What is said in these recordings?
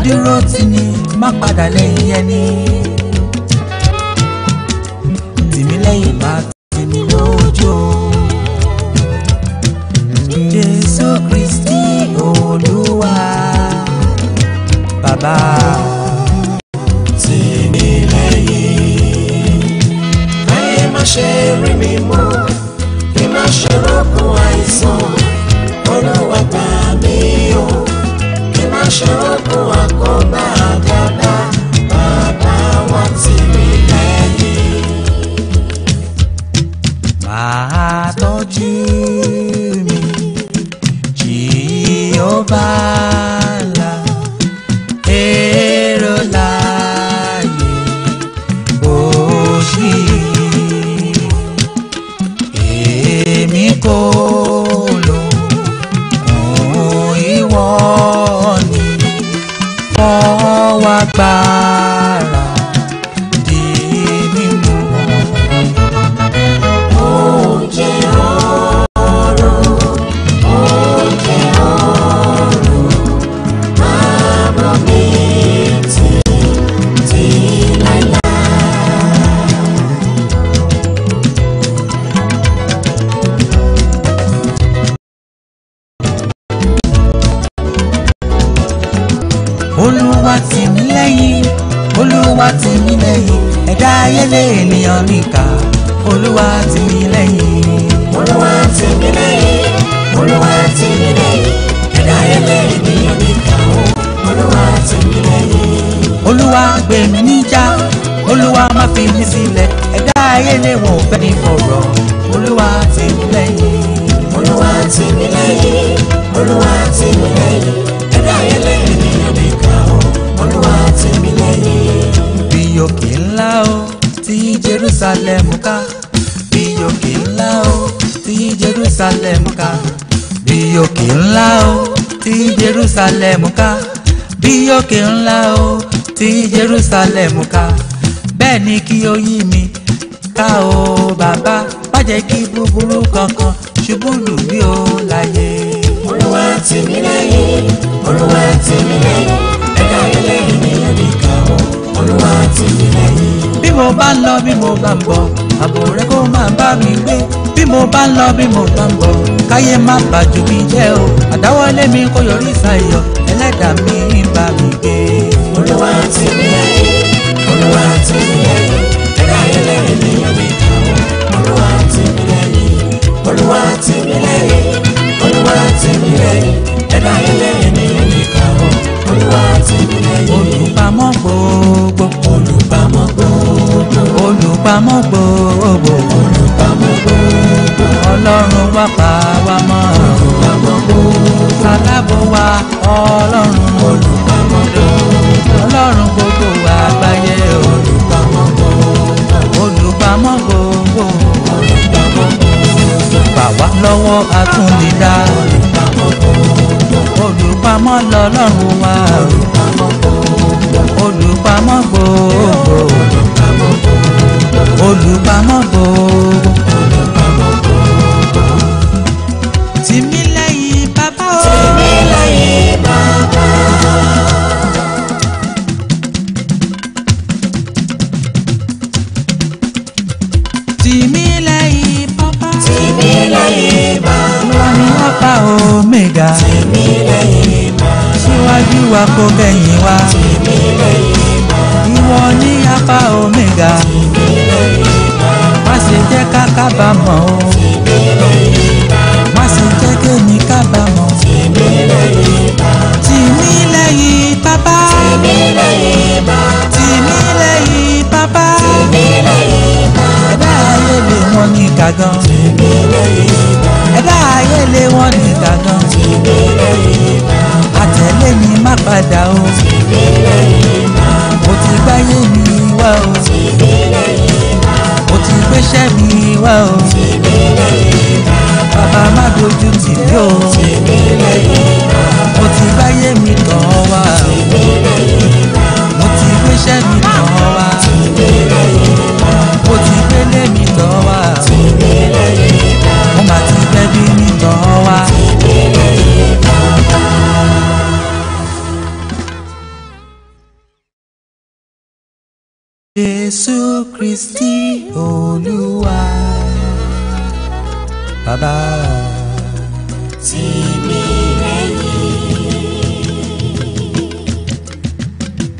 adúró tì ní má padà lẹ́yìn ẹni. Tì mí lẹ́yìn má tì mí lójú. Jésù Kristi Olúwa bàbá. Tì mí lẹ́yìn káyé má ṣe rí mi mọ́, kí má ṣe rọ́kùn àìsàn. Olúwa gbà mí o, kí má ṣe rọ́kùn àkóbá àdàbà. Bàbá wa tì mí lẹ́yìn. Máa tọ́jú mi Jehovah là èrò láàyè òṣì. Èmi kò lò kún ìwọ ni fọwọ́ agbára di mímú. Oúnjẹ ọ̀run, oúnjẹ ọ̀run, máa bọ̀ mí títí láéláé. Olúwa tì mí lẹ́yìn, Olúwa tì mí lẹ́yìn, ẹ̀dá ayé lé ènìyàn níkà. Olúwa tì mí lẹ́yìn, Olúwa tì mí lẹ́yìn, Olúwa tì mí lẹ́yìn, ẹ̀dá ayé lé ènìyàn níkà. Olúwa tì mí lẹ́yìn. Olúwa gbè mí níjà, Olúwa má fi mí sílẹ̀, ẹ̀dá ayé lé wọn ò fẹ́ ní fọ̀rọ̀. Olúwa tì mí lẹ́yìn, Olúwa tì mí lẹ́yìn, Olúwa tì mí lẹ́yìn, ẹ̀dá ayé lé ènìyàn níkà. Olúwa tì mí lẹ́yìn. Bí òkè ńlá o tí Jerusalem ká, bí òkè ńlá o tí Jerusalem ká, bí òkè ńlá o tí Jerusalem ká, bí òkè ńlá o tí Jerusalem ká. Bẹ́ẹ̀ ni kí o yí mi ká o bàbá, má jẹ́ kí búburú kankan ṣubú lù mí o láyé. Olúwa tì mí lẹ́yìn, Olúwa tì mí lẹ́yìn, ẹ̀dá ayé lé ènìyàn níkà. Olúwa tì mí lẹ́yìn. Bí mo bá ń lọ bí mo bá ń bọ̀, ààbò rẹ kó máa bá mi gbé. Bí mo bá ń lọ bí mo bá ń bọ̀, káyé má bàjú mi jẹ́ o. Àdáwọ́lé mi kó yọrí sáyọ̀, ẹlẹ́dàá mi ń bá mi gbé. Olúwa tì mí lẹ́yìn, Olúwa tì mí lẹ́yìn, ẹ̀dá ayé lé ènìyàn níkà. Olúwa tì mí lẹ́yìn, Olúwa tì mí lẹ́yìn, Olúwa tì mí lẹ́yìn, ẹ̀dá ayé lé ènìyàn níkà. Olúwa tì mí lẹ́yìn. Olùpamọ́ gbogbo, olùpamọ́ gbogbo, olùpamọ́ gbogbo, olùpamọ́ gbogbo, Ọlọ́run wá pa wá mọ́. Olùpamọ́ gbogbo, alábò wa Ọlọ́run. Olùpamọ́ gbogbo, Ọlọ́run gbogbo àgbáyé. Olùpamọ́ gbogbo, olùpamọ́ gbogbo, olùpamọ́ gbogbo, gbà wá lọ́wọ́ àtúndìdá. Olùpamọ́ gbogbo, olùpamọ́ lọ́lọ́run wa. Olùpamọ́ gbogbo, olùpamọ́ gbogbo, olùpamọ́ gbogbo, olùpamọ́ gbogbo, olùpamọ́ gbogbo. Tì mí lẹ́yìn bàbá o, tì mí lẹ́yìn bàbá. Tì mí lẹ́yìn bàbá, tì mí lẹ́yìn bàbá. Ìwọ ni Alpha Omega, tì mí lẹ́yìn bàbá. Síwájú wa kó kẹ́yìn wa, tì mí lẹ́yìn bàbá. Ìwọ ni Alpha Omega, tì mí lẹ́yìn bàbá. Má ṣe jẹ́ ká kábàámọ̀ o, tì mí lẹ́yìn bàbá. Má ṣe jẹ́ kémi kábàámọ̀, tì mí lẹ́yìn bàbá. Tì mí lẹ́yìn bàbá, tì mí lẹ́yìn bàbá. Tì mí lẹ́yìn bàbá, tì mí lẹ́yìn bàbá. Ẹ̀dá ayé lé wọn ní gàgán, tì mí lẹ́yìn bàbá. Ẹ̀dá ayé lé wọn ní gàgán, tì mí lẹ́yìn bàbá. Àtẹ̀lé mi má padà o, tì mí lẹ́yìn bàbá. Mo ti gbáyé mi wá o, tì mí lẹ́yìn bàbá. Mo ti gbéṣẹ́ mi wá o, tì mí lẹ́yìn bàbá. Bàbá má dojú tì mí o, tì mí lẹ́yìn bàbá. Mo ti gbáyé mi tàn wá, tì mí lẹ́yìn bàbá. Mo ti gbéṣẹ́ mi tàn wá, tì mí lẹ́yìn bàbá. Mo ti gbélé mi tàn wá, tì mí lẹ́yìn bàbá. Mo má ti gbẹ́bí mi tàn wá, tì mí lẹ́yìn bàbá. Jésù Kristi Olúwa. Bàbá tì mí lẹ́yìn.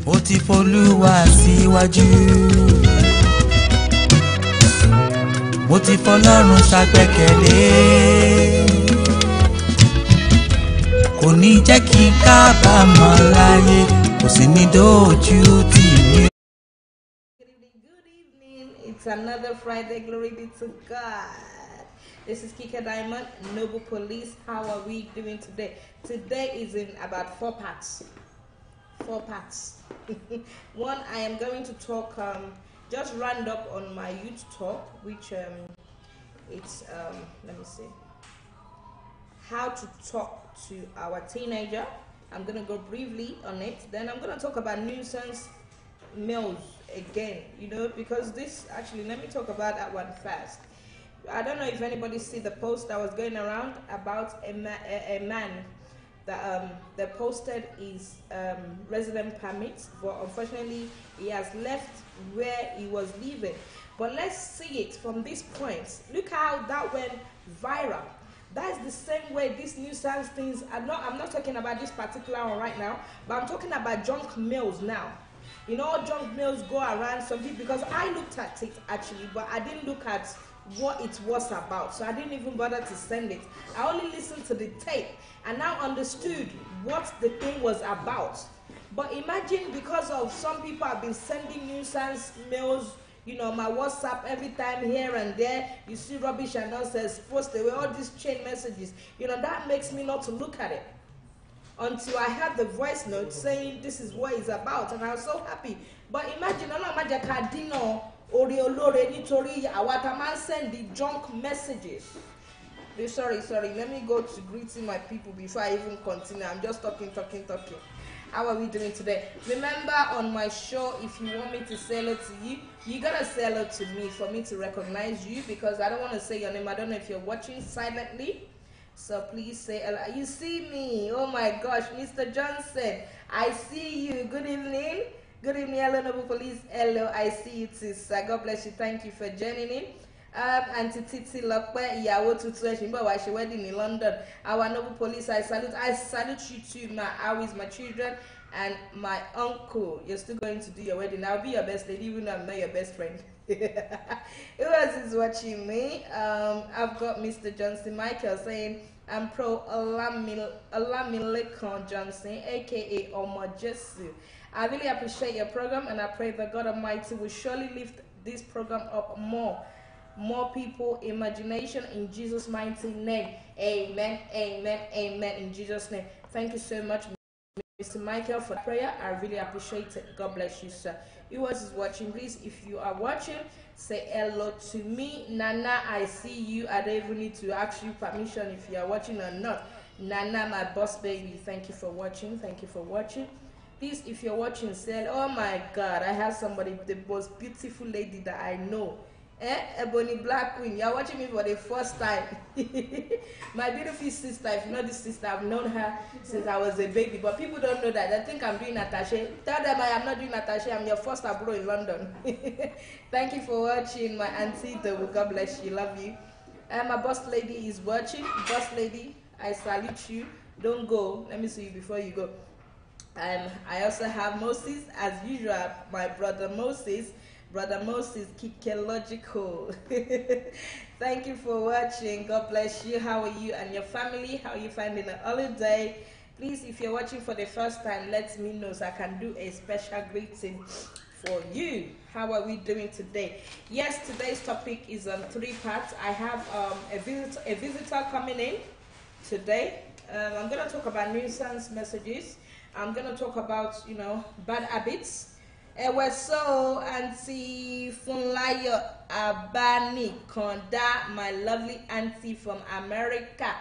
Mo ti f'Olúwa síwájú. Mo ti f'Ọlọ́run ṣàgbẹ́kẹ̀lé. Kò ní jẹ́ kí n kábàámọ̀ láyé, kò sì ní dójú tì mí. Good evening. It's another Friday. Glory be to God. This is Kika Diamond, Noble Police. How are we doing today? Today is in about 4 parts. 4 parts. One, I am going to talk, just round up on my youth talk, which it's, let me see, how to talk to our teenager. I'm going to go briefly on it. Then I'm going to talk about nuisance males again, you know, because this, actually, let me talk about that one first. I don't know if anybody see the post that was going around about a man that posted his resident permit, but unfortunately he has left where he was living. But let's see it from this point. Look how that went viral. That's the same way these nuisance things. I'm not talking about this particular one right now, but I'm talking about junk mails now. You know, junk mails go around some people, because I looked at it actually, but I didn't look at what it was about, so I didn't even bother to send it. I only listened to the tape and now understood what the thing was about. But imagine, because of some people have been sending nuisance mails, you know, my WhatsApp every time, here and there, you see rubbish and nonsense posted away, all these chain messages, you know, that makes me not to look at it until I had the voice note saying this is what it's about, and I was so happy. But imagine, send the junk messages. Sorry, let me go to greeting my people before I even continue. I'm just talking. How are we doing today? Remember, on my show, if you want me to say hello to you, you gotta say hello to me for me to recognize you, because I don't want to say your name. I don't know if you're watching silently, so please say hello. You see me? Oh my gosh, Mr. Johnson, I see you. Good evening. Good evening, hello, Noble Police. Hello, I see you too, sir. God bless you. Thank you for joining in. Auntie Titi Lokpe, Ìyàwó tuntun ẹ̀sìn bọ̀ wá ṣe wedding in London. Our Noble Police, I salute you too, my children and my uncle. You're still going to do your wedding. I'll be your best lady, even though I'm not your best friend. Who else is watching me? I've got Mr. Johnson Michael saying, I'm pro Olamilekon Johnson, aka Omo Jesu. I really appreciate your program, and I pray that God Almighty will surely lift this program up more people imagination, in Jesus' mighty name. Amen, amen, amen, in Jesus' name. Thank you so much, Mr. Michael, for prayer. I really appreciate it. God bless you, sir. You is watching, please, if you are watching, say hello to me. Nana, I see you. I don't even need to ask you permission if you are watching or not. Nana, my boss baby, thank you for watching. Thank you for watching. Please, if you're watching, say, oh my God, I have somebody, the most beautiful lady that I know. Ebony Black Queen, you're watching me for the first time. My beautiful sister, if you know this sister, I've known her since I was a baby, but people don't know that. They think I'm doing attaché. Tell them I am not doing attaché. I'm your first abroad in London. Thank you for watching, my auntie. God bless you. Love you. My boss lady is watching. Boss lady, I salute you. Don't go. Let me see you before you go. I also have Moses, as usual, my brother Moses. Brother Moses, Kikelogical. Thank you for watching. God bless you. How are you and your family? How are you finding the holiday? Please, if you're watching for the first time, let me know so I can do a special greeting for you. How are we doing today? Yes, today's topic is on 3 parts. I have a visitor coming in today. I'm going to talk about nuisance messages. I'm going to talk about, you know, bad habits. So Auntie Funlayo Abani Konda, my lovely auntie from America.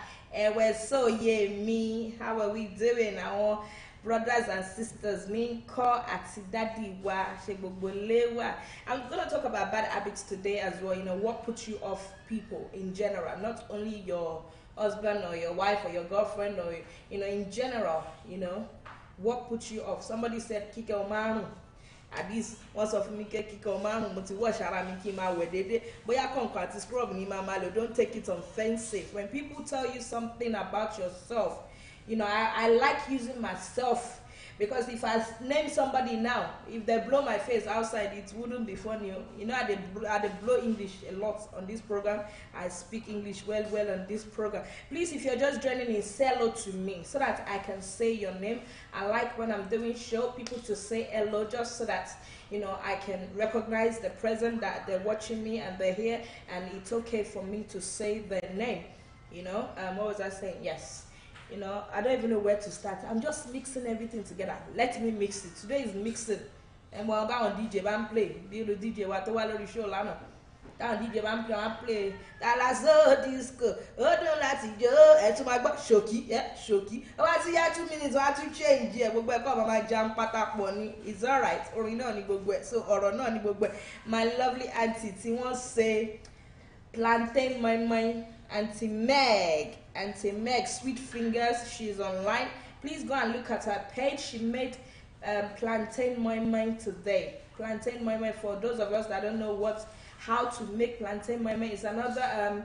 So yeah, me, how are we doing? Our brothers and sisters, me call Atidadi wa Shegbolewa. I'm gonna talk about bad habits today as well. You know, what puts you off people in general, not only your husband or your wife or your girlfriend, or, you know, in general, you know, what puts you off. Somebody said Kike Omaru. at least once of me kíkọ márùn mo ti wash ara mi kí n máa wẹ̀ déédéé bóyá kọ̀ǹkọ̀ àti scrub ni máa lò. Don't take it offensive when people tell you something about yourself. You know, I like using myself. Because if I name somebody now, if they blow my face outside, it wouldn't be funny. You know, I blow English a lot on this program. I speak English well on this program. Please, if you're just joining in, say hello to me so that I can say your name. I like when I'm doing show, people to say hello just so that, you know, I can recognize the present that they're watching me and they're here, and it's okay for me to say their name. You know, what was I saying? Yes. You know, I don't even know where to start. I'm just mixing everything together. Let me mix it. Today is mixing. And when I'm on DJ, I'm playing. Be the DJ, what the Wallory show, Lano. Down DJ, I'm playing. That's disco. Oh, don't let it go. And to my butt, shoky. Yeah, shoky. Oh, I see you 2 minutes. I have to change. Yeah, we'll come my jam patak money. It's all right. Or you know, so, or no, my lovely auntie, she wants to say, plantain my mind. Auntie Meg, Sweet Fingers, she's online. Please go and look at her page. She made plantain moi moi today. Plantain moi moi, for those of us that don't know how to make plantain moi moi, is another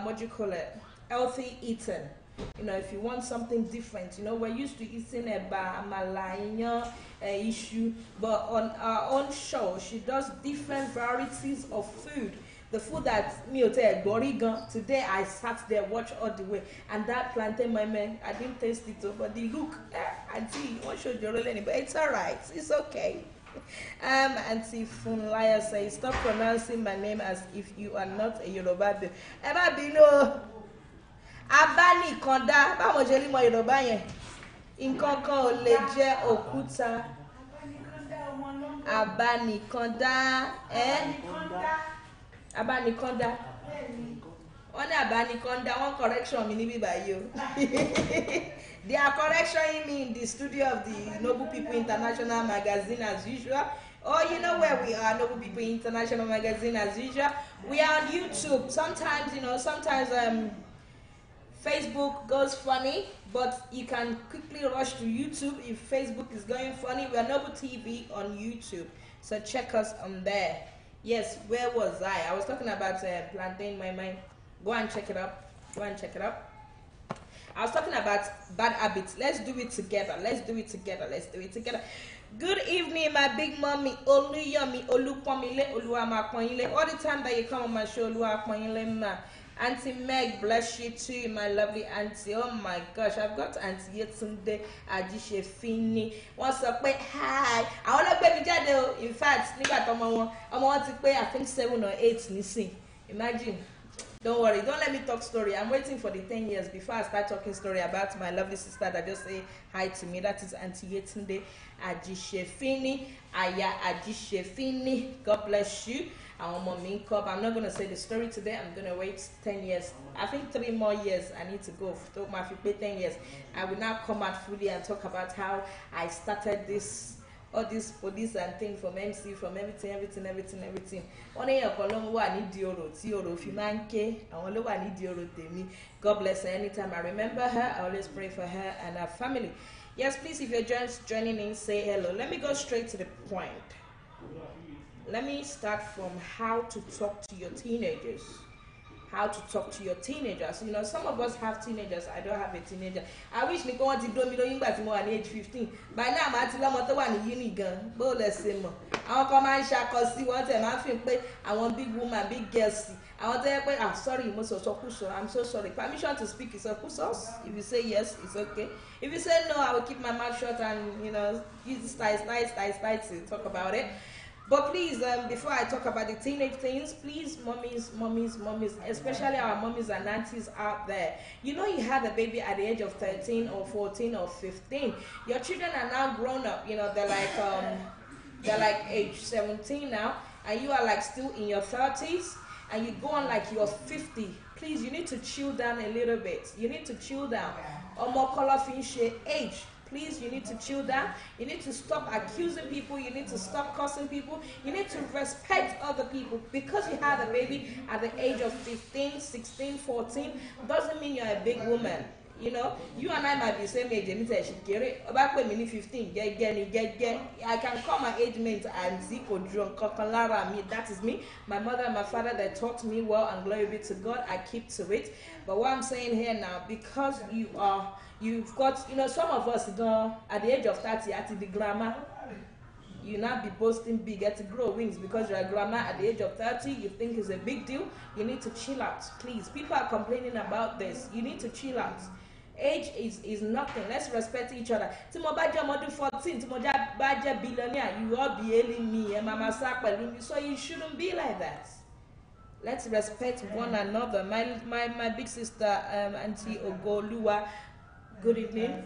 what do you call it? Healthy eating. You know, if you want something different, you know, we're used to eating a malaya issue, but on our own show, she does different varieties of food. The food that me today I sat there, watch all the way, and that plantain my man, I didn't taste it, but the look, Auntie, what should you really? But it's all right, it's okay. Auntie Funlaya says, stop pronouncing my name as if you are not a Yoruba girl. Eba bino, abani konda, ba mo jeli mo Yoruba yen. Nǹkan kan ò lè jẹ́ òkúta. Abani konda, Abanikonda. One Abanikonda, one correction me by you. They are correcting me in the studio of the Noble People International Magazine as usual. Oh, you know where we are, Noble People International Magazine as usual. We are on YouTube. Sometimes, you know, Facebook goes funny, but you can quickly rush to YouTube if Facebook is going funny. We are Noble TV on YouTube, so check us on there. Yes, where was I? I was talking about plantain my mind. Go and check it up. I was talking about bad habits. Let's do it together. Good evening, my big mommy. Oluyomi, Olupomile, Oluwamakwanyile. All the time that you come on my show, Oluwakwanyile ma. Auntie Meg, bless you too, my lovely auntie. Oh my gosh, I've got Auntie Yetunde Ajishefini. What's up? Hi. I want to baby jade. In fact, nígbà tó ọmọ wọn ti pé I think 7 or 8 nísìn. Imagine. Don't worry, don't let me talk story. I'm waiting for the 10 years before I start talking story about my lovely sister that just say hi to me. That is Auntie Yetunde Ajishefini. Aya Ajishefini. God bless you. I'm not going to say the story today. I'm going to wait 10 years. I think 3 more years I need to go. 10 years. I will now come out fully and talk about how I started all this police and thing from MC, from everything. God bless her. Anytime I remember her, I always pray for her and her family. Yes, please, if you're just joining in, say hello. Let me go straight to the point. Let me start from how to talk to your teenagers. You know, some of us have teenagers. I don't have a teenager. I wish me go on to do me at age 15. By now, I'm at the uni gun. But let's say more. I want come and shackle see what I'm feeling. I want big woman, big girls. I want to I'm sorry, most of I'm so sorry. Permission to speak is a kusos. If you say yes, it's okay. If you say no, I will keep my mouth shut and, you know, use the style to talk about it. But please, before I talk about the teenage things, please, mommies, especially our mommies and aunties out there, you know you had a baby at the age of 13 or 14 or 15. Your children are now grown up, you know, they're like age 17 now, and you are like still in your 30s, and you go on like you're 50. Please, you need to chill down a little bit. Or more colorful age. Please, you need to chill down. You need to stop accusing people. You need to stop cursing people. You need to respect other people. Because you have a baby at the age of 15, 16, 14, doesn't mean you're a big woman. You know, you and I might be the same age. Me say she carry back when me 15. Get. I can call my age mate and Zico drunk Kokolara me. That is me. My mother and my father they taught me well, and glory be to God. I keep to it. But what I'm saying here now, because you've got, you know, some of us don't at the age of 30 at the grammar. You not be boasting big, get to grow wings because you're a grandma at the age of 30. You think it's a big deal. You need to chill out, please. People are complaining about this. You need to chill out. Age is nothing. Let's respect each other. Timo Baja Modu 14, Timo Baja billionaire, you all be hailing me and Mama Sakwa. So you shouldn't be like that. Let's respect one another. My big sister, Auntie Ogolua, good evening.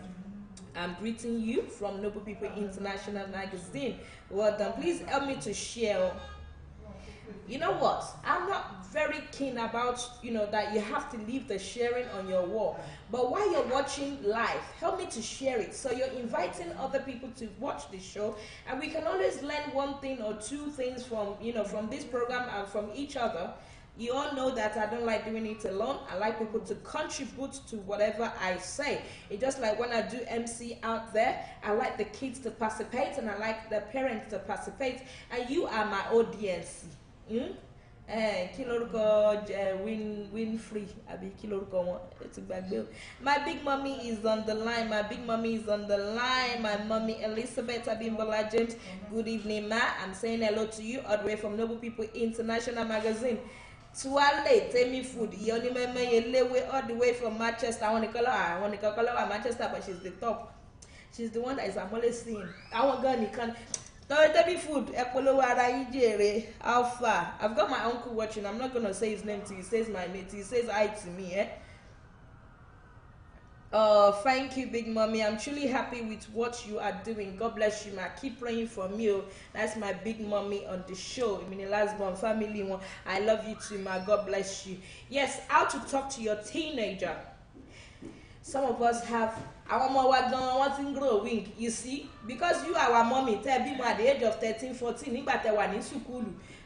I'm greeting you from Noble People International Magazine. Well done. Please help me to share. You know what? I'm not very keen about, you know, that you have to leave the sharing on your wall. But while you're watching live, help me to share it. So you're inviting other people to watch the show. And we can always learn one thing or two things from, you know, from this program and from each other. You all know that I don't like doing it alone. I like people to contribute to whatever I say. It's just like when I do MC out there, I like the kids to participate and I like the parents to participate. And you are my audience. Win free. My big mommy is on the line. My mommy Elizabeth Abimbola James. Good evening, ma. I'm saying hello to you all the way from Noble People International Magazine. Tuale, Temi Food, Yoni Meme, all the way from Manchester. I want to call her Manchester, but she's the top. She's the one that is I'm always seeing. I want to go Temi Food, Alpha. I've got my uncle watching. I'm not gonna say his name till he says my name, till he says hi to me, eh? Thank you, big mommy. I'm truly happy with what you are doing. God bless you, ma. Keep praying for me. That's my big mommy on the show. I mean, the last one, family one. I love you too, ma. God bless you. Yes, how to talk to your teenager. Some of us have our mom wanting growing, you see, because you are our mommy. Tell me at the age of 13, 14,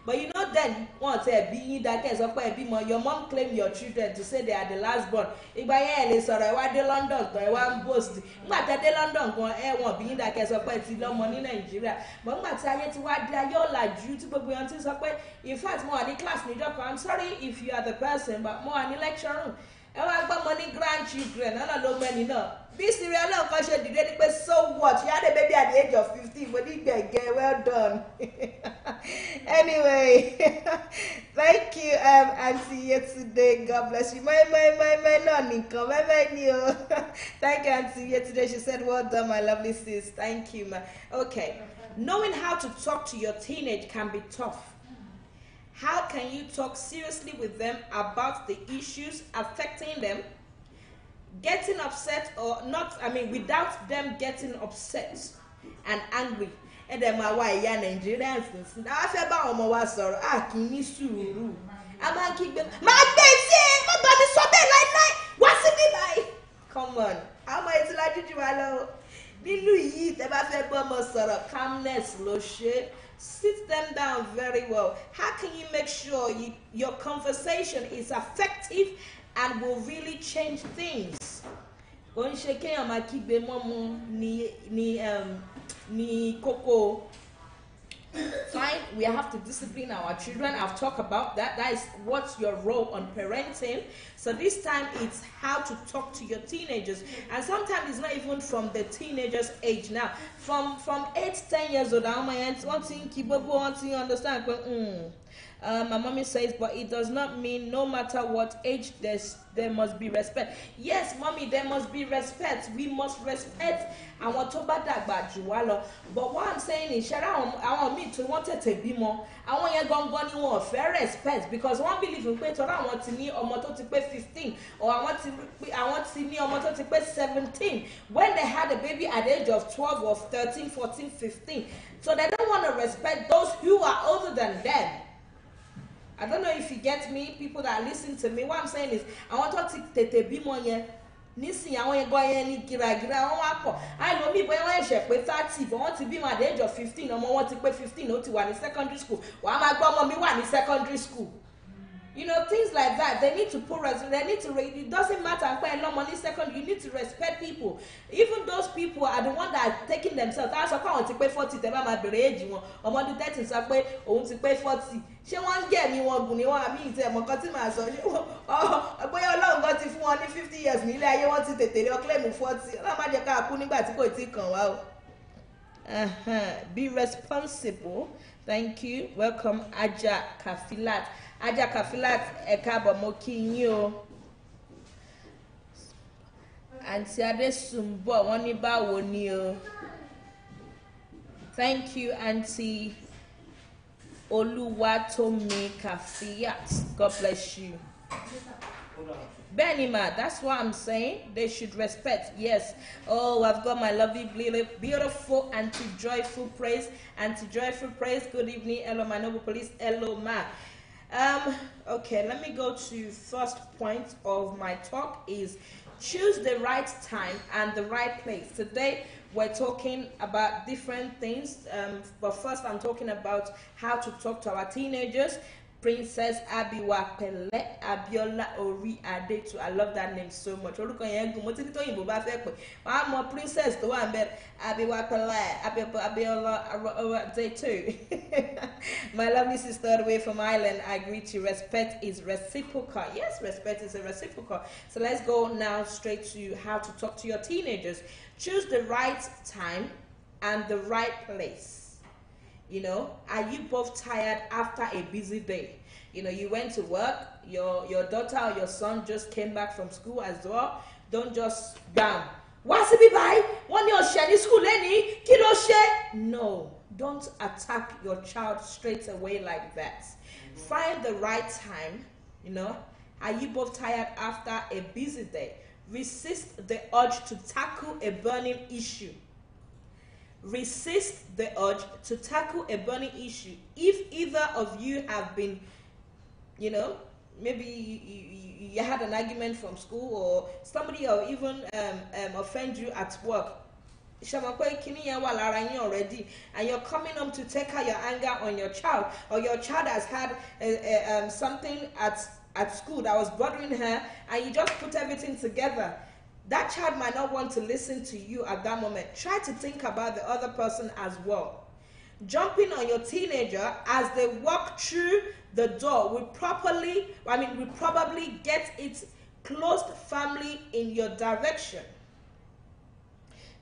but you know then once your mom claim your children to say they are the last born. If I hear sorry, why the London go one boast. But the London go won't be that case of money in Nigeria. But what they are like due to in fact more the class I'm sorry if you are the person, but more an election room. I got money grandchildren, I don't know many no. This real question did but so what? You had a baby at the age of 15, but you get well done. Anyway, thank you, and see you today. God bless you. My nonny, come you. Thank you, and see you today. She said, well done, my lovely sis. Thank you, ma. Okay. Knowing how to talk to your teenage can be tough. How can you talk seriously with them about the issues affecting them? Getting upset or not, without them getting upset and angry. And then my wife, Nigerians, I feel about my sorrow. Can you sue? I'm going to keep them. My body so like, what's it like? Come on. How much is like you? Hello. Calmness, Loshe. Sit them down very well. How can you make sure your conversation is effective and will really change things? Fine, we have to discipline our children. I've talked about that. That is what's your role on parenting. So this time it's how to talk to your teenagers. And sometimes it's not even from the teenagers' age now. From 8, 10 years old, one thing understand. My mommy says, but it does not mean no matter what age there must be respect. Yes, mommy, there must be respect. We must respect our Tobadagba. But what I'm saying is, I want me to want it to be more. I want you to go fair respect because one believe in pay. I want to me or moto to pay 15, or I want to me or moto to pay 17. When they had a baby at the age of 12 or 13, 14, 15, so they don't want to respect those who are older than them. I don't know if you get me, people that are listening to me. What I'm saying is, I want to be more. Nisi, I want to go any gira. I know me, but I want to 30, but I want to be at the age of 15. I want to pay 15 to one in secondary school. Why am I going to be one in secondary school? You know, things like that. They need to put they need to. It doesn't matter. Money second. You need to respect people. Even those people are the ones that are taking themselves. That's why I want to pay 40. They might be age one. I want to 30. So I want to pay 40. She want get me one. Guni want me. Say, "I'm cutting my son." Oh, boy, how long got it for only 50 years? Nílé ayé want to take. They claim 40. I'm not just going to nígbà tí kò tí kàn wá o. Be responsible. Thank you. Welcome, Aja Kafilat. Aja Kafilat, Ekabo Mokinyo. Auntie Ade Sumbo, Waniba Wonio. Thank you, Auntie Oluwatomi Kafiat. God bless you. Benima, that's what I'm saying. They should respect. Yes. Oh, I've got my lovely, beautiful, anti-joyful praise. Anti-joyful praise. Good evening. Hello, my noble police. Hello, ma. Okay, let me go to first point of my talk is choose the right time and the right place. Today, we're talking about different things. But first, I'm talking about how to talk to our teenagers. Princess Abiwapele Abiola Ori Adetu. I love that name so much. I'm a princess to one bed. Abiwapele Abiola Adetu. My lovely sister away from Ireland, I greet you. Respect is reciprocal. Yes, respect is a reciprocal. So let's go now straight to how to talk to your teenagers. Choose the right time and the right place. You know, are you both tired after a busy day? You know, you went to work, your daughter or your son just came back from school as well. Don't just bam. What's it be by? One your share school any kilo share? No, don't attack your child straight away like that. Find the right time, you know. Are you both tired after a busy day? Resist the urge to tackle a burning issue. Resist the urge to tackle a burning issue. If either of you have been, you know, maybe you had an argument from school or somebody or even offend you at work, already, and you're coming home to take out your anger on your child, or your child has had something at school that was bothering her, and you just put everything together. That child might not want to listen to you at that moment. Try to think about the other person as well. Jumping on your teenager as they walk through the door will probably get it closed firmly in your direction.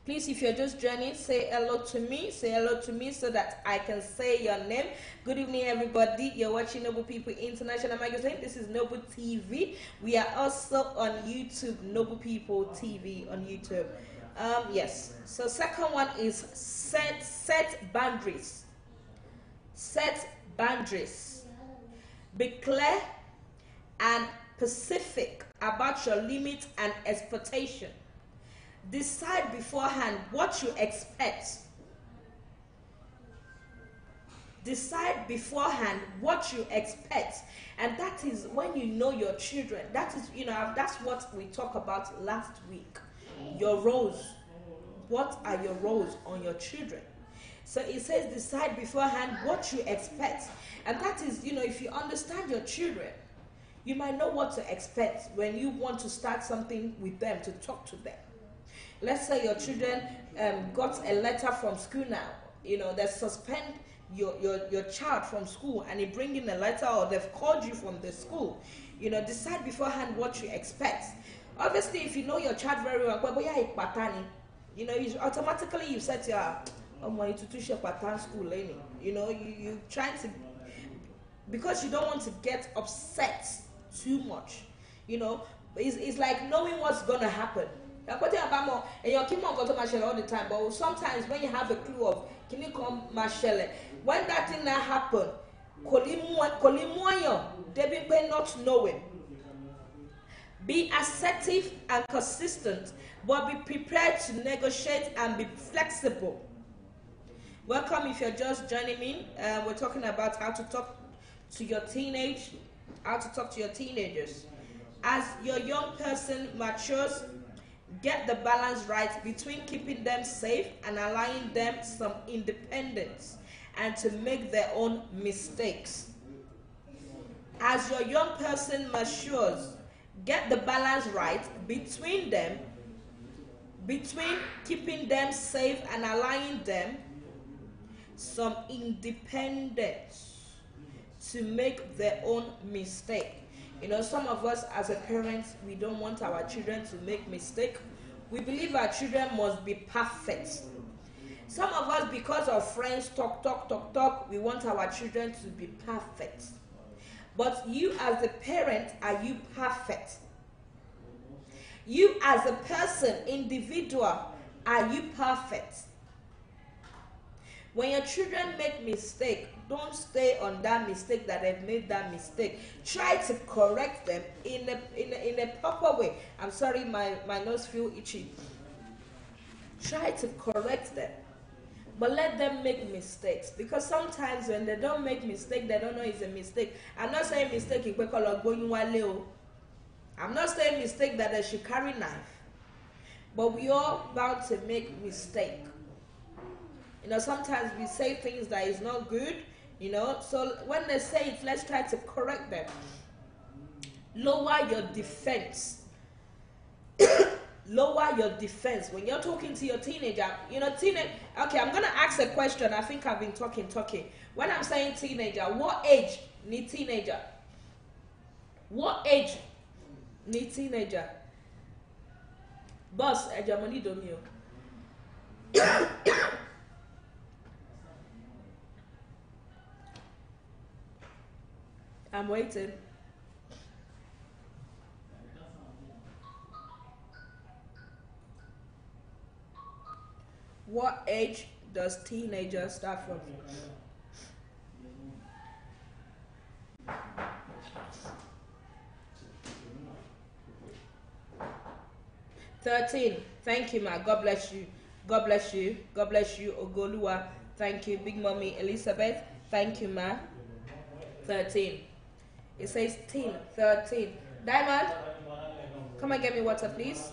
Please, if you're just joining, say hello to me. Say hello to me so that I can say your name. Good evening, everybody. You're watching Noble People International Magazine. This is Noble TV. We are also on YouTube, Noble People TV on YouTube. Yes. So second one is set boundaries. Set boundaries. Be clear and specific about your limits and expectation. Decide beforehand what you expect. Decide beforehand what you expect. And that is when you know your children. That is, you know, that's what we talked about last week. Your roles. What are your roles on your children? So it says decide beforehand what you expect. And that is, you know, if you understand your children, you might know what to expect when you want to start something with them, to talk to them. Let's say your children got a letter from school now. You know, they suspend your child from school and they bring in a letter, or they've called you from the school. You know, decide beforehand what you expect. Obviously, if you know your child very well, you know, automatically you said to her, school, you know, you trying to, because you don't want to get upset too much. You know, it's like knowing what's going to happen. And you keep on going to Marshall all the time, but sometimes when you have a clue of can you come Marshall, when that thing that happen, they be not knowing. Be assertive and consistent, but be prepared to negotiate and be flexible. Welcome if you're just joining me. We're talking about how to talk to your teenagers. As your young person matures, get the balance right between keeping them safe and allowing them some independence and to make their own mistakes. As your young person matures, get the balance right between them, between keeping them safe and allowing them some independence to make their own mistake. You know, some of us as a parent, we don't want our children to make mistake. We believe our children must be perfect. Some of us, because of friends talk, we want our children to be perfect. But you as a parent, are you perfect? You as a person, individual, are you perfect? When your children make mistake, don't stay on that mistake that they've made that mistake. Try to correct them in a proper way. I'm sorry, my nose feels itchy. Try to correct them. But let them make mistakes, because sometimes when they don't make mistake, they don't know it's a mistake. I'm not saying mistake I'm not saying mistake that they should carry knife, but we all bound to make mistake. You know, sometimes we say things that is not good, you know, so when they say it, let's try to correct them. Lower your defense. Lower your defense. When you're talking to your teenager, you know, okay, I'm going to ask a question. I think I've been talking. When I'm saying teenager, what age need teenager? What age need teenager? Boss, Ejamoni Domio. I'm waiting. What age does teenager start from? 13. Thank you, ma. God bless you. God bless you. God bless you, Ogoluwa. Thank you, Big Mommy Elizabeth. Thank you, ma. 13. It says teen. 13. Diamond, come and get me water, please.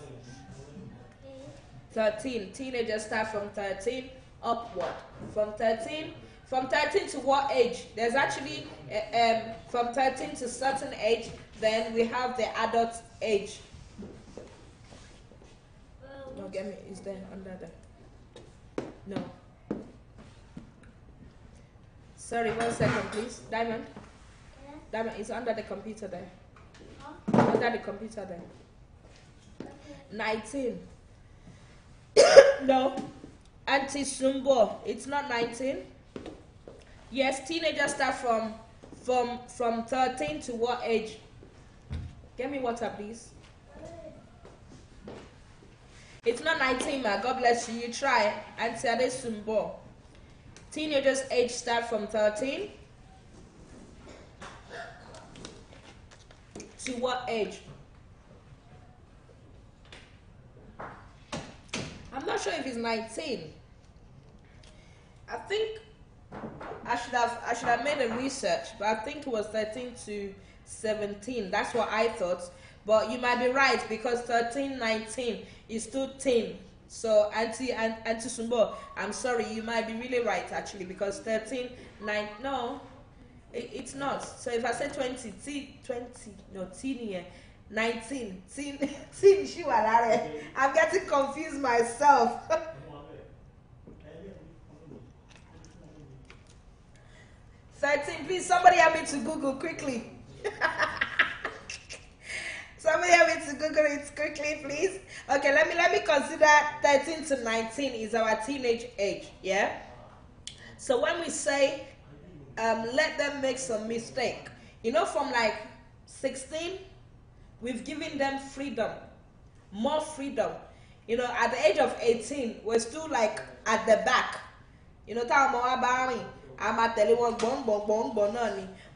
13. Teenagers start from 13 upward. From 13 to what age? There's actually from 13 to certain age. Then we have the adult age. No, get me. Is there under there? No. Sorry, 1 second, please. Diamond. Diamond is under the computer there. Under the computer there. 19. No, Auntie Sumbo, it's not 19. Yes, teenagers start from 13 to what age? Get me water, please. It's not 19, ma. God bless you. You try. Auntie Ade Sumbo. Teenagers age start from 13 to what age? I'm not sure if it's 19. I think I should have made a research, but I think it was 13 to 17. That's what I thought. But you might be right, because 13, 19 is still teen. So Auntie Sumbo, I'm sorry, you might be really right actually, because 13, 9, no, it's not. So if I say 20, no, teen here. 19, teen, I'm getting confused myself. 13, please, somebody help me to Google quickly. Somebody help me to Google it quickly, please. Okay, let me consider 13 to 19 is our teenage age, yeah? So when we say, let them make some mistake, you know, from like 16, we've given them freedom, more freedom. You know, at the age of 18, we're still like at the back. You know,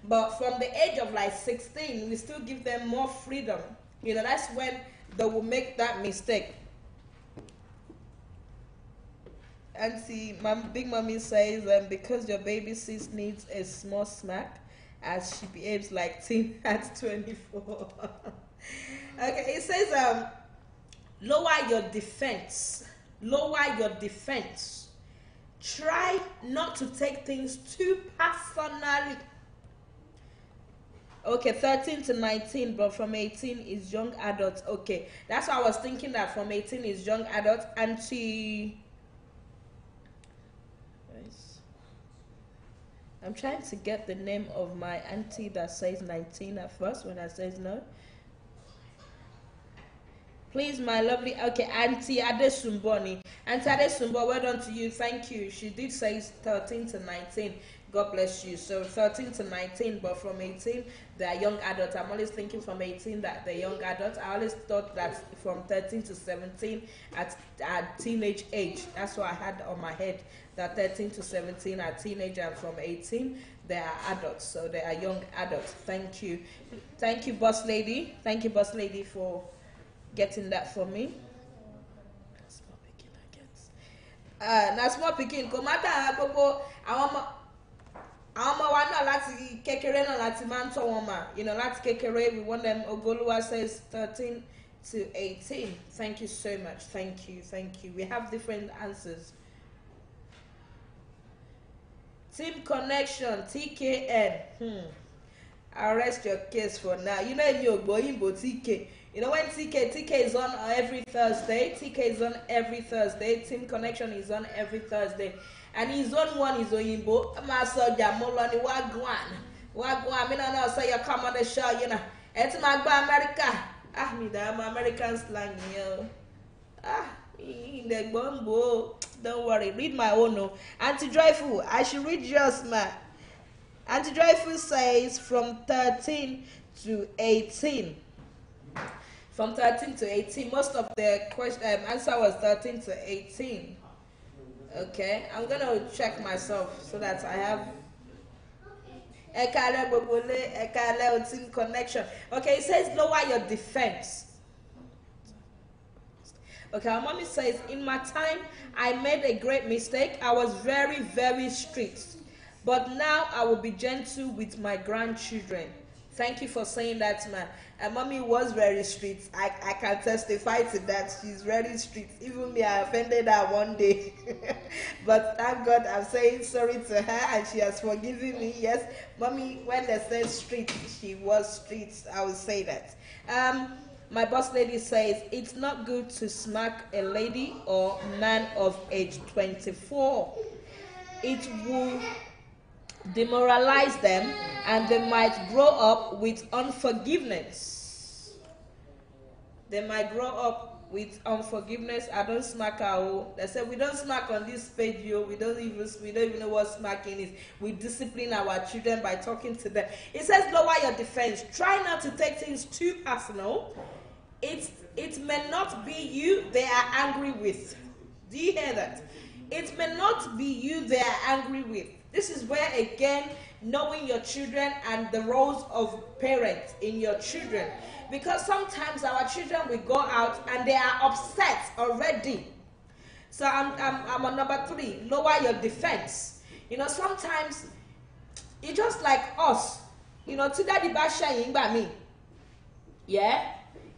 but from the age of like 16, we still give them more freedom. You know, that's when they will make that mistake. And see, my Big Mommy says, because your baby sis needs a small smack as she behaves like teen at 24. Okay, it says, lower your defense. Lower your defense. Try not to take things too personally. Okay, 13 to 19, but from 18 is young adults. Okay, that's why I was thinking that from 18 is young adults. Auntie, I'm trying to get the name of my auntie that says 19 at first when I says no. Please, my lovely, okay, Auntie Adesumboni. Auntie Adesumbo, well done to you. Thank you. She did say 13 to 19. God bless you. So 13 to 19, but from 18, they are young adults. I'm always thinking from 18 that they're young adults. I always thought that from 13 to 17 at teenage age. That's what I had on my head, that 13 to 17 are teenage, and from 18, they are adults. So they are young adults. Thank you. Thank you, Boss Lady. Thank you, Boss Lady, for getting that for me. Small picking, I guess. Now small picking. Come matter gbogbo àwọn ọmọ wa náà láti kékeré náà láti máa ń tọ́ wọn mà. You know, láti kékeré, we want them. Ogoluwa says 13 to 18. Thank you so much. Thank you. Thank you. We have different answers. Team Connection, TKN. I'll rest your case for now. You know, you're going to TK. You know, when TK is on every Thursday. TK is on every Thursday. Team Connection is on every Thursday. And his own one is Oyinbo. Master Jamolani Wagwan. I mean, I know, so you come on the show, you know. It's my America. Me, I'm American slang, yo. In the bumbo. Don't worry, read my own. No. Auntie Joyful, I should read yours, man. Auntie Joyful says from 13 to 18. From 13 to 18. Most of the answer was 13 to 18. Okay, I'm gonna check myself so that I have Team Connection. Okay, it says lower your defense. Okay, our mommy says, in my time, I made a great mistake. I was very, very strict. But now I will be gentle with my grandchildren. Thank you for saying that, man. And mommy was very strict. I can testify to that. She's very strict. Even me, I offended her one day. But thank God, I'm saying sorry to her and she has forgiven me. Yes, mommy, when they said strict, she was strict. I will say that. My boss lady says, it's not good to smack a lady or man of age 24. It will demoralize them and they might grow up with unforgiveness. They might grow up with unforgiveness. I don't smack her. They say we don't smack on this page, yo. We don't even know what smacking is. We discipline our children by talking to them. It says lower your defense. Try not to take things too personal. It may not be you they are angry with. Do you hear that? It may not be you they are angry with. This is where, again, knowing your children and the roles of parents in your children. Because sometimes our children will go out and they are upset already. So I'm on number 3, lower your defense. You know, sometimes it's just like us. You know, to daddy basha yingba me. Yeah?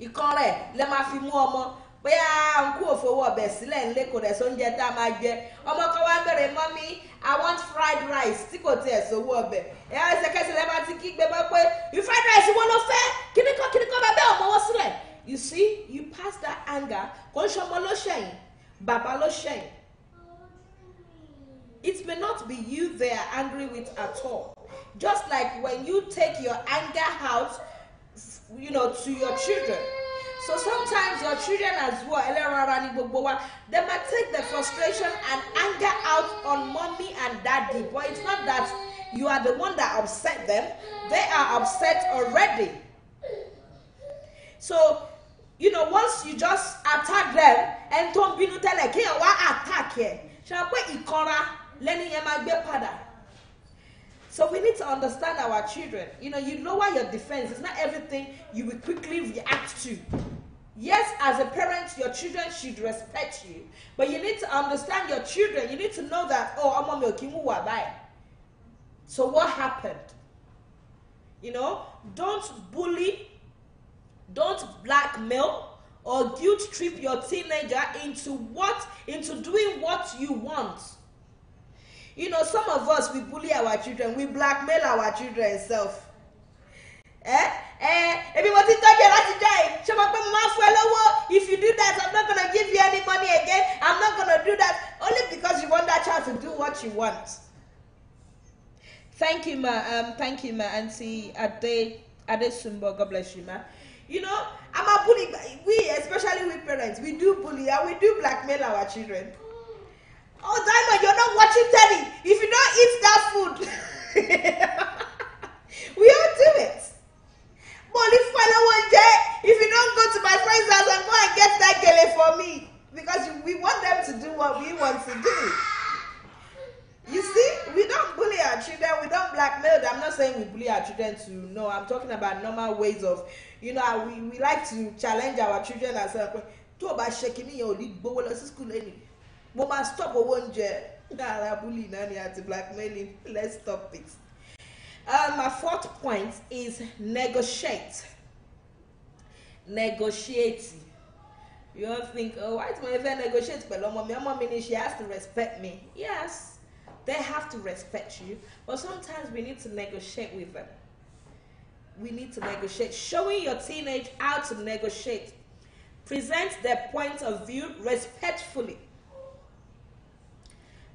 Ikore, le ma fi mu omo. Boya uncle ofowo obe sile nle ko de so nje ta ma je. Omo kan wa bere mommy, I want fried rice. Tí kò tí ẹ sowo obe. E a se kese le ma ti ki gbe mo pe, you fried rice wo lo fe? Kini ko ba be omo wo sile. You see, you pass that anger. Ko somo lo sheyin, baba lo sheyin. It may not be you they are angry with at all. Just like when you take your anger out, you know, to your children. So sometimes your children as well, they might take the frustration and anger out on mommy and daddy. But it's not that you are the one that upset them. They are upset already. So, you know, once you just attack them, and don't be no tell like, hey, what attack here? So we need to understand our children. You know, you lower your defense. It's not everything you will quickly react to. Yes, as a parent, your children should respect you. But you need to understand your children. You need to know that, oh, I'm milking who are by. So what happened? You know, don't bully, don't blackmail or guilt trip your teenager into doing what you want. You know, some of us, we bully our children, we blackmail our children itself. Everybody talk a lot today. If you do that, I'm not gonna give you any money again. I'm not gonna do that. Only because you want that child to do what you want. Thank you, ma. Thank you, ma. Auntie Ade Sumbo. God bless you, ma. You know, I'm a bully. We, especially we parents, we do bully and we do blackmail our children. Oh, Diamond, you're not watching telly. If you don't eat that food, we all do it. But if you don't go to my friend's house and go and get that gele for me, because we want them to do what we want to do. You see, we don't bully our children, we don't blackmail them. I'm not saying we bully our children to no, I'm talking about normal ways of, you know, we like to challenge our children and say, to about shaking your lead, but well, school any. We must stop one bullying and blackmailing. Let's stop it. My fourth point is negotiate. Negotiate. You all think, oh, why do I negotiate? But mommy, she has to respect me. Yes, they have to respect you. But sometimes we need to negotiate with them. We need to negotiate. Showing your teenage how to negotiate. Present their point of view respectfully.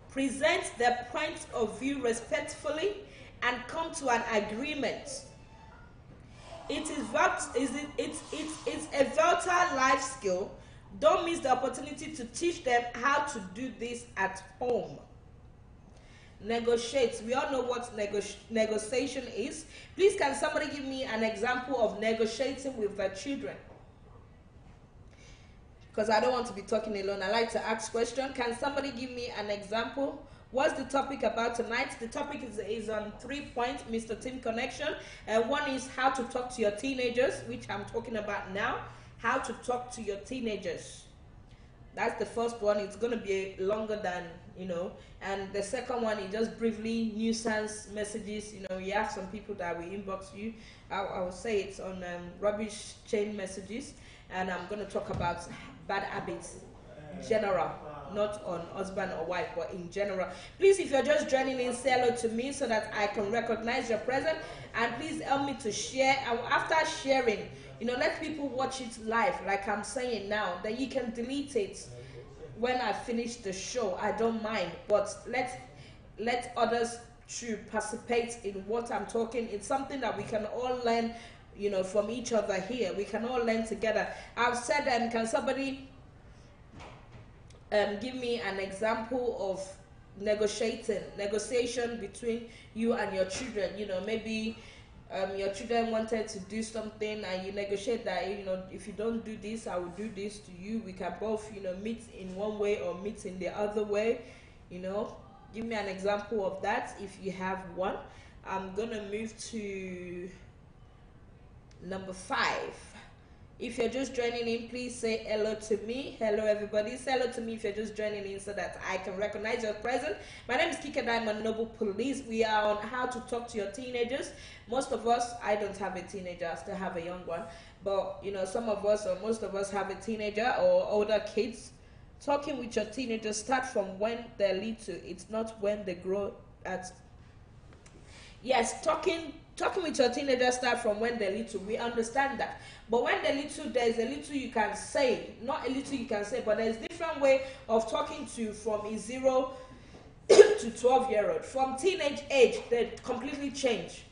Present their point of view respectfully and come to an agreement. It's a vital life skill. Don't miss the opportunity to teach them how to do this at home. Negotiate. We all know what negotiation is. Please, can somebody give me an example of negotiating with their children? Because I don't want to be talking alone. I like to ask questions. Can somebody give me an example? What's the topic about tonight? The topic is on 3 points, Mr. Team Connection. One is how to talk to your teenagers, which I'm talking about now. How to talk to your teenagers. That's the first one. It's going to be longer than, you know. And the second one is just briefly nuisance messages. You know, you have some people that will inbox you. I will say it's on rubbish chain messages. And I'm going to talk about bad habits, general, not on husband or wife, but in general. Please, if you're just joining in, say hello to me so that I can recognize your presence. And please help me to share. And after sharing, you know, let people watch it live, like I'm saying now. Then you can delete it when I finish the show. I don't mind, but let others to participate in what I'm talking. It's something that we can all learn, you know, from each other here. We can all learn together. I've said, can somebody give me an example of negotiation between you and your children? You know, maybe your children wanted to do something and you negotiate that, you know, if you don't do this, I will do this to you. We can both, you know, meet in one way or meet in the other way. You know, give me an example of that if you have one. I'm gonna move to number 5. If you're just joining in, please say hello to me. Hello, everybody. Say hello to me if you're just joining in so that I can recognize your presence. My name is Kika Diamond, Noble Police. We are on how to talk to your teenagers. Most of us, I don't have a teenager, I still have a young one. But, you know, some of us or most of us have a teenager or older kids. Talking with your teenagers start from when they're little. It's not when they grow at. Yes, talking with your teenagers start from when they're little. We understand that. But when they're little, there's a little you can say. Not a little you can say, but there's different way of talking to from a 0 to 12-year-old. From teenage age, they completely change.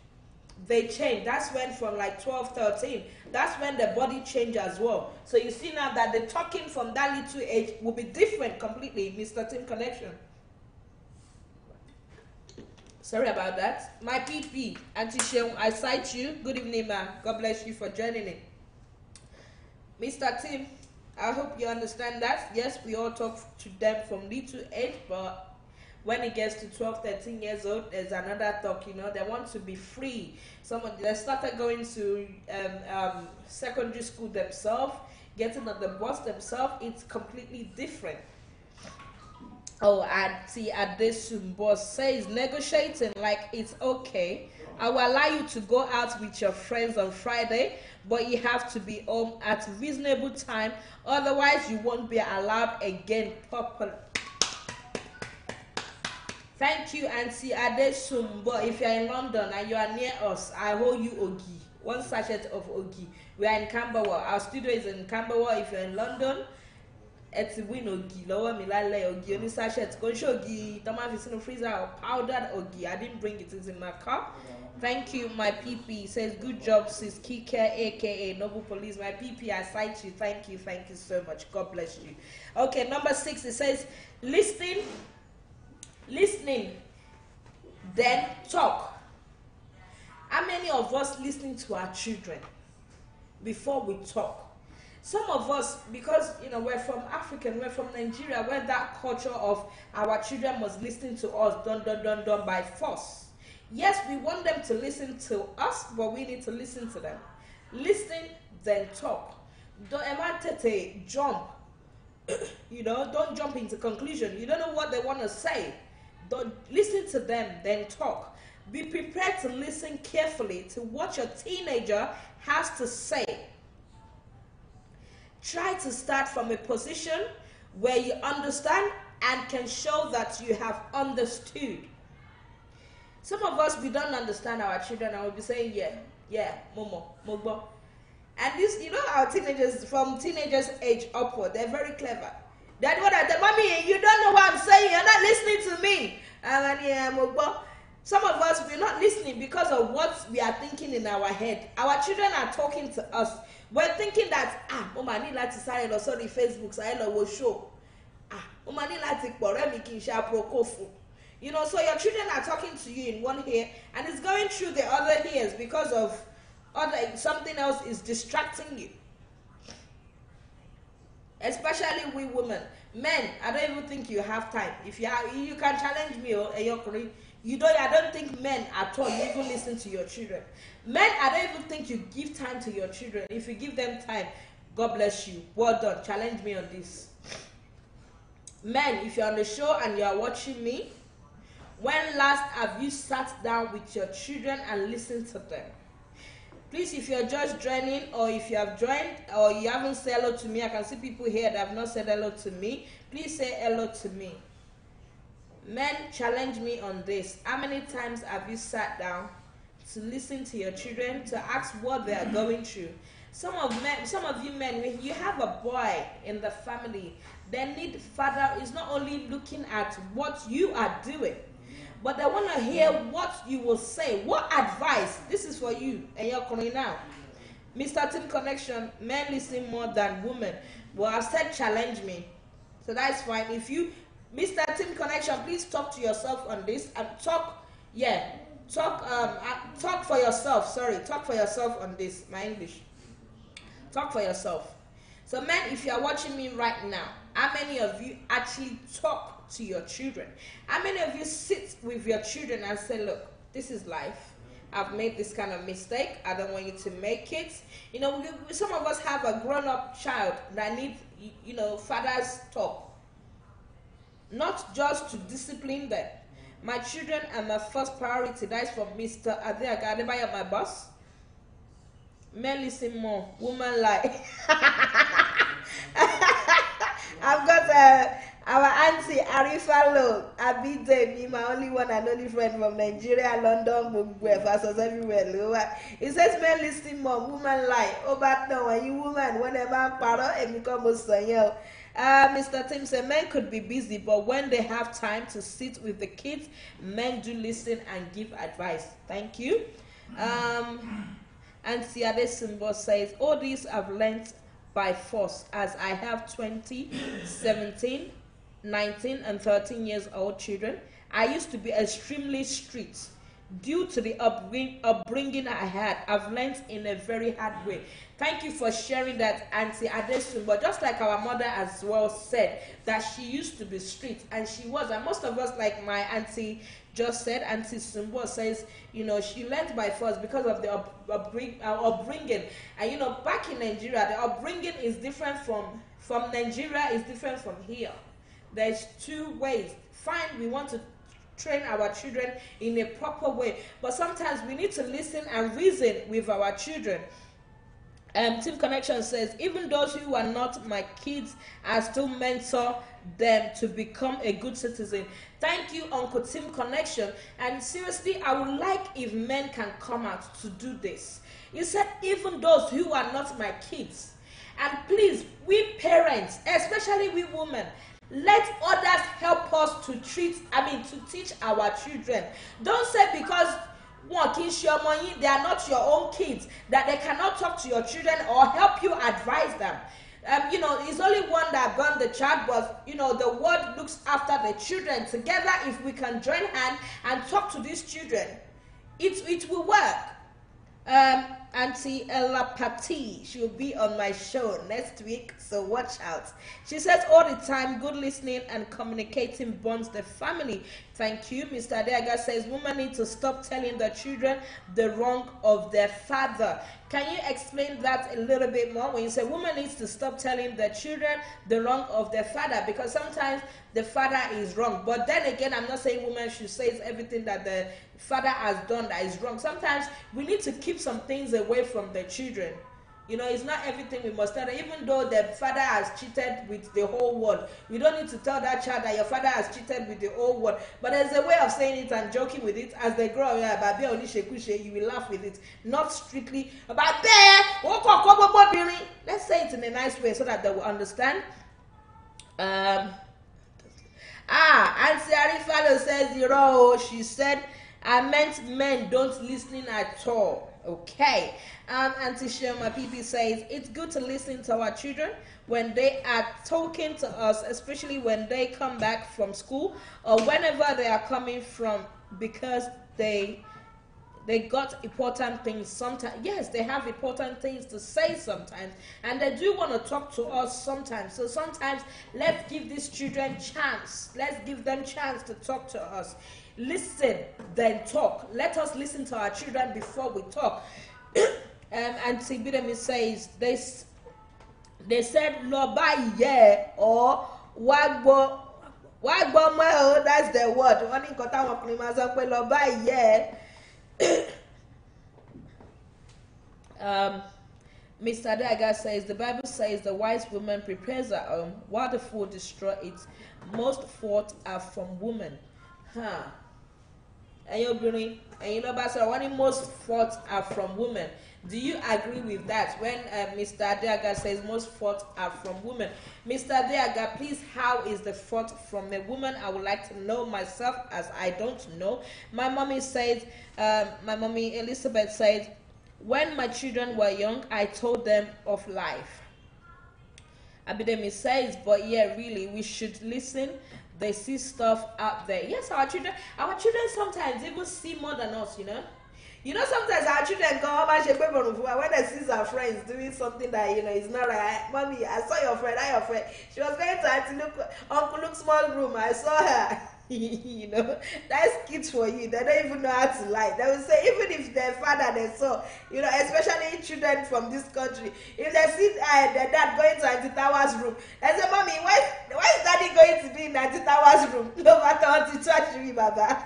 They change. That's when from like 12, 13, that's when the body change as well. So you see now that the talking from that little age will be different completely, Mr. Team Connection. Sorry about that. My PP, Auntie Sheung, I cite you. Good evening, ma'am. God bless you for joining in. Mr. Tim, I hope you understand that. Yes, we all talk to them from little age, but when it gets to 12, 13 years old, there's another talk, you know. They want to be free. They started going to secondary school themselves, getting on the bus themselves. It's completely different. Oh, Auntie Adesumbo says negotiating like it's okay. I will allow you to go out with your friends on Friday, but you have to be home at a reasonable time. Otherwise, you won't be allowed again properly. Thank you, Auntie Adesumbo. If you're in London and you are near us, I owe you Ogi. 1 sachet of Ogi. We are in Camberwell. Our studio is in Camberwell. If you're in London, it's win Ogi. Lower Milale Ogi. Only sachet. Consho Ogi. Tama Vicino freezer. Powdered Ogi. I didn't bring it. It's in my car. Thank you, my PP. Says good job, sis Kike, aka Noble Police. My PP, I cite you. Thank you so much. God bless you. Okay, number 6. It says listening, then talk. How many of us listening to our children before we talk? Some of us, because we're from Africa, we're from Nigeria, where that culture of our children must listen to us done by force. Yes, we want them to listen to us, but we need to listen to them. Listen, then talk. Don't jump. Don't jump into conclusion. You don't know what they want to say. Don't listen to them, then talk. Be prepared to listen carefully to what your teenager has to say. Try to start from a position where you understand and can show that you have understood. Some of us, we don't understand our children and we'll be saying, yeah, momo, mogbo. And this, our teenagers, from teenagers age upward, they're very clever. Daddy, mommy, you don't know what I'm saying, you're not listening to me. And yeah, mogbo. Some of us, we're not listening because of what we are thinking in our head. Our children are talking to us. We're thinking that, mama, I need to sign or sorry, Facebook, so I will show. Mama, I need to so your children are talking to you in one ear and it's going through the other ears because of something else is distracting you. Especially we women. Men, I don't even think you have time. If you can challenge me I don't think men at all you even listen to your children. Men, I don't even think you give time to your children. If you give them time, God bless you. Well done. Challenge me on this. Men, if you're on the show and you are watching me, when last have you sat down with your children and listened to them? Please, if you're just joining or if you have joined or you haven't said hello to me, I can see people here that have not said hello to me. Please say hello to me. Men, challenge me on this. How many times have you sat down to listen to your children, to ask what they are going through? Some of you men, when you have a boy in the family, they need father is not only looking at what you are doing, but they want to hear what you will say. What advice? This is for you, and you're coming now. Mr. Team Connection, men listen more than women. Well, I said challenge me, so that's fine. If you, Mr. Team Connection, please talk to yourself on this and talk for yourself. Sorry, talk for yourself on this. My English. Talk for yourself. So, men, if you are watching me right now, how many of you actually talk to your children? How many of you sit with your children and say, look, this is life. I've made this kind of mistake. I don't want you to make it. Some of us have a grown-up child that needs, father's talk. Not just to discipline them. My children are my first priority. That's from Mr. Adebayo, my boss. Men listen more. Woman lie. I've got our auntie Arifa Lo, Abide, my only one and only friend from Nigeria, London, versus everywhere. It says men listen more, woman lie. Oh, but no, when you woman, whenever paro, and become a Mr. Tim said men could be busy, but when they have time to sit with the kids, men do listen and give advice. Thank you. And Siade Simbo says, all these I've learned by force as I have 20, 17, 19, and 13 years old children. I used to be extremely strict. Due to the upbringing I had, I've learned in a very hard way. Thank you for sharing that, Auntie Adesun. But just like our mother as well said, that she used to be strict, and she was. And most of us, like my auntie just said, Auntie Sumbo says, she learned by force because of the upbringing. And back in Nigeria, the upbringing is different from Nigeria, is different from here. There's two ways. Fine, we want to train our children in a proper way, but sometimes we need to listen and reason with our children. Team Connection says, even those who are not my kids, I still mentor them to become a good citizen. Thank you, Uncle Team Connection. And seriously, I would like if men can come out to do this. He said, even those who are not my kids. And please, we parents, especially we women, let others help us to teach our children. Don't say because they are not your own kids that they cannot talk to your children or help you advise them. It's only one that born the child, but the word looks after the children. Together, if we can join hands and talk to these children, it will work. Auntie Ella Patti, she'll be on my show next week, so watch out. She says all the time, good listening and communicating bonds the family. Thank you. Mr. Adeaga says women need to stop telling the children the wrong of their father. Can you explain that a little bit more? When you say women needs to stop telling the children the wrong of their father, because sometimes the father is wrong. But then again, I'm not saying women should say everything that the father has done that is wrong. Sometimes we need to keep some things away from the children. It's not everything we must tell them. Even though the father has cheated with the whole world, we don't need to tell that child that your father has cheated with the whole world. But there's a way of saying it and joking with it. As they grow up, you will laugh with it. Not strictly about there. Let's say it in a nice way so that they will understand. Auntie Arifalo says, she said, I meant men don't listen at all. Okay. Auntie Shema PP says, it's good to listen to our children when they are talking to us, especially when they come back from school or whenever they are coming from, because they got important things sometimes. Yes, they have important things to say sometimes, and they do want to talk to us sometimes. So sometimes let's give these children chance. Let's give them chance to talk to us. Listen, then talk. Let us listen to our children before we talk. Auntie Bidemi says, they said loba ye or wagbo mo, that's the word. Loba ye. Mr. Daga says, the Bible says the wise woman prepares her home while the fool destroys it. Most faults are from women. And most faults are from women. Do you agree with that? When Mr. Adeaga says most faults are from women, Mr. Adeaga, please, how is the fault from a woman? I would like to know myself, as I don't know. My mommy Elizabeth says, when my children were young, I told them of life. Abidemi says, but yeah, really, we should listen. They see stuff out there. Yes, our children sometimes even see more than us, sometimes our children go when they see our friends doing something that is not right. Mommy, I saw your friend. Your friend. She was going to Uncle Luke's small room. I saw her. That's kids for you. They don't even know how to lie. They will say, even if their father they saw, especially children from this country, if they see their dad going to Auntie Tawa's room, they say, Mommy, why is Daddy going to be in Auntie Tawa's room? No matter what you touch me, Baba.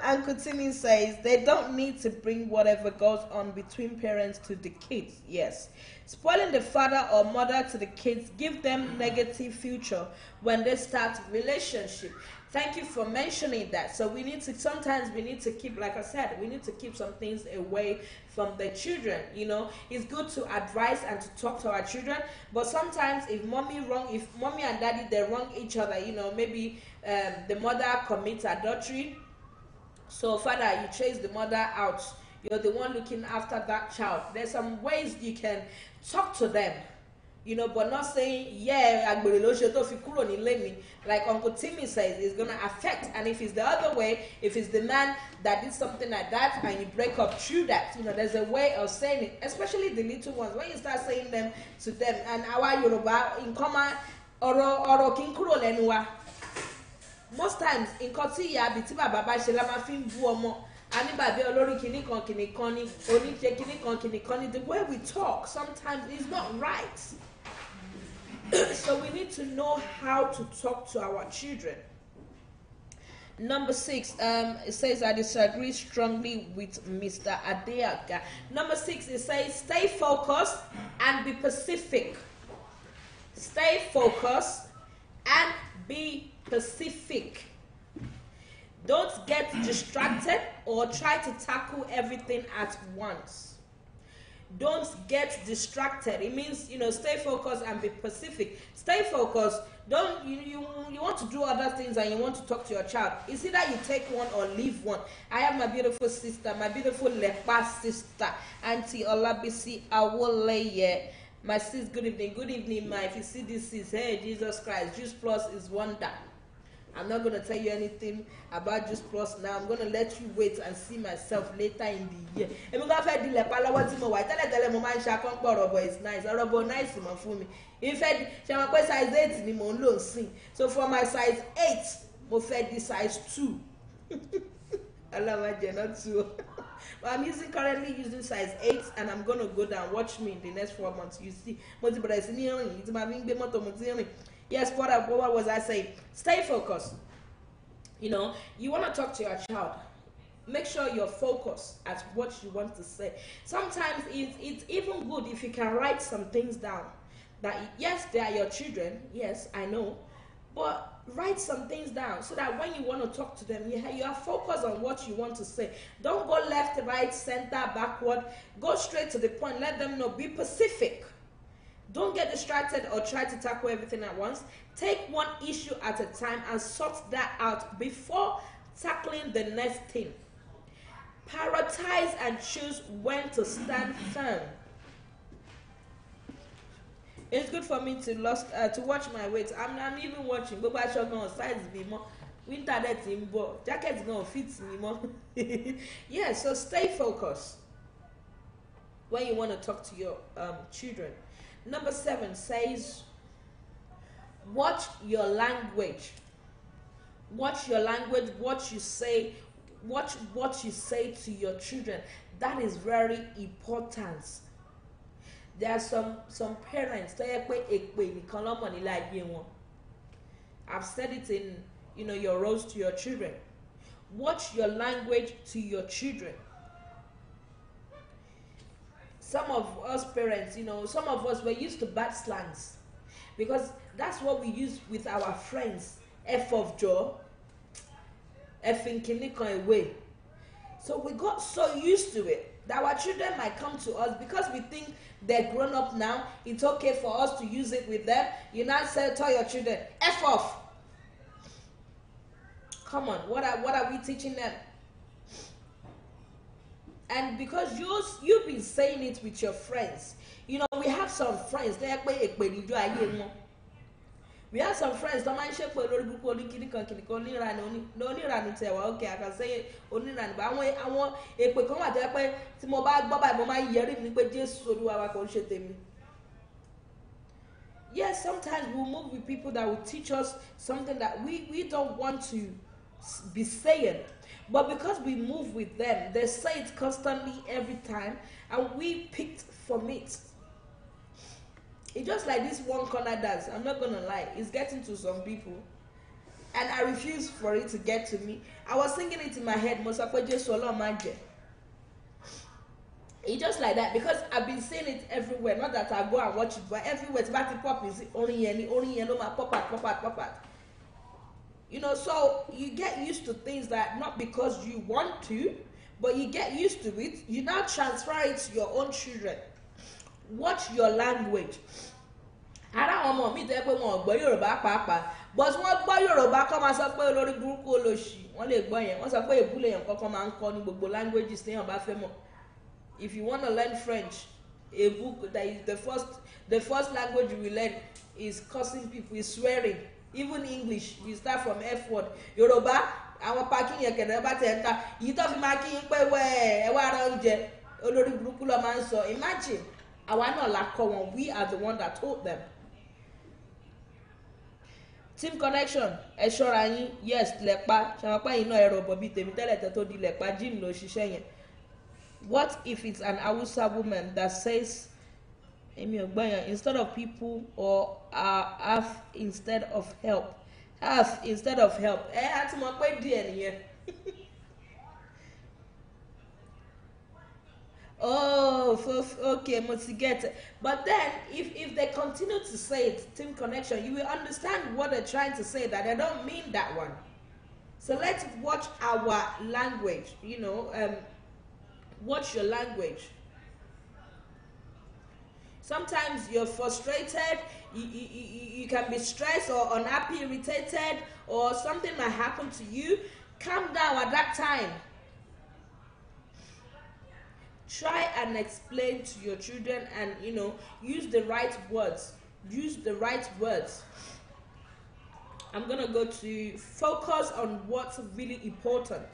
Uncle Timmy says they don't need to bring whatever goes on between parents to the kids. Yes. Spoiling the father or mother to the kids give them negative future when they start relationship. Thank you for mentioning that. So sometimes we need to keep, like I said, we need to keep some things away from the children. It's good to advise and to talk to our children, but sometimes if mommy and daddy they wrong each other, maybe the mother commits adultery, so father, you chase the mother out, you're the one looking after that child. There's some ways you can talk to them, but not saying, like Uncle Timmy says, it's going to affect. And if it's the other way, if it's the man that did something like that and you break up through that, there's a way of saying it, especially the little ones. When you start saying them to them, and our Yoruba, in common, oro kinkuro lenua. Most times, in Kotiya, Bitiba Baba Shelama Film Buomo, Anibabe Olori Kinikoni, Onike Kinikoni, the way we talk sometimes is not right. So we need to know how to talk to our children. Number 6, it says I disagree strongly with Mr. Adeaga. Number 6, it says stay focused and be specific. Stay focused and be specific. Don't get distracted or try to tackle everything at once. Don't get distracted. It means, stay focused and be specific. Stay focused. Don't you want to do other things and you want to talk to your child. It's either you take one or leave one. I have my beautiful sister, my beautiful Lepa sister, Auntie Olabisi Awoleye. My sis, good evening. Good evening, ma. If you see this, sis, hey, Jesus Christ, Juice Plus is wonder. I'm not going to tell you anything about Juice Plus now. I'm going to let you wait and see myself later in the year. I'm going to tell you it's nice. Nice for me. In fact, size 8 ni mo nlo sin. So for my size 8, mo fed this size 2. Not 2. But I'm currently using size 8 and I'm going to go down. Watch me in the next 4 months. You see. Yes, what was I saying? Stay focused. You want to talk to your child. Make sure you're focused at what you want to say. Sometimes it's even good if you can write some things down. That, yes, they are your children. Yes, I know. But write some things down so that when you want to talk to them, you are focused on what you want to say. Don't go left, right, center, backward. Go straight to the point. Let them know. Be specific. Don't get distracted or try to tackle everything at once. Take one issue at a time and sort that out before tackling the next thing. Prioritize and choose when to stand firm. It's good for me to watch my weight. I'm even watching. But I should go size me more. Winter that in bo jacket gonna fit me more. Yeah, so stay focused when you want to talk to your children. Number 7 says, watch your language. Watch your language, what you say. Watch what you say to your children. That is very important. There are some parents. I've said it in your roles to your children. Watch your language to your children. Some of us parents, some of us were used to bad slangs because that's what we use with our friends. F of Joe, F in Kinikon away. So we got so used to it that our children might come to us because we think they're grown up now. It's okay for us to use it with them. You now tell your children, F off. Come on, what are we teaching them? And because you've been saying it with your friends, we have some friends. We have some friends. Okay, I can say it. Yes, sometimes we'll move with people that will teach us something that we don't want to be saying. But because we move with them, they say it constantly every time, and we picked from it. It's just like this one corner dance. I'm not gonna lie, it's getting to some people, and I refuse for it to get to me. I was singing it in my head, it's just like that because I've been seeing it everywhere. Not that I go and watch it, but everywhere it's about to pop. Is only pop out. So you get used to things that not because you want to, but you get used to it. You now transfer it to your own children. Watch your language. I don't want me to ever want to Yoruba papa, but what boy Yoruba come as a boy lori buruku oloshi. One leg boy, once a boy a bully and come and call in both languages stay about femo. If you want to learn French, a book that is the first language you will learn is cursing people, is swearing. Even English, you start from F word. Yoruba, our parking you can never enter. You don't marking where imagine our not we are the one that taught them. Team connection, yes, lepa. What if it's an Hausa woman that says instead of people or instead of help? Ask instead of help. Ati mo pe díẹ̀ nìyẹn. Oh, okay, must get it. But then, if they continue to say it, team connection, you will understand what they're trying to say. That they don't mean that one. So let's watch our language. Watch your language. Sometimes you're frustrated. You can be stressed or unhappy, irritated, or something might happen to you. Calm down at that time. Try and explain to your children and use the right words. Use the right words. I'm gonna go to focus on what's really important.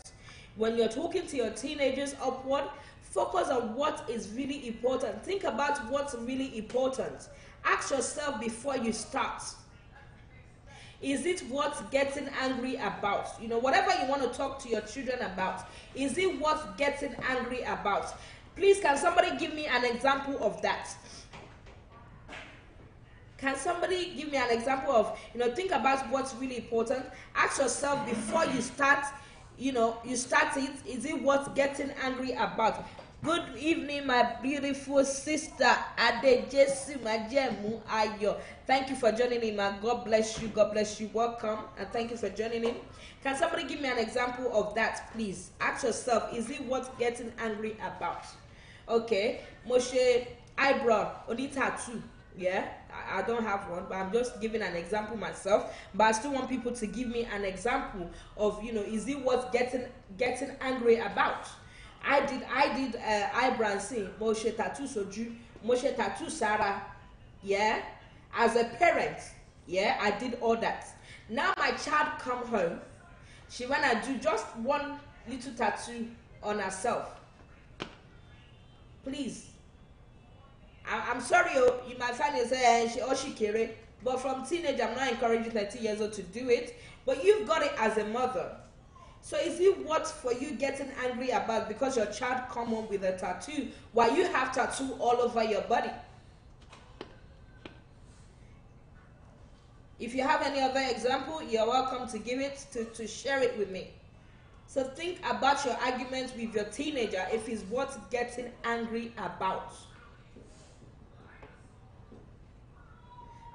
When you're talking to your teenagers upward, focus on what is really important. Think about what's really important. Ask yourself before you start. Is it worth getting angry about? Whatever you want to talk to your children about, is it worth getting angry about? Please, can somebody give me an example of that? Can somebody give me an example of, think about what's really important. Ask yourself before you start, you start it, is it worth getting angry about? Good evening, my beautiful sister, Adejesu Majemu Ayo. Thank you for joining in, man. God bless you. God bless you. Welcome, and thank you for joining in. Can somebody give me an example of that, please? Ask yourself, is it worth getting angry about? Okay, Moshe eyebrow, only tattoo. Yeah, I don't have one, but I'm just giving an example myself. But I still want people to give me an example of, is it worth getting angry about? I did eyebrow and say Moshe tattoo soju, Moshe tattoo Sarah. Yeah, as a parent, yeah, I did all that. Now my child come home, she wanna do just one little tattoo on herself. Please, I'm sorry, you might find yourself she carry, but from teenage, I'm not encouraging 13 years old to do it. But you've got it as a mother. So is it worth for you getting angry about because your child come home with a tattoo while you have tattoo all over your body? If you have any other example, you're welcome to give it, to share it with me. So think about your arguments with your teenager if it's worth getting angry about.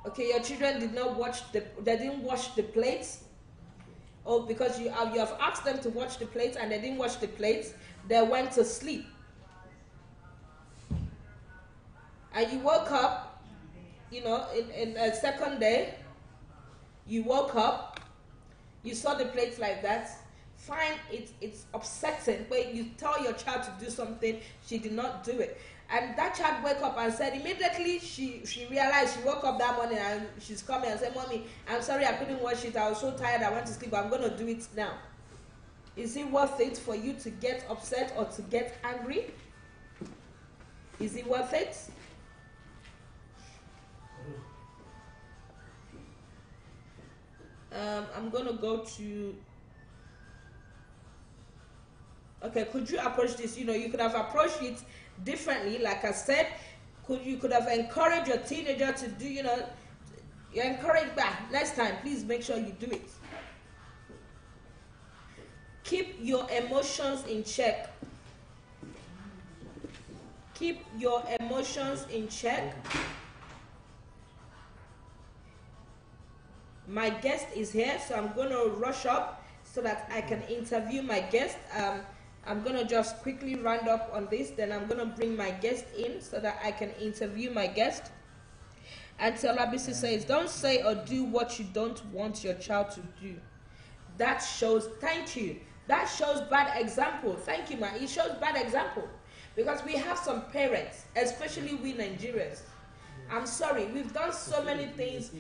Okay, your children didn't wash the plates. Oh, because you have asked them to wash the plates and they didn't wash the plates, they went to sleep. And you woke up, in a second day, you woke up, you saw the plates like that. Fine, it's upsetting, but you tell your child to do something, she did not do it. And that child woke up and said, immediately she realized, she woke up that morning and she's coming and said, Mommy, I'm sorry I couldn't wash it, I was so tired, I went to sleep, but I'm going to do it now. Is it worth it for you to get upset or to get angry? Is it worth it? I'm going to go to... Okay, could you approach this? You could have approached it differently. Like I said, you could have encouraged your teenager to do, you encourage back. Next time, please make sure you do it. Keep your emotions in check. Keep your emotions in check. My guest is here, so I'm going to rush up so that I can interview my guest. I'm going to just quickly round up on this, then I'm going to bring my guest in so that I can interview my guest. And Olabisi says, don't say or do what you don't want your child to do. That shows, thank you, that shows bad example. Thank you, man. It shows bad example. Because we have some parents, especially we Nigerians. I'm sorry, we've done so many things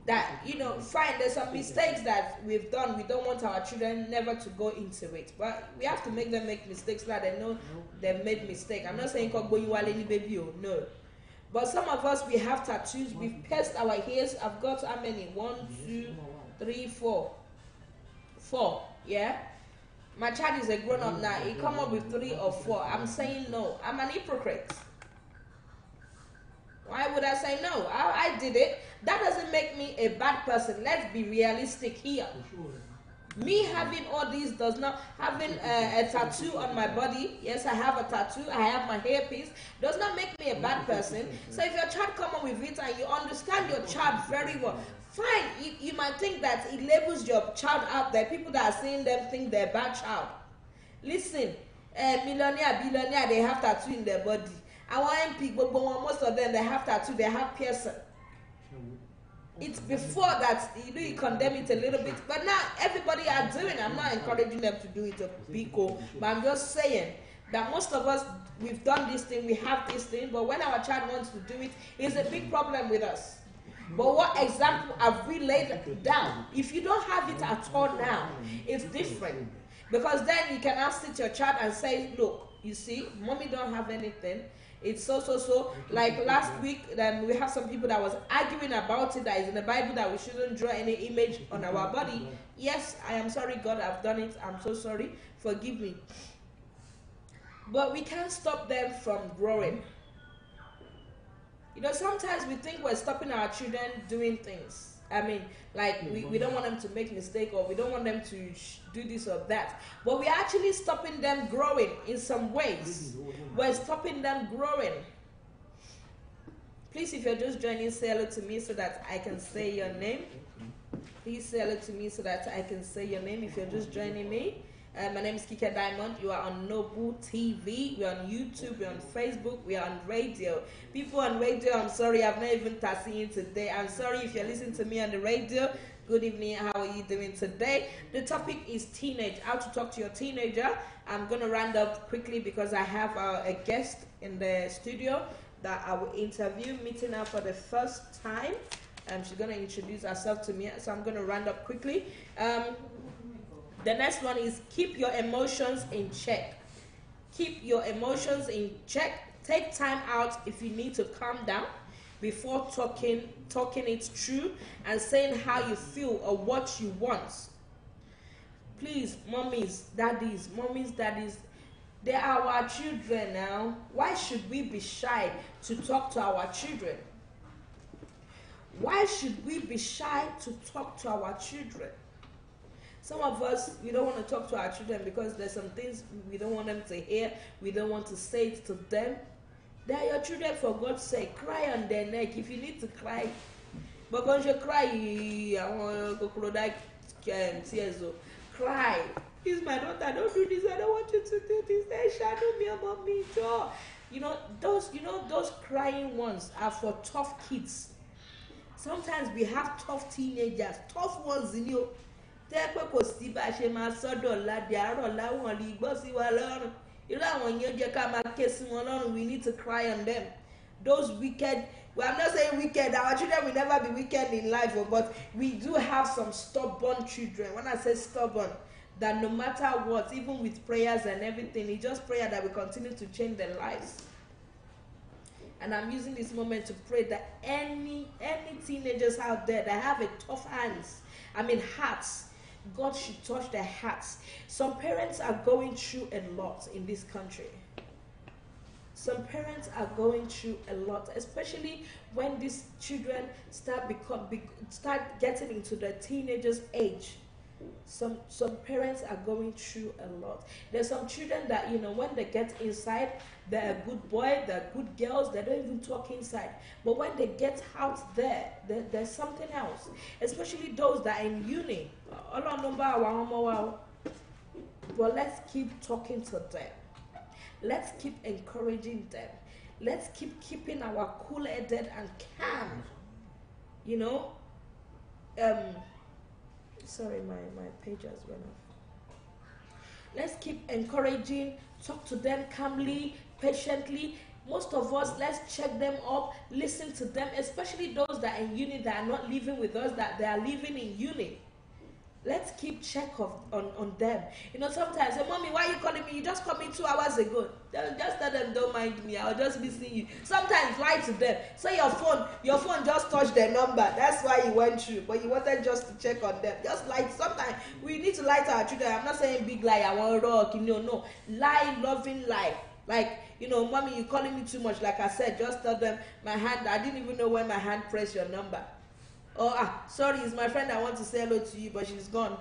that, fine, there's some mistakes that we've done. We don't want our children never to go into it. But we have to make them make mistakes so that they know they've made mistake. I'm not saying baby, no. But some of us, we have tattoos. We've pierced our ears. I've got how many? 1, 2, 3, 4. 4, yeah? My child is a grown-up now. He come up with 3 or 4. I'm saying no. I'm an hypocrite. Why would I say no? I did it. that doesn't make me a bad person. Let's be realistic here. Me having all these does not, having a tattoo on my body, yes, I have a tattoo, I have my hairpiece, does not make me a bad person. So if your child come up with it and you understand your child very well, fine. You might think that it labels your child out there. People that are seeing them think they're a bad child. Listen, millionaire, billionaire, they have tattoo in their body. Our MP, but most of them, they have tattoo, they have piercing. It's before that you condemn it a little bit, but now everybody are doing it. I'm not encouraging them to do it a pico, but I'm just saying that most of us, we've done this thing, we have this thing, but when our child wants to do it, it's a big problem with us. But what example have we laid down? If you don't have it at all now, it's different. Because then you can now sit your child and say, look, you see, mommy don't have anything. It's so. Like last week, then we have some people that was arguing about it, that is in the Bible, that we shouldn't draw any image on our body. Yes, I am sorry, God, I've done it. I'm so sorry. Forgive me. But we can't stop them from growing. You know, sometimes we think we're stopping our children doing things. I mean, like we don't want them to make mistake, or we don't want them to do this or that. But we're actually stopping them growing in some ways. We're stopping them growing. Please, if you're just joining, say hello to me so that I can say your name. Please say hello to me so that I can say your name if you're just joining me. My name is Kike Diamond. You are on Noble TV. We're on YouTube. We're on Facebook. We are on radio. People on radio, I'm sorry, I've not even seen you today. I'm sorry if you're listening to me on the radio. Good evening. How are you doing today? The topic is teenage. How to talk to your teenager. I'm going to round up quickly because I have a guest in the studio that I will interview, meeting her for the first time. She's going to introduce herself to me. So I'm going to round up quickly. The next one is keep your emotions in check. Keep your emotions in check. Take time out if you need to calm down before talking it through and saying how you feel or what you want. Please, mommies, daddies, they are our children now. Why should we be shy to talk to our children? Why should we be shy to talk to our children? Some of us, we don't want to talk to our children because there's some things we don't want them to hear. We don't want to say it to them. They are your children, for God's sake. Cry on their neck if you need to cry. But when you cry, I want to cry tears. Cry. Please, my daughter, don't do this. I don't want you to do this. They shadow me about me, Joe. You know those crying ones are for tough kids. Sometimes we have tough teenagers, tough ones in you. We need to cry on them. Those wicked, well, I'm not saying wicked, our children will never be wicked in life, but we do have some stubborn children. When I say stubborn, that no matter what, even with prayers and everything, it's just prayer that will continue to change their lives. And I'm using this moment to pray that any teenagers out there that have a tough hearts, God should touch their hearts. Some parents are going through a lot in this country. Some parents are going through a lot, especially when these children start getting into the teenagers' age. Some parents are going through a lot. There's some children that, when they get inside, they're a good boy, they're good girls, they don't even talk inside. But when they get out there, there's something else. Especially those that are in uni. But let's keep talking to them. Let's keep encouraging them. Let's keep keeping our cool-headed and calm. Sorry, my page has run off. Let's keep encouraging, talk to them calmly, patiently. Most of us, let's check them up, listen to them, especially those that are in uni that are not living with us, that they are living in uni. Let's keep check on them. Sometimes, say, Mommy, why are you calling me? You just called me 2 hours ago. Just tell them, don't mind me. I'll just be seeing you. Sometimes lie to them. Say your phone just touched their number. That's why you went through. But you wanted just to check on them. Just lie. Sometimes we need to lie to our children. I'm not saying big lie. I want to rock. No. Lie, loving lie. Like, Mommy, you calling me too much. Like I said, just tell them my hand. I didn't even know when my hand pressed your number. Or, sorry, it's my friend, I want to say hello to you, but she's gone.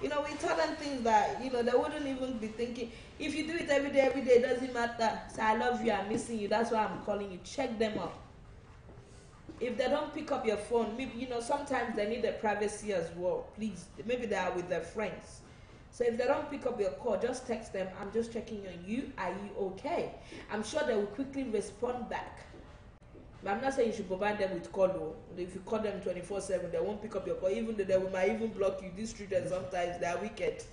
We tell them things that, they wouldn't even be thinking. If you do it every day, it doesn't matter. Say, I love you, I'm missing you, that's why I'm calling you. Check them up. If they don't pick up your phone, maybe, sometimes they need their privacy as well. Please, maybe they are with their friends. So if they don't pick up your call, just text them, I'm just checking on you, are you okay? I'm sure they will quickly respond back. But I'm not saying you should provide them with call, though. If you call them 24/7, they won't pick up your call. Even though they might even block you. These children sometimes they are wicked.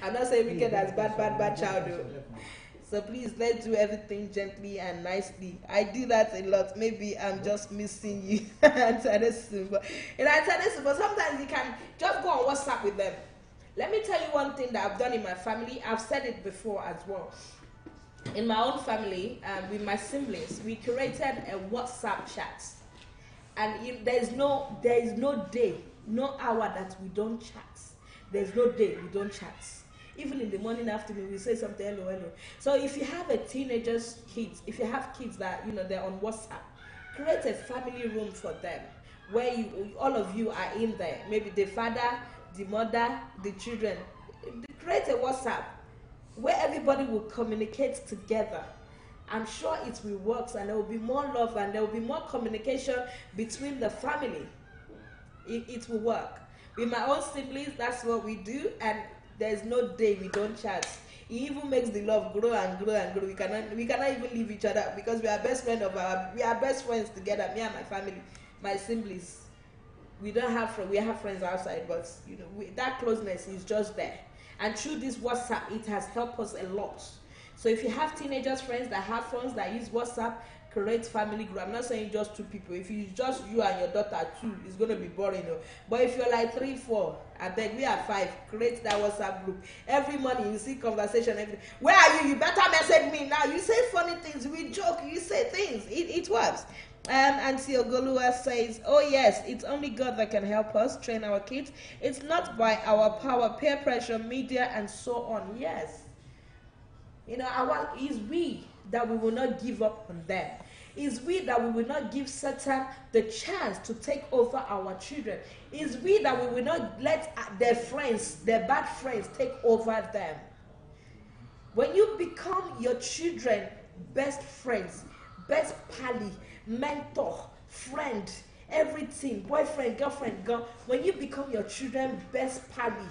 I'm not saying wicked as bad child, though. So please, let's do everything gently and nicely. I do that a lot. Maybe I'm just missing you. But sometimes you can just go on WhatsApp with them. Let me tell you one thing that I've done in my family. I've said it before as well. In my own family, with my siblings, we created a WhatsApp chat, and there is no day, no hour that we don't chat. There's no day we don't chat. Even in the morning, afternoon, we say something, hello. So if you have if you have kids that they're on WhatsApp, create a family room for them where all of you are in there. Maybe the father, the mother, the children. Create a WhatsApp where everybody will communicate together. I'm sure it will work, and there will be more love and there will be more communication between the family. It will work. With my own siblings, that's what we do, and there's no day we don't chat. It even makes the love grow and grow and grow. We cannot even leave each other because we are best friends together. Me and my family, my siblings. We have friends outside, but that closeness is just there. And through this WhatsApp, it has helped us a lot. So if you have teenagers, friends that have phones that use WhatsApp, create family group. I'm not saying just 2 people. If it's just you and your daughter 2, it's going to be boring. But if you're like 3, 4, I beg, we are 5, create that WhatsApp group. Every morning you see conversation. Where are you? You better message me now. You say funny things. We joke. You say things. It works. Auntie Ogolua says, oh yes, it's only God that can help us train our kids. It's not by our power, peer pressure, media, and so on. Yes. It's we that we will not give up on them. It's we that we will not give Satan the chance to take over our children. It's we that we will not let their bad friends, take over them. When you become your children best friends, best pally, mentor, friend, everything, boyfriend, girlfriend, when you become your children best pally,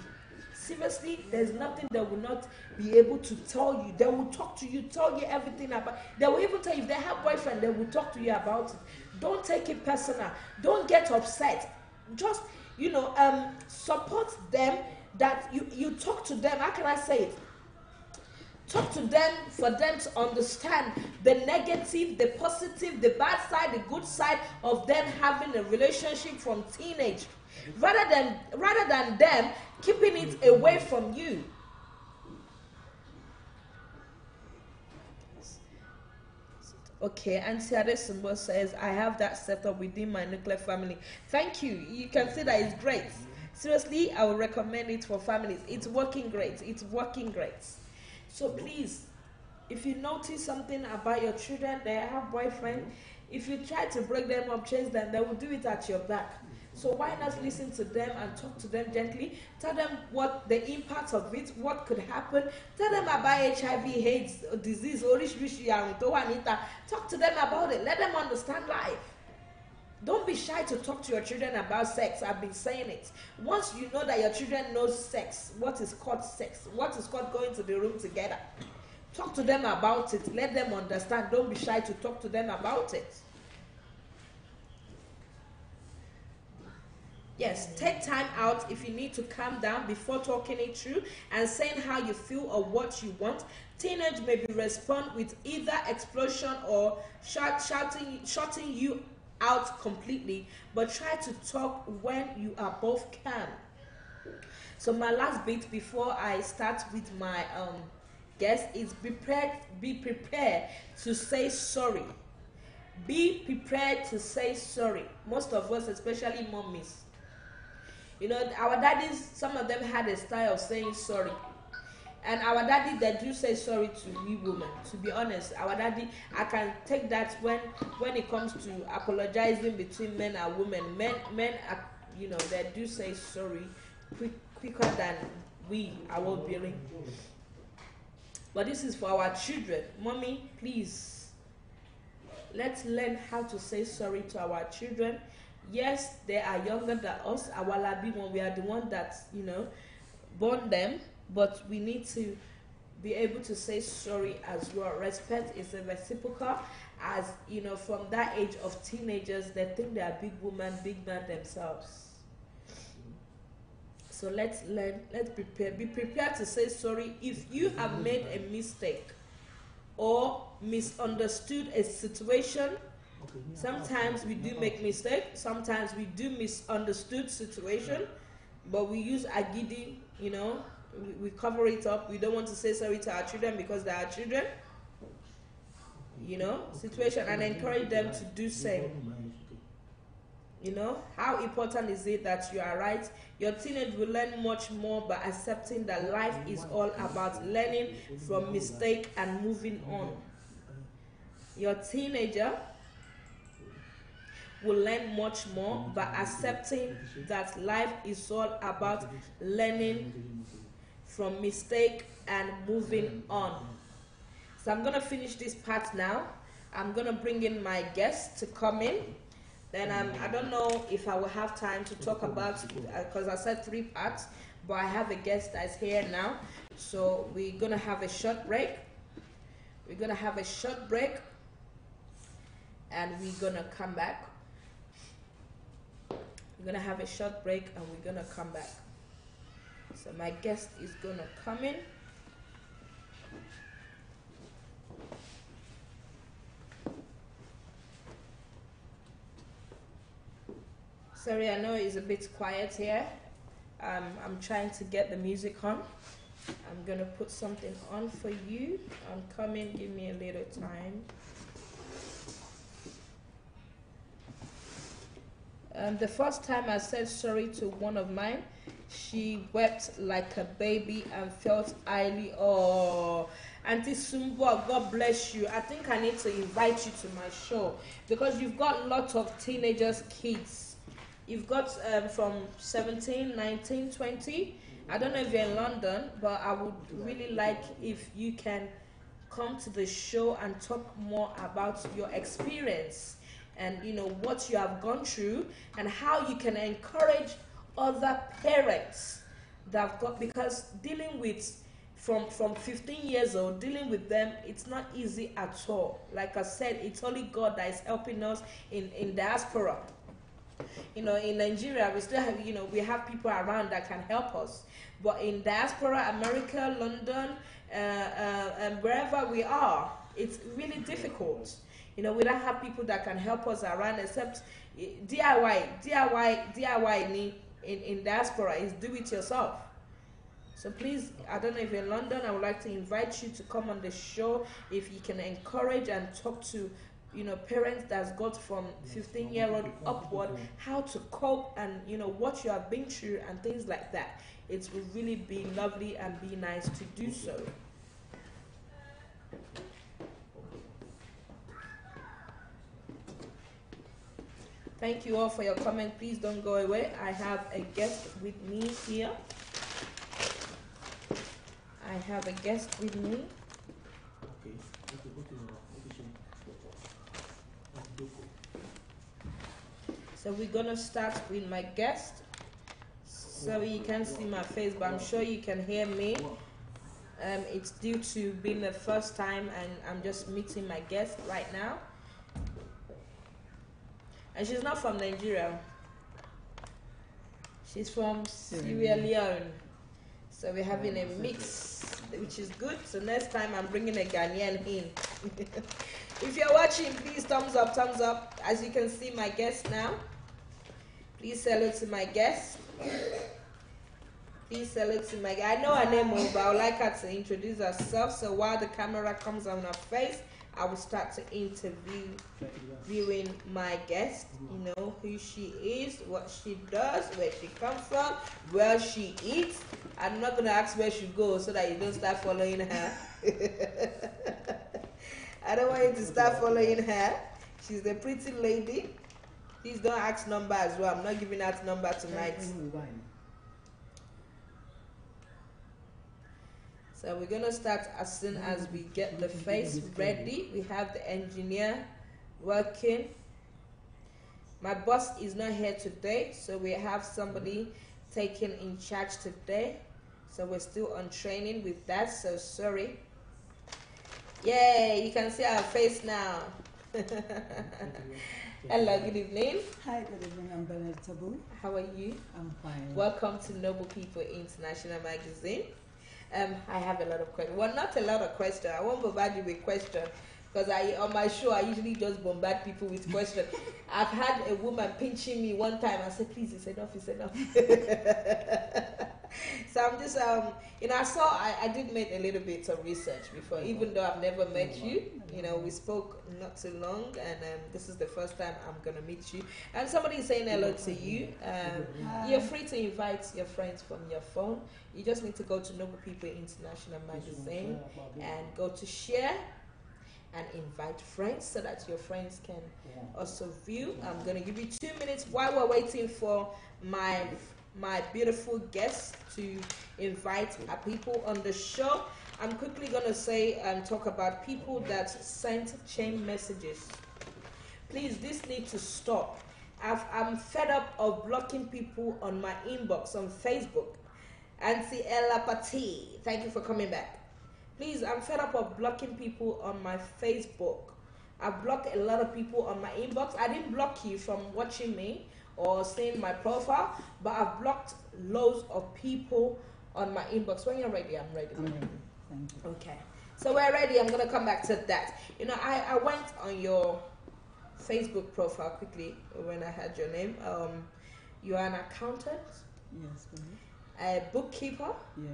seriously, there's nothing they will not be able to tell you. They will talk to you, tell you everything about. They will even tell you if they have boyfriend, they will talk to you about it. Don't take it personal. Don't get upset. Just support them. That you talk to them. How can I say it? Talk to them for them to understand the negative, the positive, the bad side, the good side of them having a relationship from teenage, rather than them keeping it away from you. Okay, Auntie Adesimbo says, I have that set up within my nuclear family. Thank you. You can see that it's great. Seriously, I would recommend it for families. It's working great. It's working great. So please, if you notice something about your children, they have boyfriend, if you try to break them up, chase them, they will do it at your back. So why not listen to them and talk to them gently? Tell them what the impact of it, what could happen. Tell them about HIV, AIDS, disease, talk to them about it. Let them understand life. Don't be shy to talk to your children about sex. I've been saying it. Once you know that your children know sex, what is called sex, what is called going to the room together, talk to them about it. Let them understand. Don't be shy to talk to them about it. Yes, take time out if you need to calm down before talking it through and saying how you feel or what you want. Teenage may be respond with either explosion or shutting you out completely, but try to talk when you are both calm. So my last bit before I start with my guest is be prepared to say sorry. Be prepared to say sorry. Most of us, especially mommies, our daddies, some of them had a style of saying sorry. And our daddy, they do say sorry to we women. To be honest, our daddy, I can take that when it comes to apologizing between men and women. Men are, you know, they do say sorry quicker than we, our bearing. But this is for our children. Mommy, please, let's learn how to say sorry to our children. Yes, they are younger than us. Our labi one, we are the one that, you know, born them. But we need to be able to say sorry as well. Respect is a reciprocal. As you know, from that age of teenagers, they think they are big woman, big man themselves. So let's learn, let's prepare. Be prepared to say sorry if you have made a mistake or misunderstood a situation. Sometimes we do make mistakes. Sometimes we do misunderstood situation, but we use agidi, you know. We cover it up. We don't want to say sorry to our children because they are children, you know, situation, and encourage them to do same. You know, how important is it that you are right? Your teenage will learn much more by accepting that life is all about learning from mistake and moving on. Your teenager will learn much more by accepting that life is all about learning from mistake and moving on. So I'm going to finish this part now. I'm going to bring in my guest to come in. Then I don't know if I will have time to talk about, because I said 3 parts, but I have a guest that's here now. So we're going to have a short break. We're going to have a short break, and we're going to come back. We're going to have a short break, and we're going to come back. So my guest is going to come in. Sorry, I know it's a bit quiet here. I'm trying to get the music on. I'm going to put something on for you. I'm coming, give me a little time. The first time I said sorry to one of mine, she wept like a baby and felt highly. Oh, Auntie Sumbo, God bless you. I think I need to invite you to my show because you've got lots of teenagers, kids. You've got from 17, 19, 20. I don't know if you're in London, but I would really like if you can come to the show and talk more about your experience and, you know, what you have gone through and how you can encourage other parents that have got, because dealing with from 15 years old, dealing with them, it's not easy at all. Like I said, it's only God that is helping us in diaspora. You know, in Nigeria, we still have, you know, we have people around that can help us. But in diaspora, America, London, and wherever we are, it's really difficult. You know, we don't have people that can help us around except DIY in diaspora is do it yourself. So please, I don't know if you're in London, I would like to invite you to come on the show if you can encourage and talk to, you know, parents that's got from 15-year-old upward, how to cope and, you know, what you have been through and things like that. It would really be lovely and be nice to do so. Thank you all for your comment. Please don't go away. I have a guest with me here. I have a guest with me. So we're gonna start with my guest. So you can't see my face, but I'm sure you can hear me. It's due to being the first time, and I'm just meeting my guest right now. And she's not from Nigeria. She's from Sierra Leone. So we're having a mix, which is good. So next time I'm bringing a Ghanaian in. If you're watching, please thumbs up. As you can see my guest now. Please say hello to my guest. Please say hello to my guest. I know her name, but I would like her to introduce herself. So while the camera comes on her face, I will start to viewing my guest, you know, who she is, what she does, where she comes from, where she eats. I'm not going to ask where she goes so that you don't start following her. I don't want you to start following her. She's a pretty lady. Please don't ask number as well. I'm not giving out number tonight. So we're going to start as soon as we get the face ready. We have the engineer working. My boss is not here today, so we have somebody taking in charge today. So we're still on training with that, so sorry. Yay, you can see our face now. Hello, good evening. Hi, good evening. I'm Bernard Tabu. How are you? I'm fine. Welcome to Noble People International Magazine. I have a lot of questions. Well, not a lot of questions. I won't bombard you with questions because on my show I usually just bombard people with questions. I've had a woman pinching me one time. I said, "Please, it's enough, it's enough." So I'm just you know, I did make a little bit of research before, even though I've never met you. You know, we spoke not too long, and this is the first time I'm gonna meet you. And somebody is saying hello to you. You're free to invite your friends from your phone. You just need to go to Noble People International Magazine and go to share and invite friends so that your friends can also view. I'm going to give you 2 minutes while we're waiting for my beautiful guests to invite our people on the show. I'm quickly going to say and talk about people that sent chain messages. Please, this needs to stop. I'm fed up of blocking people on my inbox on Facebook. Auntie Ella Patti, thank you for coming back. Please, I'm fed up of blocking people on my Facebook. I blocked a lot of people on my inbox. I didn't block you from watching me or seeing my profile, but I've blocked loads of people on my inbox. When you're ready, I'm ready. I'm ready. Thank you. Okay. So we're ready. I'm going to come back to that. You know, I went on your Facebook profile quickly when I heard your name. You're an accountant? Yes, please. A bookkeeper? Yeah.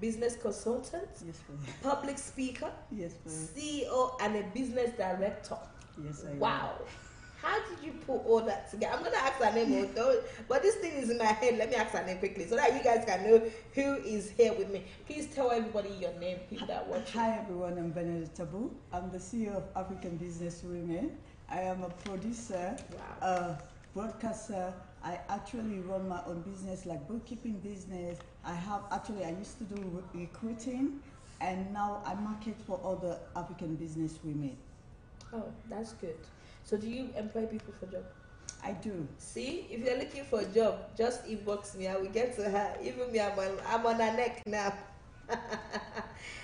Business consultant? Yes, please. Public speaker? Yes, please. CEO and a business director? Yes, I am. Wow. How did you put all that together? I'm going to ask her name also, but this thing is in my head. Let me ask her name quickly so that you guys can know who is here with me. Please tell everybody your name, people that watch. Hi, everyone. I'm Bernard Tabu. I'm the CEO of African Business Women. I am a producer, a broadcaster. I actually run my own business, like bookkeeping business. I used to do recruiting, and now I market for other African business women. Oh, that's good. So do you employ people for job? I do. See, if you're looking for a job, just inbox me. I will get to her. Even me, I'm on her neck now.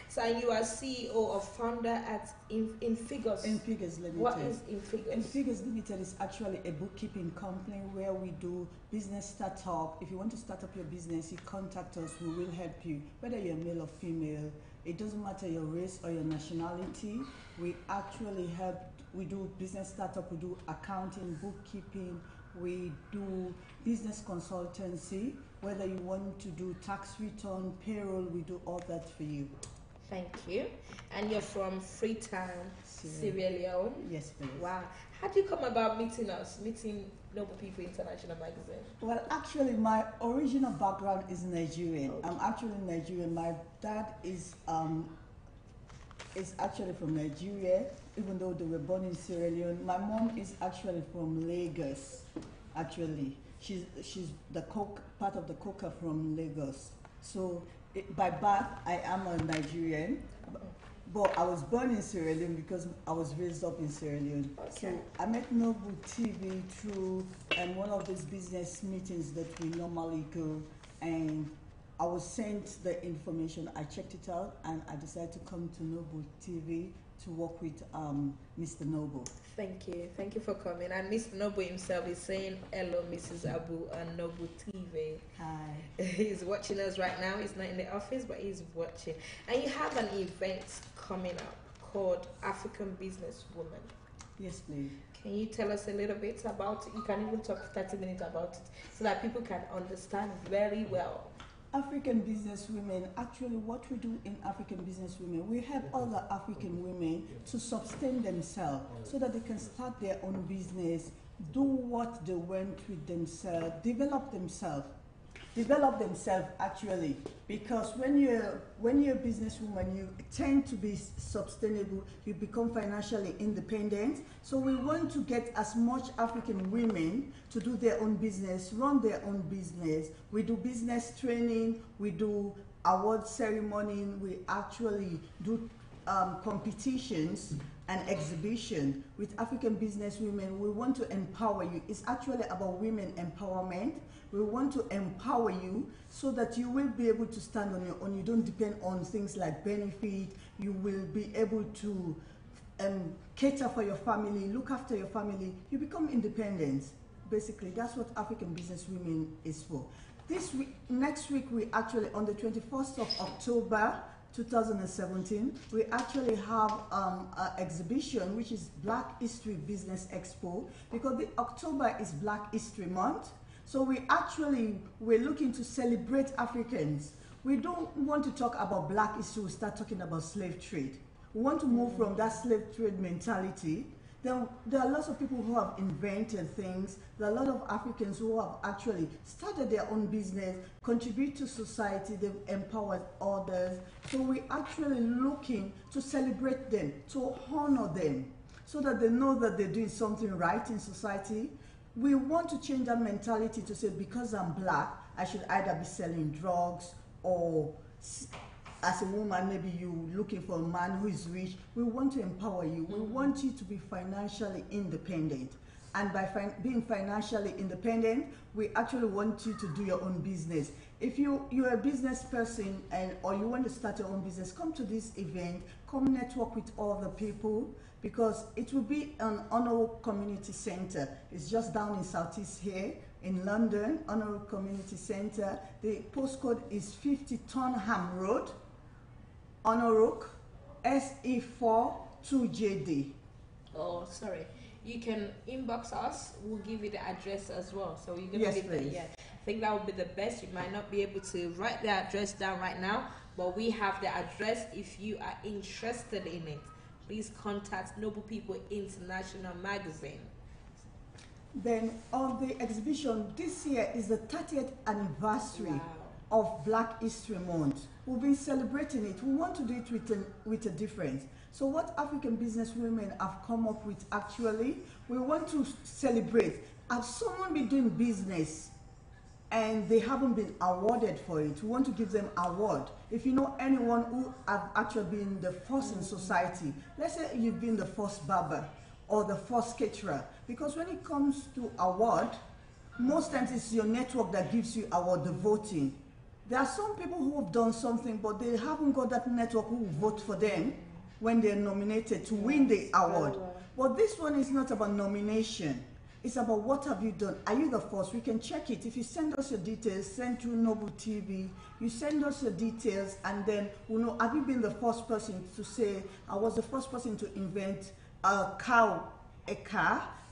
So you are CEO or founder at Infigures. Infigures Limited. What is Infigures? Infigures Limited is actually a bookkeeping company where we do business startup. If you want to start up your business, you contact us. We will help you, whether you're male or female. It doesn't matter your race or your nationality. We actually help. We do business startup. We do accounting, bookkeeping. We do business consultancy. Whether you want to do tax return, payroll, we do all that for you. Thank you. And you're from Freetown, Sierra Leone? Yes, please. Wow. How do you come about meeting Noble People International Magazine? Well, actually, my original background is Nigerian. Okay. I'm actually Nigerian. My dad is actually from Nigeria, even though they were born in Sierra Leone. My mom is actually from Lagos, actually. She's the part of the coca from Lagos. So by birth, I am a Nigerian, but I was born in Sierra Leone because I was raised up in Sierra Leone. Okay. So I met Noble TV through one of these business meetings that we normally go, and I was sent the information. I checked it out, and I decided to come to Noble TV to work with Mr. Noble. Thank you for coming. And Mr. Noble himself is saying hello, Mrs. Abu and Noble TV. Hi. He's watching us right now. He's not in the office, but he's watching. And you have an event coming up called African Business Woman. Yes, please. Can you tell us a little bit about it? You can even talk 30 minutes about it so that people can understand very well. African business women, actually what we do in African business women, we help other African women to sustain themselves so that they can start their own business, do what they want with themselves, develop themselves actually, because when you're a businesswoman, you tend to be sustainable, you become financially independent. So we want to get as much African women to do their own business, run their own business. We do business training, we do award ceremony, we actually do competitions and exhibition with African business women. We want to empower you. It's actually about women empowerment. We want to empower you so that you will be able to stand on your own. You don't depend on things like benefit. You will be able to cater for your family, look after your family. You become independent. Basically, that's what African business women is for. This week, next week, we actually, on the 21st of October, 2017, we actually have an exhibition which is Black History Business Expo, because the October is Black History Month. So we're looking to celebrate Africans. We don't want to talk about Black history, we start talking about slave trade. We want to move from that slave trade mentality. Then there are lots of people who have invented things. There are a lot of Africans who have actually started their own business, contribute to society, they've empowered others. So we're actually looking to celebrate them, to honor them, so that they know that they're doing something right in society. We want to change that mentality to say, because I'm Black, I should either be selling drugs, or as a woman, maybe you looking for a man who is rich. We want to empower you. We want you to be financially independent. And by being financially independent, we actually want you to do your own business. If you're a business person or you want to start your own business, come to this event, come network with other people, because it will be an Honor Community Center. It's just down in Southeast here in London, Honor Community Center. The postcode is 50 Tottenham Road, Honor SE4 2JD. Oh, sorry. You can inbox us. We'll give you the address as well. So you're gonna Yes, leave that. please. Yeah, I think that would be the best. You might not be able to write the address down right now, but we have the address. If you are interested in it, please contact Noble People International Magazine. Then on the exhibition, this year is the 30th anniversary Wow. of Black History Month. We've been celebrating it. We want to do it with a difference. So what African business women have come up with, actually, we want to celebrate. Have someone been doing business and they haven't been awarded for it? We want to give them award. If you know anyone who have actually been the first in society, let's say you've been the first barber or the first caterer, because when it comes to award, most times it's your network that gives you award, the voting. There are some people who have done something, but they haven't got that network who will vote for them when they're nominated to win the award. But this one is not about nomination. It's about what have you done. Are you the first? We can check it. If you send us your details, send through Noble TV, you send us your details, and then we know, have you been the first person to say, I was the first person to invent a car.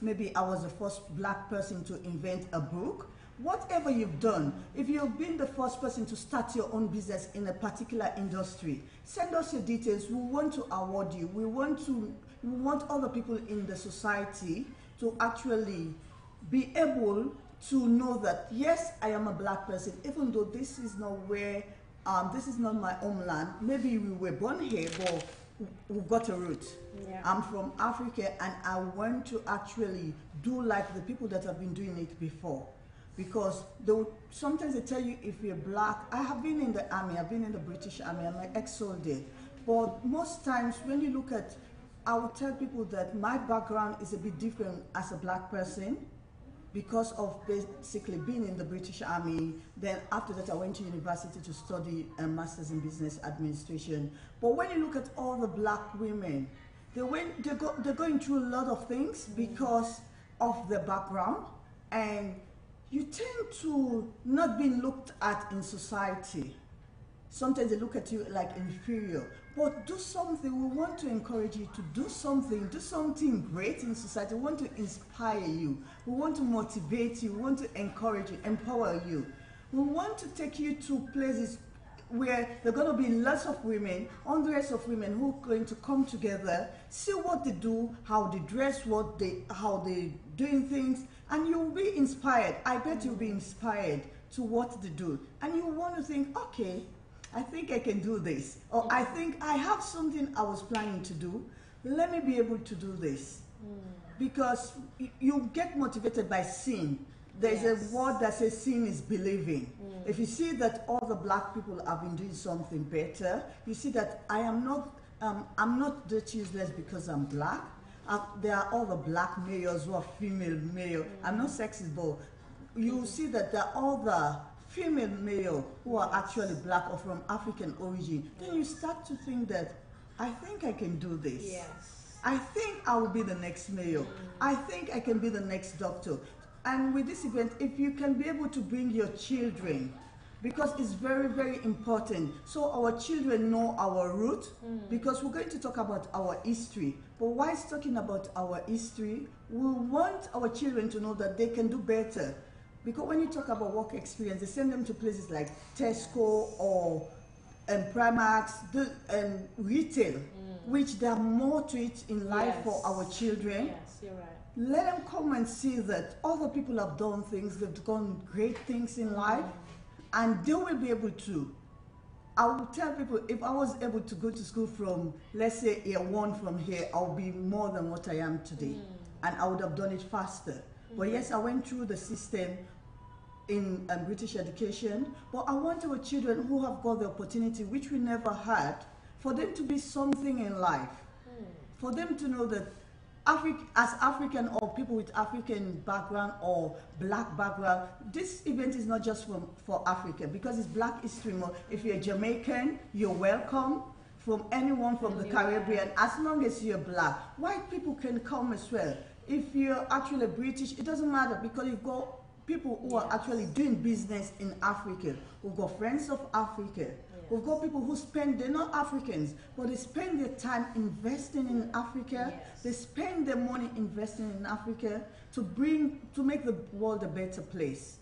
Maybe I was the first Black person to invent a book. Whatever you've done, if you've been the first person to start your own business in a particular industry, send us your details. We want to award you. We want other people in the society to actually be able to know that, yes, I am a Black person, even though this is not where, this is not my homeland. Maybe we were born here, but we've got a root. Yeah. I'm from Africa, and I want to actually do like the people that have been doing it before. Because sometimes they tell you if you're Black. I have been in the army, I've been in the British Army, I'm an ex-soldier. But most times when you look at, I would tell people that my background is a bit different as a Black person because of basically being in the British Army. Then after that I went to university to study a master's in business administration. But when you look at all the Black women, they're going through a lot of things because of their background, and you tend to not be looked at in society. Sometimes they look at you like inferior. But do something. We want to encourage you to do something great in society. We want to inspire you. We want to motivate you. We want to encourage you, empower you. We want to take you to places where there are going to be lots of women, hundreds of women who are going to come together, see what they do, how they dress, how they doing things, and you'll be inspired. I bet you'll be inspired to what they do. And you want to think, okay, I think I can do this. Or I think I have something I was planning to do. Let me be able to do this. Because you get motivated by seeing. There's a word that says seeing is believing. If you see that all the black people have been doing something better, you see that I'm not that useless because I'm black. There are all the black mayors who are female mayor. I'm not sexist, but you see that there are all the female mayor who are actually black or from African origin. Then you start to think that I think I can do this. Yes. I think I will be the next mayor. I think I can be the next doctor. And with this event, if you can be able to bring your children, because it's very, very important, so our children know our root, because we're going to talk about our history. But whilst talking about our history, we want our children to know that they can do better. Because when you talk about work experience, they send them to places like Tesco or Primark, retail, which there are more to it in life for our children. Yes, you're right. Let them come and see that other people have done things, they've done great things in life, and they will be able to. I will tell people, if I was able to go to school from, let's say, year 1 from here, I'll be more than what I am today. And I would have done it faster. But yes, I went through the system in British education, but I want our children who have got the opportunity, which we never had, for them to be something in life. For them to know that as African or people with African background or black background, this event is not just for Africa, because it's Black History Month. If you're Jamaican, you're welcome. From anyone from the Caribbean, as long as you're black. White people can come as well. If you're actually British, it doesn't matter, because you've got people who are actually doing business in Africa. We've got Friends of Africa. We've got people who they're not Africans, but they spend their time investing in Africa. They spend their money investing in Africa to make the world a better place.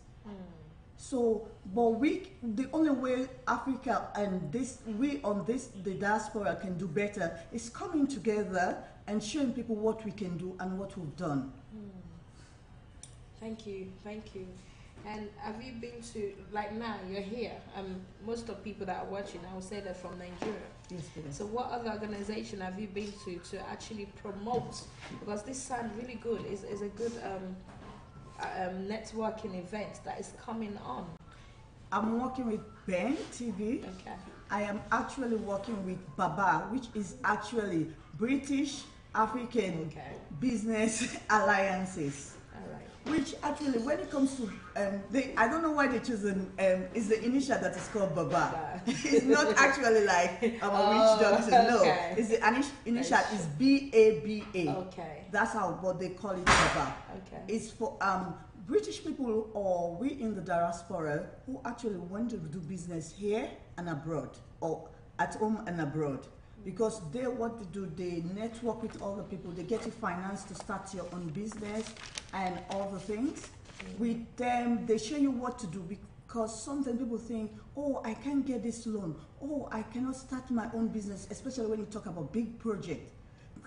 So, but the only way Africa and the diaspora can do better is coming together and showing people what we can do and what we've done. Thank you. And have you been to, like now, you're here, most of people that are watching, I would say they're from Nigeria. Yes, please. So what other organization have you been to actually promote? Because this sounds really good. It's a good networking event that is coming on. I'm working with Ben TV. Okay. I am actually working with Baba, which is actually British African Business Alliances. Which actually, when it comes to, I don't know why they choose it's the initial that is called Baba. It's not actually like I'm a witch doctor. No, it's the initial is BABA. Okay. That's how what they call it, Baba. Okay. It's for British people or we in the diaspora who actually want to do business here and abroad, or at home and abroad. Because what they do, they network with other people. They get you finance to start your own business and all the things. With them, they show you what to do, because sometimes people think, oh, I can't get this loan. Oh, I cannot start my own business, especially when you talk about big projects.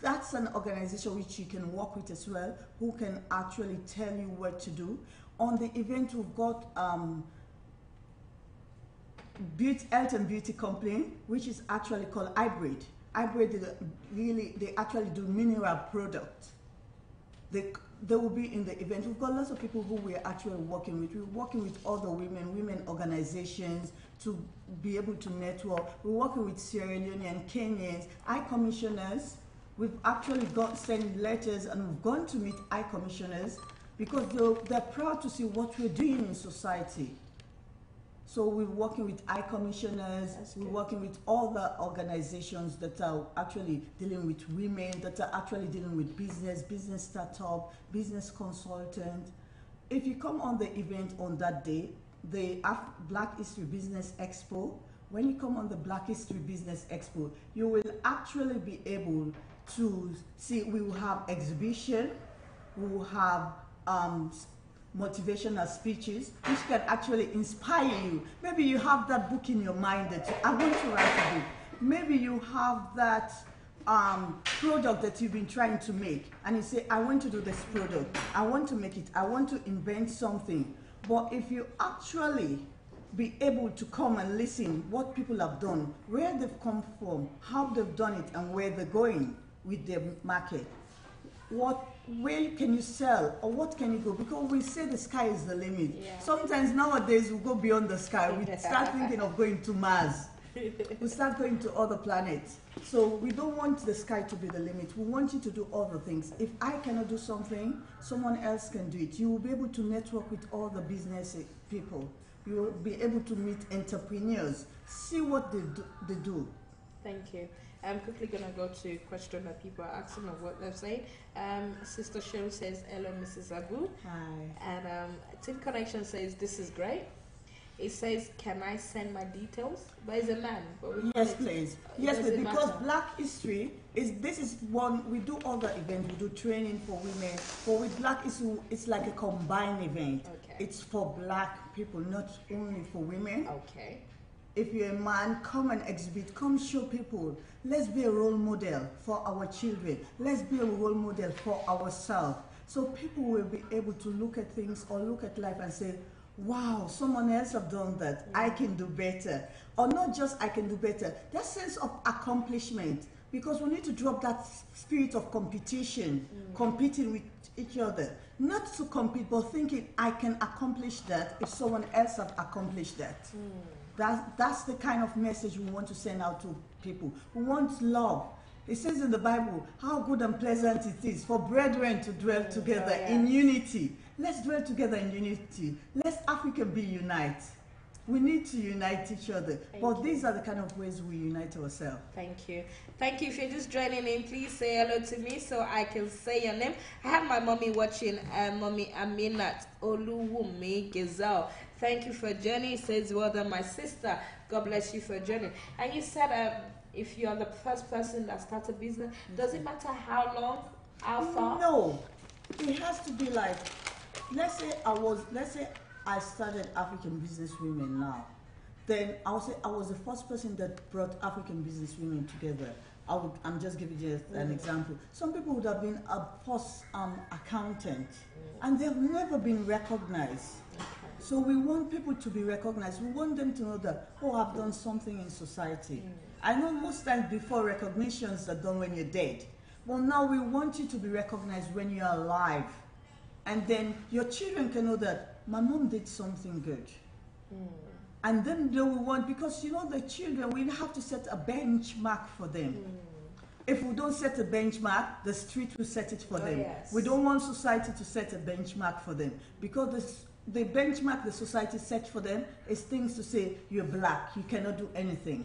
That's an organization which you can work with as well, who can actually tell you what to do. On the event, we've got health and beauty company, which is actually called Hybrid. Hybrid, they actually do mineral products. They will be in the event. We've got lots of people who we're actually working with. We're working with other women organizations to be able to network. We're working with Sierra Leonean, Kenyans, high commissioners. We've actually sent letters and we've gone to meet high commissioners because they're proud to see what we're doing in society. So we're working with high commissioners, we're working with all the organizations that are actually dealing with women, that are actually dealing with business startup, business consultant. If you come on the event on that day, the Black History Business Expo, when you come on the Black History Business Expo, you will actually be able to see, we will have exhibition, we will have motivational speeches which can actually inspire you. Maybe you have that book in your mind that I want to write a book. Maybe you have that product that you've been trying to make, and you say, I want to do this product, I want to make it, I want to invent something. But if you actually be able to come and listen what people have done, where they've come from, how they've done it, and where they're going with their market, where can you sell, or what can you go? Because we say the sky is the limit. Yeah. Sometimes nowadays we go beyond the sky. We start thinking of going to Mars. We start going to other planets. So we don't want the sky to be the limit. We want you to do other things. If I cannot do something, someone else can do it. You will be able to network with all the business people. You will be able to meet entrepreneurs, see what they do. Thank you. I'm quickly going to go to a question that people are asking of what they're saying. Sister Cheryl says, hello, Mrs. Abu. Hi. And Team Connection says, this is great. It says, can I send my details? But it's a man. But Yes, please. Yes, please. Because matter. Black History is one, we do other events, we do training for women, but with Black History, it's like a combined event. Okay. It's for Black people, not only for women. Okay. If you're a man, come and exhibit, come show people. Let's be a role model for our children. Let's be a role model for ourselves. So people will be able to look at things or look at life and say, wow, someone else have done that. I can do better. Or not just I can do better. That sense of accomplishment. Because we need to drop that spirit of competition, competing with each other. Not to compete, but thinking I can accomplish that if someone else have accomplished that. That's the kind of message we want to send out to people. We want love. It says in the Bible, how good and pleasant it is for brethren to dwell together in unity. Let's dwell together in unity. Let's Africa be unite. We need to unite each other. These are the kind of ways we unite ourselves. Thank you. Thank you. If you're just joining in, please say hello to me so I can say your name. I have my mommy watching, Mommy Aminat Oluwumi Gazelle. Thank you for joining. Says, well done, my sister. God bless you for joining. And you said, if you're the first person that starts a business, does it matter how long, how far? No. It has to be like, let's say I started African Business Women now. Then I would say I was the first person that brought African business women together. I'm just giving you an example. Some people would have been a post accountant, and they've never been recognized. Okay. So we want people to be recognized. We want them to know that, oh, I've done something in society. I know most times before recognitions are done when you're dead. Well, now we want you to be recognized when you're alive. And then your children can know that my mom did something good. And then they will want, because you know the children, we have to set a benchmark for them. If we don't set a benchmark, the street will set it for them. Yes. We don't want society to set a benchmark for them, because the benchmark the society sets for them is things to say, you're Black, you cannot do anything.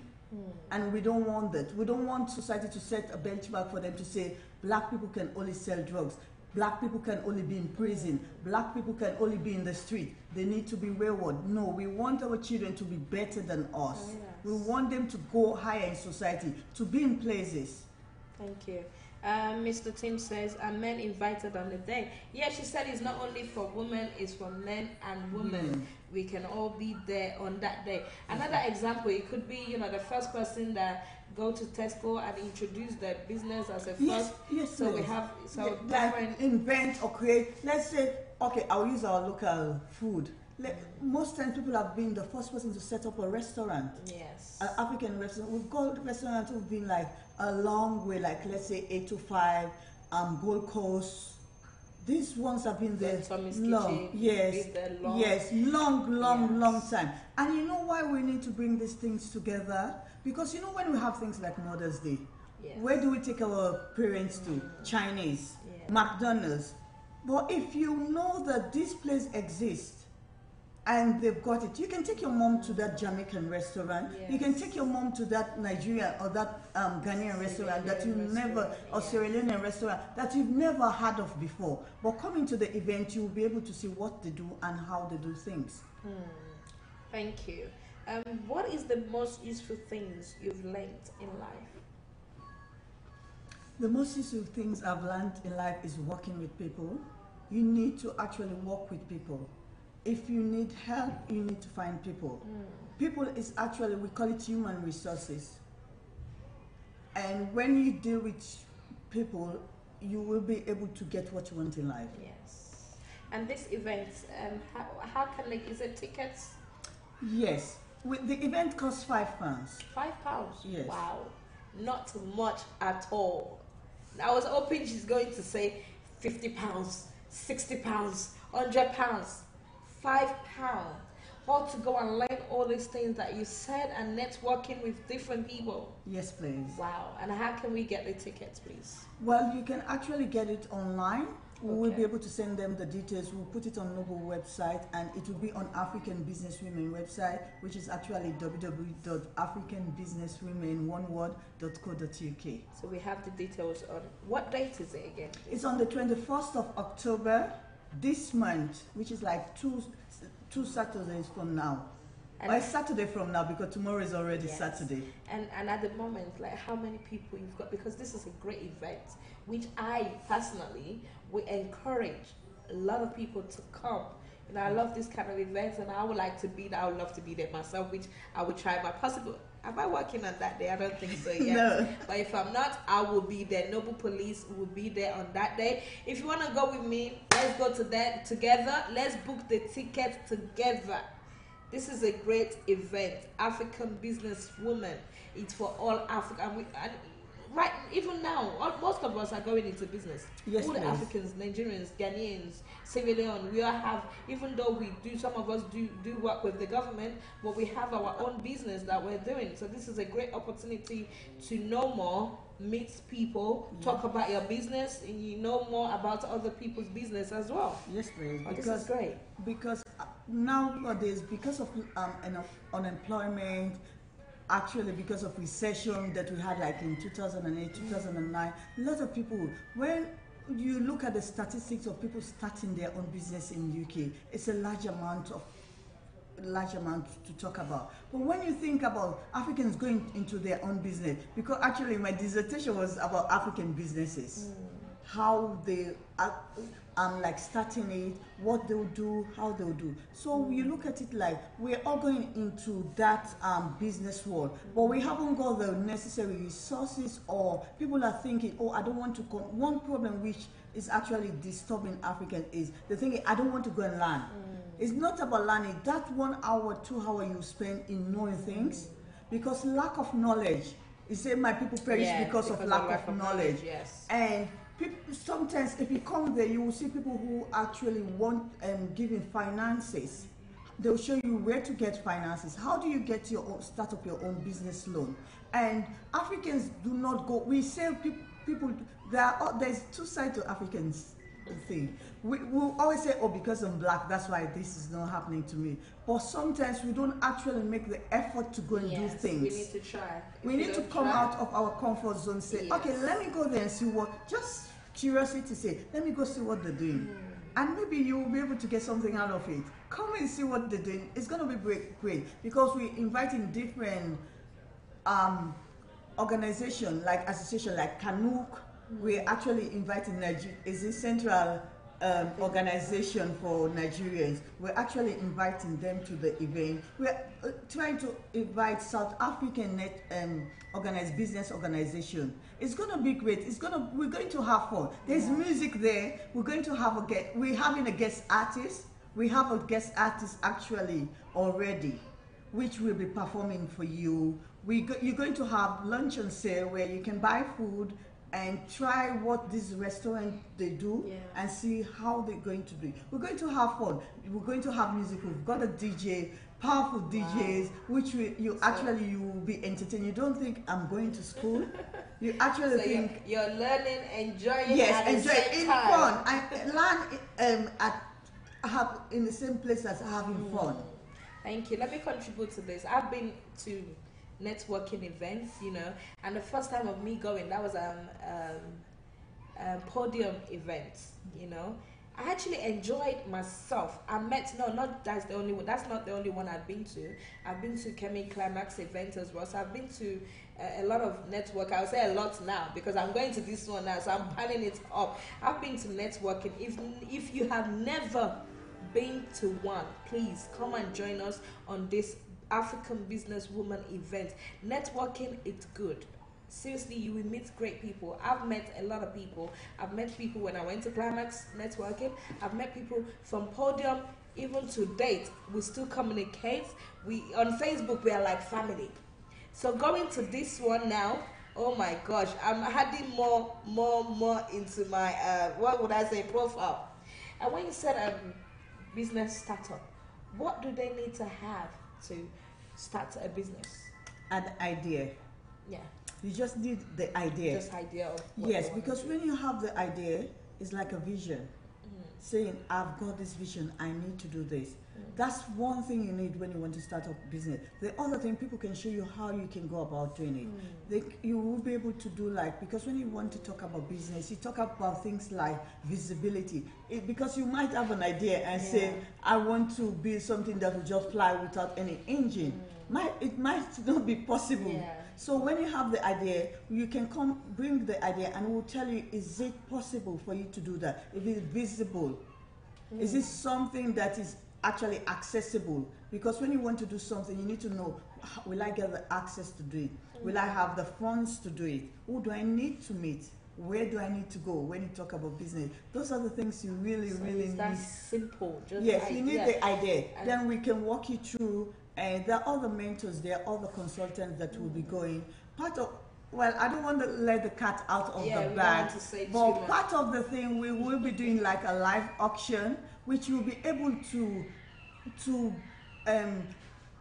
And we don't want that. We don't want society to set a benchmark for them to say, Black people can only sell drugs. Black people can only be in prison. Black people can only be in the street. They need to be wayward. No, we want our children to be better than us. We want them to go higher in society, to be in places. Thank you. Mr. Tim says, are men invited on the day? Yeah, she said it's not only for women, it's for men and women. We can all be there on that day. Another example, it could be, the first person that go to Tesco and introduce their business as a first. Yes, so we have different... Like invent or create. Let's say, okay, I'll use our local food. Most times people have been the first person to set up a restaurant. Yes. An African restaurant. We've got restaurants who've been like a long way, like let's say 8 to 5, Gold Coast. These ones have been there long. Yes, long time. And you know why we need to bring these things together? Because when we have things like Mother's Day, where do we take our parents to? Chinese, McDonald's. But if you know that this place exists, and they've got it, you can take your mom to that Jamaican restaurant. You can take your mom to that Nigerian or that Ghanaian restaurant that you never, or Sierra Leonean restaurant that you've never heard of before. But coming to the event, you'll be able to see what they do and how they do things. Thank you. What is the most useful things you've learned in life? The most useful things I've learned in life is working with people, you need to actually work with people. If you need help, you need to find people. People is actually, we call it human resources. And when you deal with people, you will be able to get what you want in life. Yes. And this event, how can they, is it tickets? Yes. The event costs £5. £5? Yes. Wow. Not much at all. I was hoping she's going to say £50, £60, £100, £5. All to go and learn all these things that you said and networking with different people. Yes, please. Wow. And how can we get the tickets, please? Well, you can actually get it online. We will Okay. be able to send them the details. We'll put it on Noble website, and it will be on African Businesswomen website, which is actually www.africanbusinesswomen.co.uk. So we have the details on, what date is it again? It's on the 21st of October this month, which is like two Saturdays from now. And Well, it's Saturday from now because tomorrow is already Yes. Saturday. And at the moment, like how many people you've got, because this is a great event, which I personally will encourage a lot of people to come. You know, I love this kind of events, and I would like to be there. I would love to be there myself, which I would try my possible. Am I working on that day? I don't think so yet. No. But if I'm not, I will be there. Noble Police will be there on that day. If you want to go with me, let's go to that together. Let's book the tickets together. This is a great event. African Businesswoman. It's for all African. And right, even now, most of us are going into business. Yes, all the please. Africans, Nigerians, Ghanaians, Sierra Leone, we all have, even though we do, some of us do work with the government, but we have our own business that we're doing. So this is a great opportunity to know more, meet people, talk about your business, and you know more about other people's business as well. Yes, please. Oh, this is great. Because nowadays, because of unemployment, actually because of recession that we had like in 2008, 2009, a lot of people, when you look at the statistics of people starting their own business in UK, it's a large amount to talk about. But when you think about Africans going into their own business, because actually my dissertation was about African businesses, how they are like starting it, what they'll do, how they'll do. So you look at it like we're all going into that business world, but we haven't got the necessary resources, or people are thinking, oh, I don't want to come. One problem which is actually disturbing Africans is the thinking, I don't want to go and learn. It's not about learning. That 1 hour, 2 hours you spend in knowing things, because lack of knowledge. You say my people perish because of lack of knowledge. Yes. And people, sometimes if you come there, you will see people who actually want giving finances. They'll show you where to get finances. How do you get your own, start up your own business loan? And Africans do not go. We say people there's two sides to Africans thing. We always say, oh, because I'm black, that's why this is not happening to me. But sometimes we don't actually make the effort to go and do things. We need to try. We need to come out of our comfort zone, say, okay, let me go there and see what, just curiosity, say, let me go see what they're doing. And maybe you will be able to get something out of it. Come and see what they're doing. It's going to be great because we're inviting different organizations, like association, like Kanuk. We're actually inviting is a central organization for Nigerians. We're actually inviting them to the event. We're trying to invite South African organized business organization. It's going to be great. We're going to have fun. There's music there. We're going to have we're having a guest artist. We have a guest artist actually already, which will be performing for you. You're going to have lunch on sale where you can buy food and try what this restaurant they do and see how they're going to do. We're going to have fun. We're going to have music. We've got a DJ, powerful DJs, which you will be entertained. You don't think I'm going to school. You actually think you're learning, enjoying. Yes, enjoy it fun. I learn have in the same place as having fun. Thank you. Let me contribute to this. I've been to networking events, and the first time of me going, that was podium events, I actually enjoyed myself. I met, no, not that's the only one. That's not the only one I've been to. I've been to Kemi Climax event as well. So I've been to a lot of network. I'll say a lot now because I'm going to this one now. So I'm piling it up. I've been to networking. If you have never been to one, please come and join us on this African businesswoman event. Networking, it's good. Seriously, you will meet great people. I've met a lot of people. I've met people when I went to Climax networking. I've met people from Podium. Even to date, we still communicate. We on Facebook, we are like family. So going to this one now, oh my gosh, I'm adding more into my what would I say, profile. And when you said business startup, what do they need to have to start a business? An idea. Yeah. You just need the idea. Just idea of what Yes, you wanna because do. when you have the idea, it's like a vision. Saying, I've got this vision, I need to do this. That's one thing you need when you want to start up business. The other thing, people can show you how you can go about doing it. You will be able to do because when you want to talk about business, you talk about things like visibility. Because you might have an idea and say, I want to build something that will just fly without any engine. It might not be possible. Yeah. So when you have the idea, you can come bring the idea and we'll tell you, is it possible for you to do that? If it's visible, is it something that is actually accessible? Because when you want to do something, you need to know, will I get the access to do it? Will I have the funds to do it? Who do I need to meet? Where do I need to go when you talk about business? Those are the things you really need. That's simple. Just Yes, you need the idea. And then we can walk you through. And there are other mentors, there are other consultants that will be going. Well, I don't want to let the cat out of the we don't bag, want to say too but much. part of the thing, we will be doing like a live auction, which you'll be able to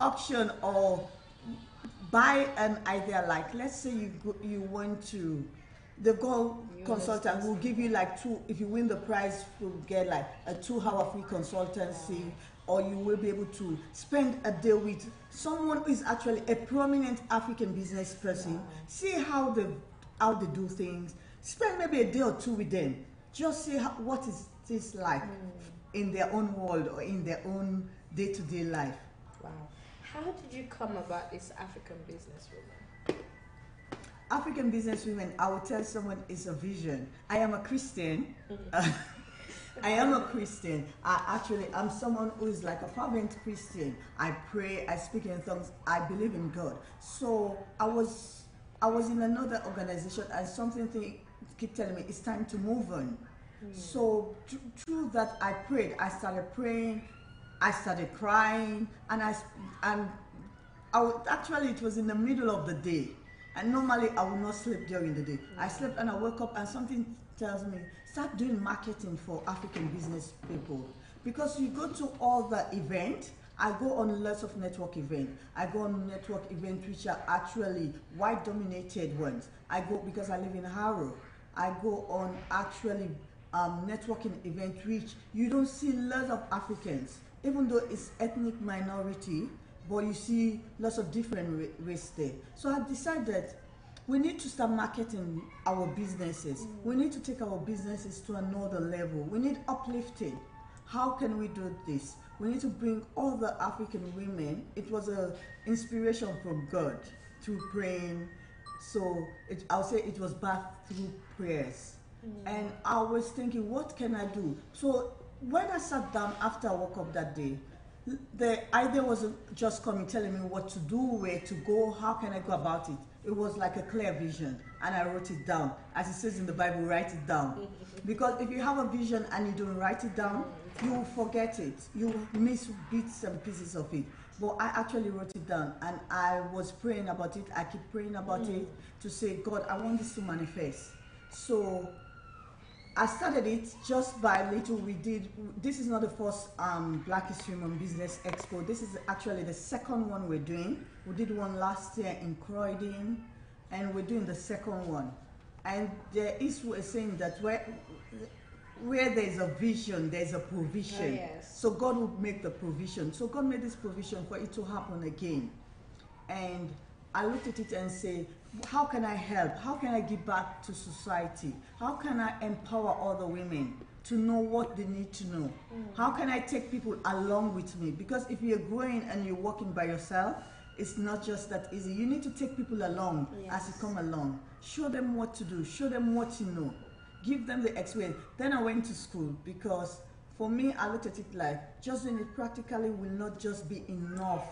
auction or buy an idea. Like, let's say you want to, the goal consultant will give you like if you win the prize, you'll get like a 2-hour free consultancy. Or you will be able to spend a day with someone who is actually a prominent African business person. See how they do things. Spend maybe a day or two with them. Just see what is this like in their own world or in their own day-to-day life. Wow. How did you come about this African businesswoman? African businesswomen, I will tell someone, is a vision. I am a Christian. I am a Christian. I'm someone who is like a fervent Christian. I pray, I speak in tongues, I believe in God. So I was in another organization and something keep telling me it's time to move on. So through that I prayed. I started praying, I started crying, and actually it was in the middle of the day. And normally I will not sleep during the day. I slept and I woke up and something tells me, start doing marketing for African business people. Because you go to all the events, I go on lots of network events. I go on network events which are actually white dominated ones. I go, because I live in Harrow, I go on actually networking events which you don't see lots of Africans, even though it's ethnic minority, but you see lots of different race there. So I decided we need to start marketing our businesses. We need to take our businesses to another level. We need uplifting. How can we do this? We need to bring all the African women. It was an inspiration from God through praying. So I'll say it was birthed through prayers. And I was thinking, what can I do? So when I sat down after I woke up that day, the idea wasn't just coming telling me what to do, where to go, how can I go about it. It was like a clear vision, and I wrote it down. As it says in the Bible, write it down. Because if you have a vision and you don't write it down, you will forget it. You will miss bits and pieces of it. But I actually wrote it down, and I was praying about it. I keep praying about it to say, God, I want this to manifest. So I started it just by little. This is not the first Black History Month Business Expo. This is actually the second one we're doing. We did one last year in Croydon, and we're doing the second one. And there is a saying that where there's a vision, there's a provision. Oh, yes. So God will make the provision. So God made this provision for it to happen again. And I looked at it and say, how can I help? How can I give back to society? How can I empower other women to know what they need to know? How can I take people along with me? Because if you're growing and you're working by yourself, it's not just that easy. You need to take people along as you come along. Show them what to do. Show them what you know. Give them the experience. Then I went to school because for me, I looked at it like just doing it practically will not just be enough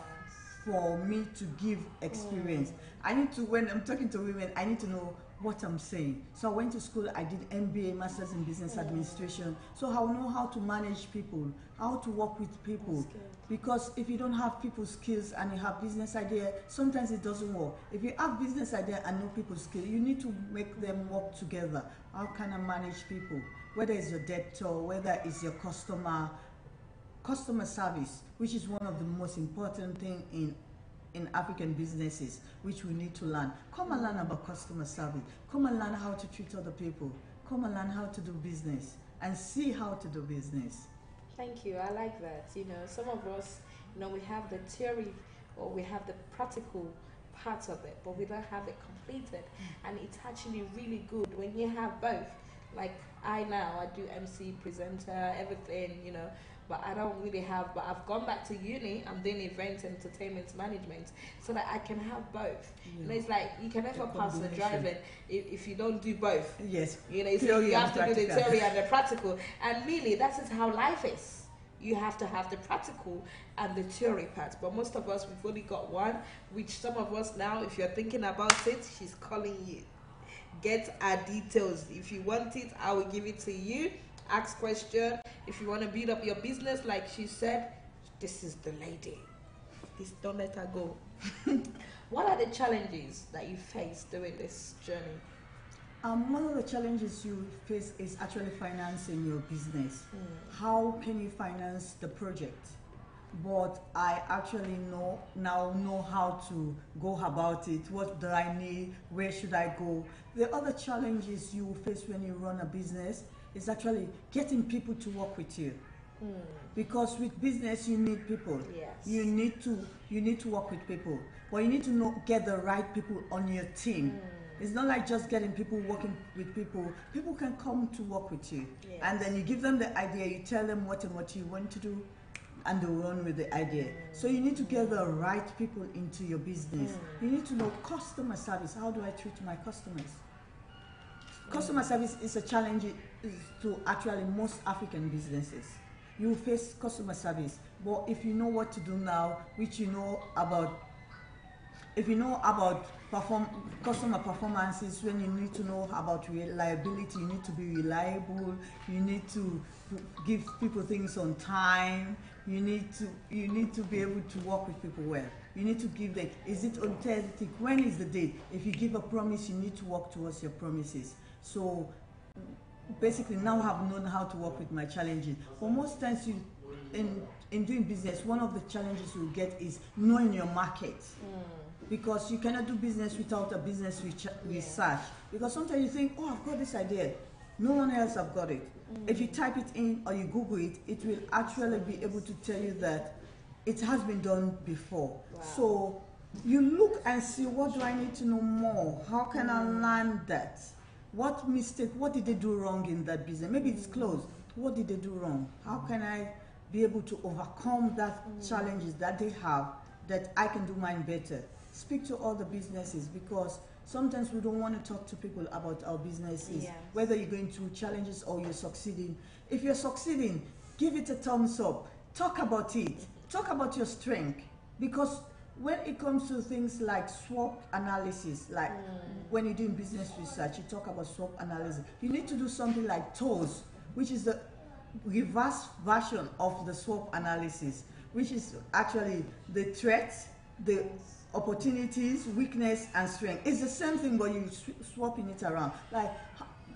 for me to give experience. I need to, when I'm talking to women, I need to know what I'm saying. So I went to school, I did MBA, Masters in Business Administration. So I know how to manage people, how to work with people. Because if you don't have people's skills and you have business idea, sometimes it doesn't work. If you have business idea and no people's skills, you need to make them work together. How can I manage people? Whether it's your debtor, whether it's your customer service, which is one of the most important things in African businesses, which we need to learn. Come and learn about customer service. Come and learn how to treat other people. Come and learn how to do business and see how to do business. Thank you. I like that. You know, some of us, you know, we have the theory or we have the practical part of it, but we don't have it completed. And it's actually really good when you have both. Like I do MC, presenter, everything, you know, but I don't really have, but I've gone back to uni, I'm doing event entertainment management, so that I can have both. You know, it's like, you can never pass the driving if you don't do both. Yes. You know, so you have to do the theory and the practical, and really, that is how life is. You have to have the practical and the theory part, but most of us, we've only got one, which some of us now, if you're thinking about it, she's calling you. Get our details. If you want it, I will give it to you. Ask question. If you want to build up your business, like she said, this is the lady. Please don't let her go. What are the challenges that you face during this journey? One of the challenges you face is actually financing your business. How can you finance the project? But I actually now know how to go about it. What do I need? Where should I go? The other challenges you face when you run a business is actually getting people to work with you. Because with business you need people. Yes. You need to work with people, but you need to get the right people on your team. It's not like just getting people working with people. People can come to work with you, and then you give them the idea. You tell them what and what you want to do, and they'll run with the idea. So you need to get the right people into your business. You need to know customer service. How do I treat my customers? Customer service is a challenge to actually most African businesses. You face customer service, but if you know what to do now, which you know about, if you know about customer performances, when you need to know about reliability, you need to be reliable, you need to give people things on time, you need to be able to work with people well. You need to give them, is it authentic? When is the date? If you give a promise, you need to work towards your promises. So basically now I've known how to work with my challenges. But most times in doing business, one of the challenges you get is knowing your market. Because you cannot do business without a business research. Because sometimes you think, oh, I've got this idea. No one else have got it. If you type it in or you Google it, it will actually be able to tell you that it has been done before. Wow. So you look and see, what do I need to know more? How can I learn that? What mistake, what did they do wrong in that business? Maybe it's closed. What did they do wrong? How can I be able to overcome that challenges that they have, that I can do mine better? Speak to other businesses, because sometimes we don't want to talk to people about our businesses, whether you're going through challenges or you're succeeding. If you're succeeding, give it a thumbs up. Talk about it. Talk about your strength, because when it comes to things like SWOT analysis, like when you're doing business research, you talk about SWOT analysis. You need to do something like TOES, which is the reverse version of the SWOT analysis, which is actually the threats, the opportunities, weakness, and strength. It's the same thing, but you're swapping it around. Like,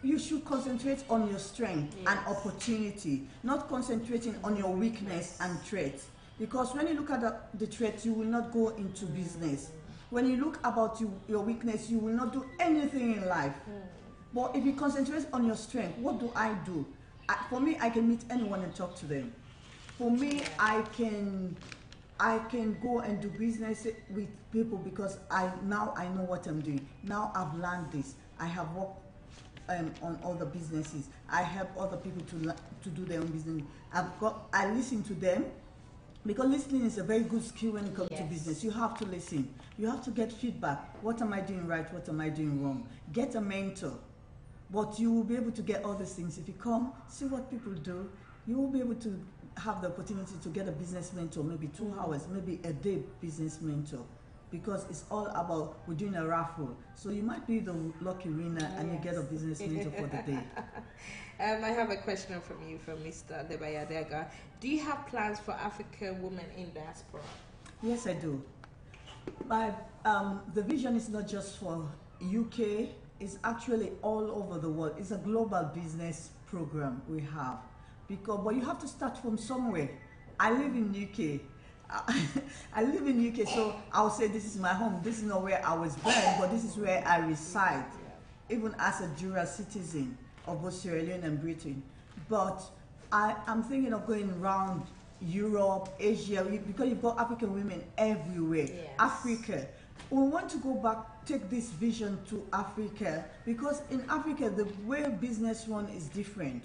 you should concentrate on your strength and opportunity, not concentrating on your weakness and threats. Because when you look at the threats, you will not go into business. When you look about your weakness, you will not do anything in life. But if you concentrate on your strength, what do I do? For me, I can meet anyone and talk to them. For me, I can I can go and do business with people because now I know what I'm doing. Now I've learned this. I have worked on other businesses. I help other people to do their own business. I listen to them, because listening is a very good skill when it comes to business. You have to listen. You have to get feedback. What am I doing right? What am I doing wrong? Get a mentor. But you will be able to get all these things. If you come, see what people do, you will be able to have the opportunity to get a business mentor, maybe 2 hours, maybe a day business mentor. Because it's all about, we're doing a raffle. So you might be the lucky winner and you get a business mentor for the day. I have a question from you, from Mr. Debayadega. Do you have plans for African women in diaspora? Yes, I do. The vision is not just for UK, it's actually all over the world. It's a global business program we have. But you have to start from somewhere. I live in UK. I live in UK, so I'll say this is my home. This is not where I was born, but this is where I reside, even as a dual citizen of both Sierra Leone and Britain. But I'm thinking of going around Europe, Asia, because you've got African women everywhere. Africa. We want to go back, take this vision to Africa, because in Africa, the way business run is different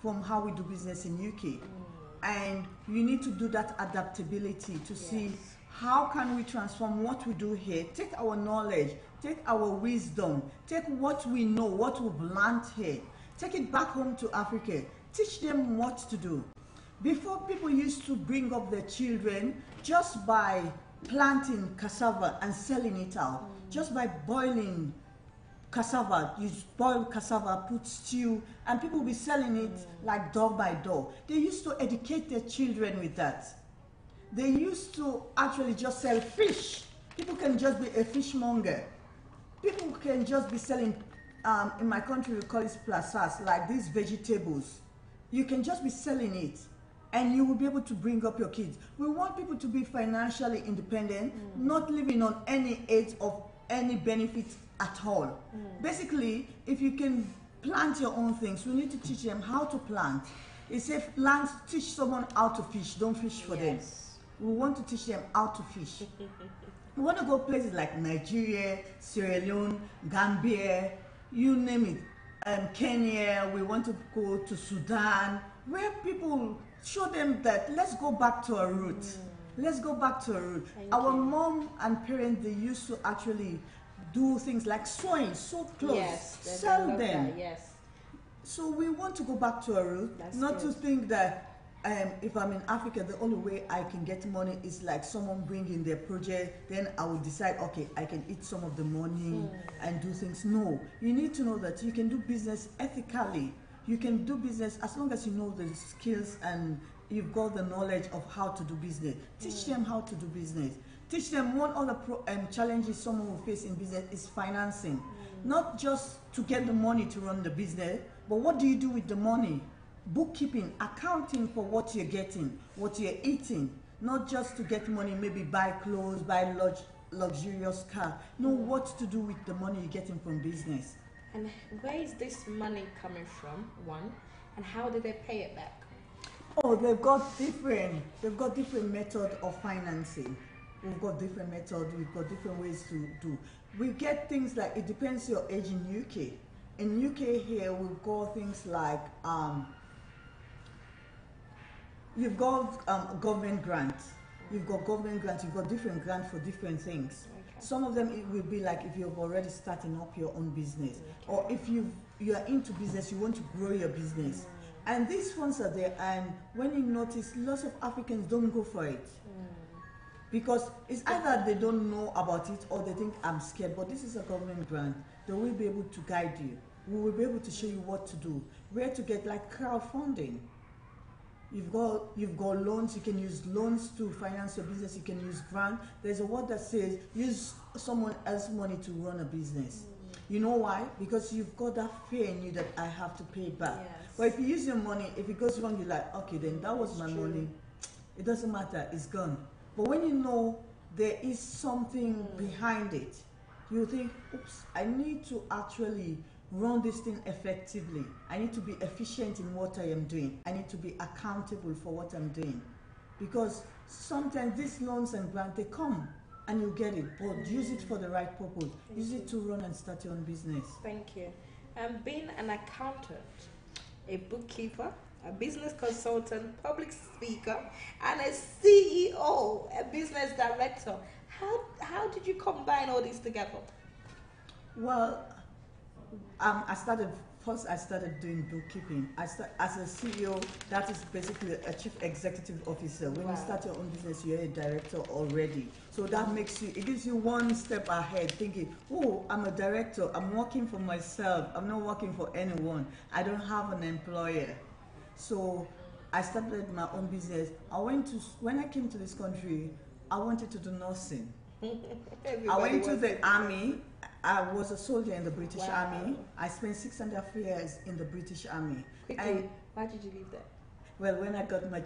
from how we do business in UK. And you need to do that adaptability to see how can we transform what we do here, take our knowledge, take our wisdom, take what we know, what we've learned here, take it back home to Africa, teach them what to do. Before, people used to bring up their children just by planting cassava and selling it out, just by boiling cassava. You boil cassava, put stew, and people will be selling it like door by door. They used to educate their children with that. They used to actually just sell fish. People can just be a fishmonger. People can just be selling, in my country we call it plazas, like these vegetables. You can just be selling it, and you will be able to bring up your kids. We want people to be financially independent, not living on any aid of any benefits at all. Basically, if you can plant your own things, we need to teach them how to plant. It's if land, teach someone how to fish, don't fish for them. We want to teach them how to fish. We want to go places like Nigeria, Sierra Leone, Gambia, you name it, Kenya. We want to go to Sudan, where people show them that let's go back to our roots. Let's go back to our roots. Our mom and parents, they used to actually do things like sewing, sew clothes, sell them. So we want to go back to our roots, not to think that if I'm in Africa, the only way I can get money is like someone bringing their project, then I will decide, okay, I can eat some of the money and do things. No, you need to know that you can do business ethically. You can do business as long as you know the skills and you've got the knowledge of how to do business. Teach them how to do business. Teach them one other challenges someone will face in business is financing. Not just to get the money to run the business, but what do you do with the money? Bookkeeping, accounting for what you're getting, what you're eating. Not just to get money, maybe buy clothes, buy luxurious car. Know what to do with the money you're getting from business. And where is this money coming from, one? And how do they pay it back? Oh, they've got different methods of financing. We've got different methods, we've got different ways to do. We get things like, it depends your age in UK. In UK here, we've got things like, you've got government grants. You've got government grants, you've got different grants for different things. Some of them, it will be like if you're already starting up your own business, or if you are into business, you want to grow your business. And these funds are there, and when you notice, lots of Africans don't go for it. Because it's either they don't know about it or they think I'm scared, but this is a government grant. They will be able to guide you. We will be able to show you what to do, where to get like crowdfunding. You've got loans, you can use loans to finance your business, you can use grant. There's a word that says use someone else's money to run a business. You know why? Because you've got that fear in you that I have to pay back. But if you use your money, if it goes wrong, you're like, okay, then that was my money. It doesn't matter, it's gone. But when you know there is something behind it, you think, oops, I need to actually run this thing effectively. I need to be efficient in what I am doing. I need to be accountable for what I'm doing. Because Sometimes these loans and grants, they come and you get it, but use it for the right purpose. Use it to run and start your own business. Thank you. Being an accountant, a bookkeeper, a business consultant, public speaker, and a CEO, a business director, how did you combine all these together? Well, I started doing bookkeeping. As a CEO, that is basically a chief executive officer. When you start your own business, you're a director already. So that it gives you one step ahead, thinking, oh, I'm a director, I'm working for myself, I'm not working for anyone, I don't have an employer. So I started my own business. When I came to this country, I wanted to do nursing. I went to the army. I was a soldier in the British Army. I spent 6.5 years in the British Army. Quickly, why did you leave that? Well, when I got my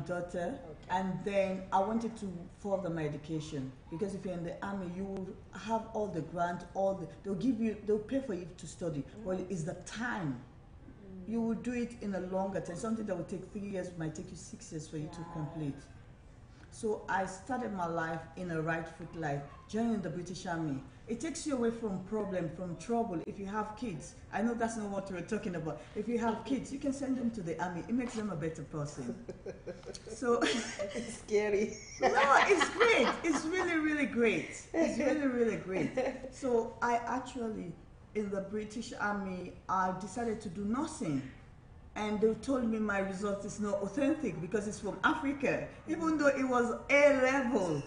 daughter, and then I wanted to further my education, because if you're in the army, you will have all the grant, they'll pay for you to study. Well, it's the time. You will do it in a longer time. Something that will take 3 years might take you 6 years for you to complete. So I started my life in a right foot life, joining the British Army. It takes you away from from trouble. If you have kids, I know that's not what we're talking about. If you have kids, you can send them to the army. It makes them a better person. So it's scary. No, it's great. It's really, really great. It's really, really great. So I actually, in the British Army, I decided to do nursing. And they told me my result is not authentic because it's from Africa, even though it was A level.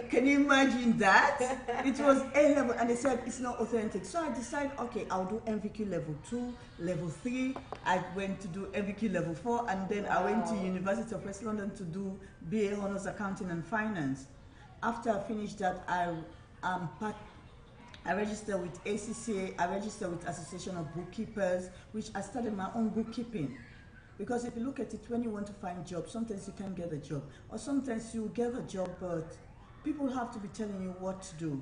Can you imagine that? It was A level, and they said it's not authentic. So I decided, okay, I'll do MVQ level 2, level 3. I went to do MVQ level 4, and then I went to University of West London to do BA Honours Accounting and Finance. After I finished that, I registered with ACCA, I registered with Association of Bookkeepers, which I started my own bookkeeping. Because if you look at it, when you want to find jobs, sometimes you can't get a job. Or sometimes you get a job, but people have to be telling you what to do.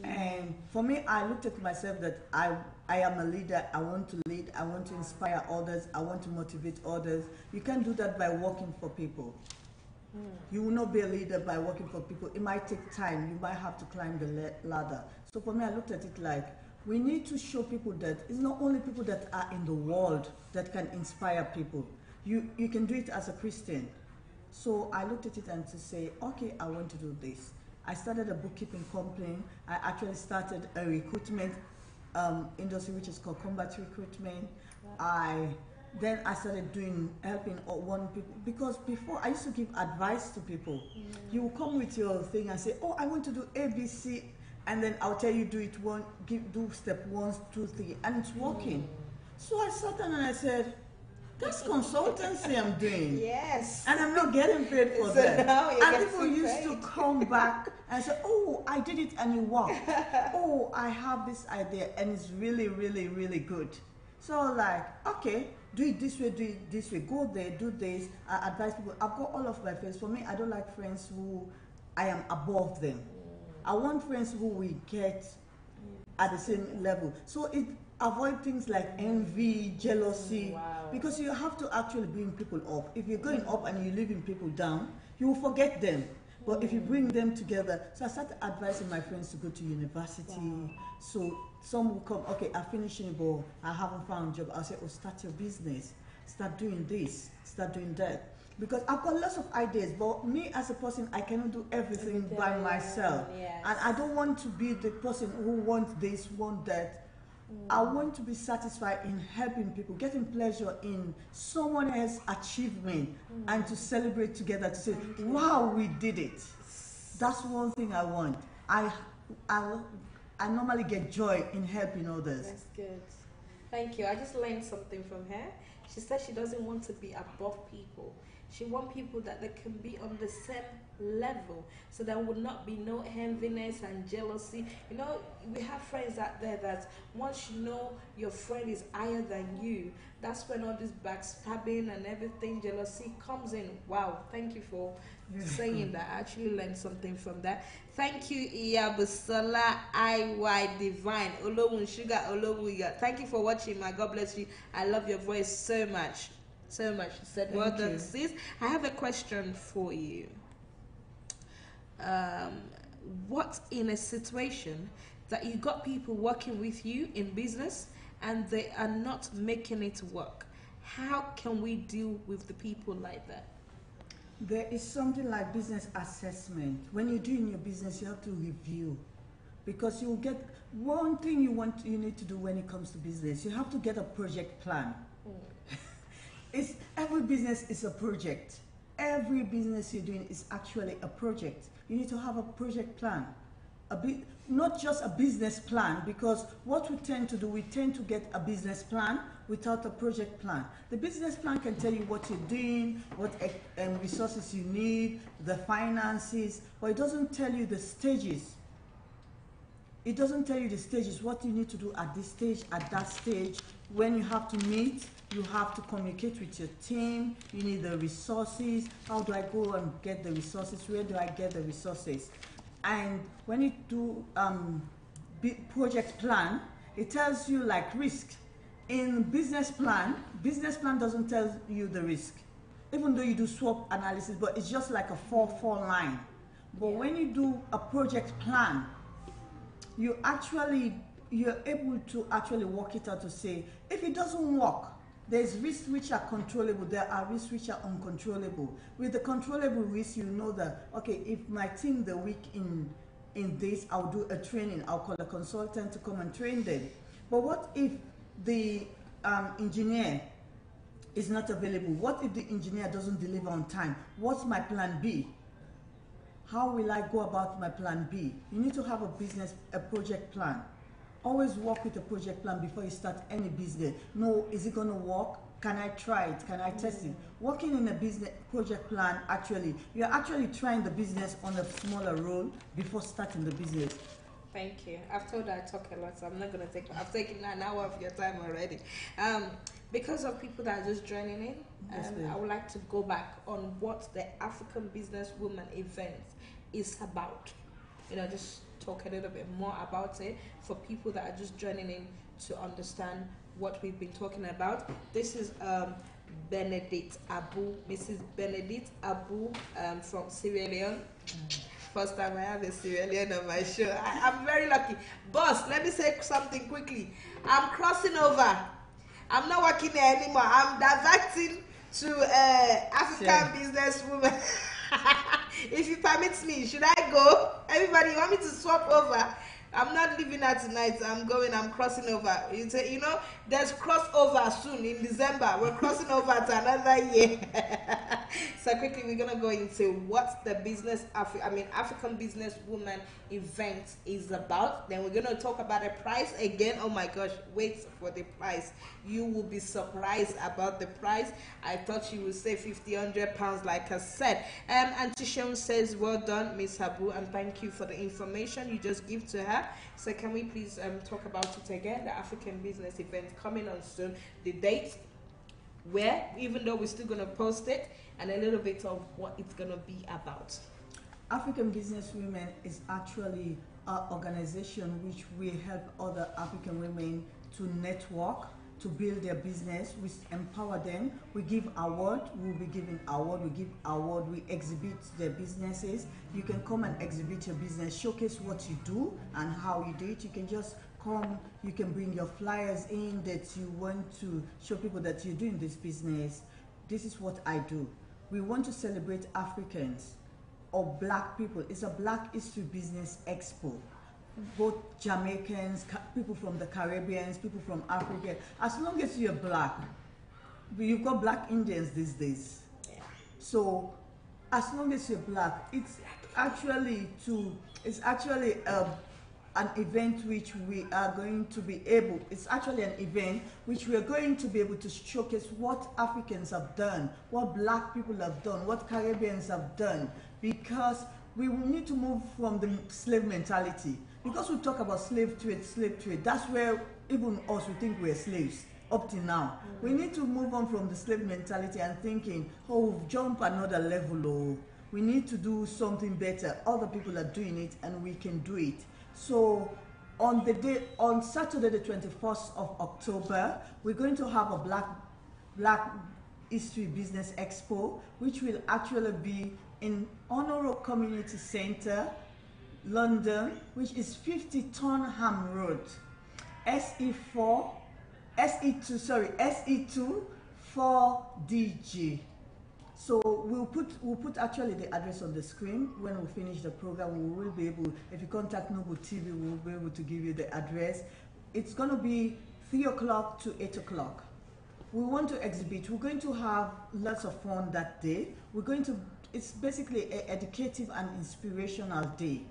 And for me, I looked at myself that I am a leader, I want to lead, I want to inspire others, I want to motivate others. You can't do that by working for people. You will not be a leader by working for people. It might take time. You might have to climb the ladder. So for me, I looked at it like, we need to show people that it's not only people that are in the world that can inspire people. You can do it as a Christian. So I looked at it and to say, okay, I want to do this. I started a bookkeeping company. I actually started a recruitment industry, which is called combat recruitment. Then I started helping one people, because before I used to give advice to people. You will come with your thing and say, oh, I want to do ABC, and then I'll tell you do step 1, 2, 3, and it's working. So I sat down and I said, that's consultancy I'm doing. Yes. And I'm not getting paid for that. And people used to come back and say, oh, I did it and it worked. Oh, I have this idea and it's really, really, really good. So like, okay, do it this way, go there, do this. I advise people. I've got all of my friends. For me, I don't like friends who I am above them. I want friends who we get at the same level. So it avoid things like envy, jealousy, because you have to actually bring people up. If you're going up and you're leaving people down, you will forget them. But if you bring them together, so I started advising my friends to go to university. So some will come, okay, I finished but I haven't found a job. I'll say, oh, start your business, start doing this, start doing that. Because I've got lots of ideas, but me as a person, I cannot do everything by myself. Yes. And I don't want to be the person who wants this, want that. I want to be satisfied in helping people, getting pleasure in someone else's achievement, and to celebrate together, to say, wow, we did it. That's one thing I want. I normally get joy in helping others. That's good. Thank you. I just learned something from her. She said she doesn't want to be above people. She wants people that they can be on the same level, so there would not be no enviness and jealousy. You know, we have friends out there that once you know your friend is higher than you, that's when all this backstabbing and everything, jealousy comes in. Wow, thank you for saying that. I actually learned something from that. Thank you, Iyabusola IY Divine, Olowun Sugar, Olowuya. Thank you for watching, my God bless you. I love your voice so much. so much. She said, Thank well done, you. sis. I have a question for you. What in a situation that you got people working with you in business and they are not making it work? How can we deal with the people like that? There is something like business assessment. When you're doing your business, you have to review, because you get one thing you need to do when it comes to business. You have to get a project plan. Every business is a project. Every business you're doing is actually a project. You need to have a project plan. Not just a business plan, because what we tend to do, we tend to get a business plan without a project plan. The business plan can tell you what you're doing, what resources you need, the finances, but it doesn't tell you the stages. It doesn't tell you the stages, what you need to do at this stage, at that stage. When you have to meet, you have to communicate with your team. You need the resources. How do I go and get the resources? Where do I get the resources? And when you do project plan, it tells you like risk. In business plan doesn't tell you the risk, even though you do SWOT analysis, but it's just like a 4 line. But when you do a project plan, you're able to actually work it out to say, if it doesn't work, there's risks which are controllable, there are risks which are uncontrollable. With the controllable risks, you know that, okay, if my team the week in this, I'll do a training, I'll call a consultant to come and train them. But what if the engineer is not available? What if the engineer doesn't deliver on time? What's my plan B? How will I go about my plan B? You need to have a project plan. Always work with a project plan before you start any business. No, is it going to work? Can I try it? Can I test it? Working in a business project plan, you're actually trying the business on a smaller role before starting the business. Thank you. I've told her I talk a lot, so I'm not going to take. I've taken an hour of your time already. Because of people that are just joining in, I would like to go back on what the African Businesswoman event is about. Just talk a little bit more about it for people that are just joining in to understand what we've been talking about. This is Benedict Abu, Mrs. Benedict Abu from Sierra Leone. First time I have a Sierra Leone on my show. I'm very lucky. Boss, let me say something quickly. I'm crossing over. I'm not working there anymore. I'm diverting to African Businesswoman. If you permit me, should I go? Everybody, you want me to swap over? I'm not leaving her tonight. I'm crossing over. There's crossover soon in December. We're crossing over to another year. So quickly, we're gonna go into what the African Businesswoman event is about. Then we're gonna talk about the price again. Oh my gosh, wait for the price. You will be surprised about the price. I thought you would say 50, 100 pounds, like I said. Auntie Shaun says, well done, Miss Habu, and thank you for the information you just give to her. So can we please talk about it again? The African Business event coming on soon. The date, where, even though we're still going to post it, and a little bit of what it's going to be about. African Businesswomen is actually an organization which we help other African women to network, to build their business. We empower them. We give award. We'll be giving award. We give award. We exhibit their businesses. You can come and exhibit your business, showcase what you do and how you do it. You can just come. You can bring your flyers in that you want to show people that you're doing this business. This is what I do. We want to celebrate Africans or Black people. It's a Black History Business Expo. Both Jamaicans, people from the Caribbean, people from Africa. As long as you're Black, you've got Black Indians these days. Yeah. So as long as you're Black, it's actually an event which we are going to be able, it's actually an event which we are going to be able to showcase what Africans have done, what Black people have done, what Caribbeans have done, because we will need to move from the slave mentality. Because we talk about slave trade, that's where even us, we think we're slaves up till now. We need to move on from the slave mentality and thinking, oh, we've jumped another level, or we need to do something better. Other people are doing it and we can do it. So on Saturday the 21st of October, we're going to have a black History Business Expo, which will actually be in Honoro Community Center, London, which is 50 Tottenham Road, SE2, SE2 4DG. So we'll put actually the address on the screen. When we finish the program, we will be able, if you contact Noble TV, we'll be able to give you the address. It's going to be 3 o'clock to 8 o'clock. We want to exhibit. We're going to have lots of fun that day. It's basically an educative and inspirational day,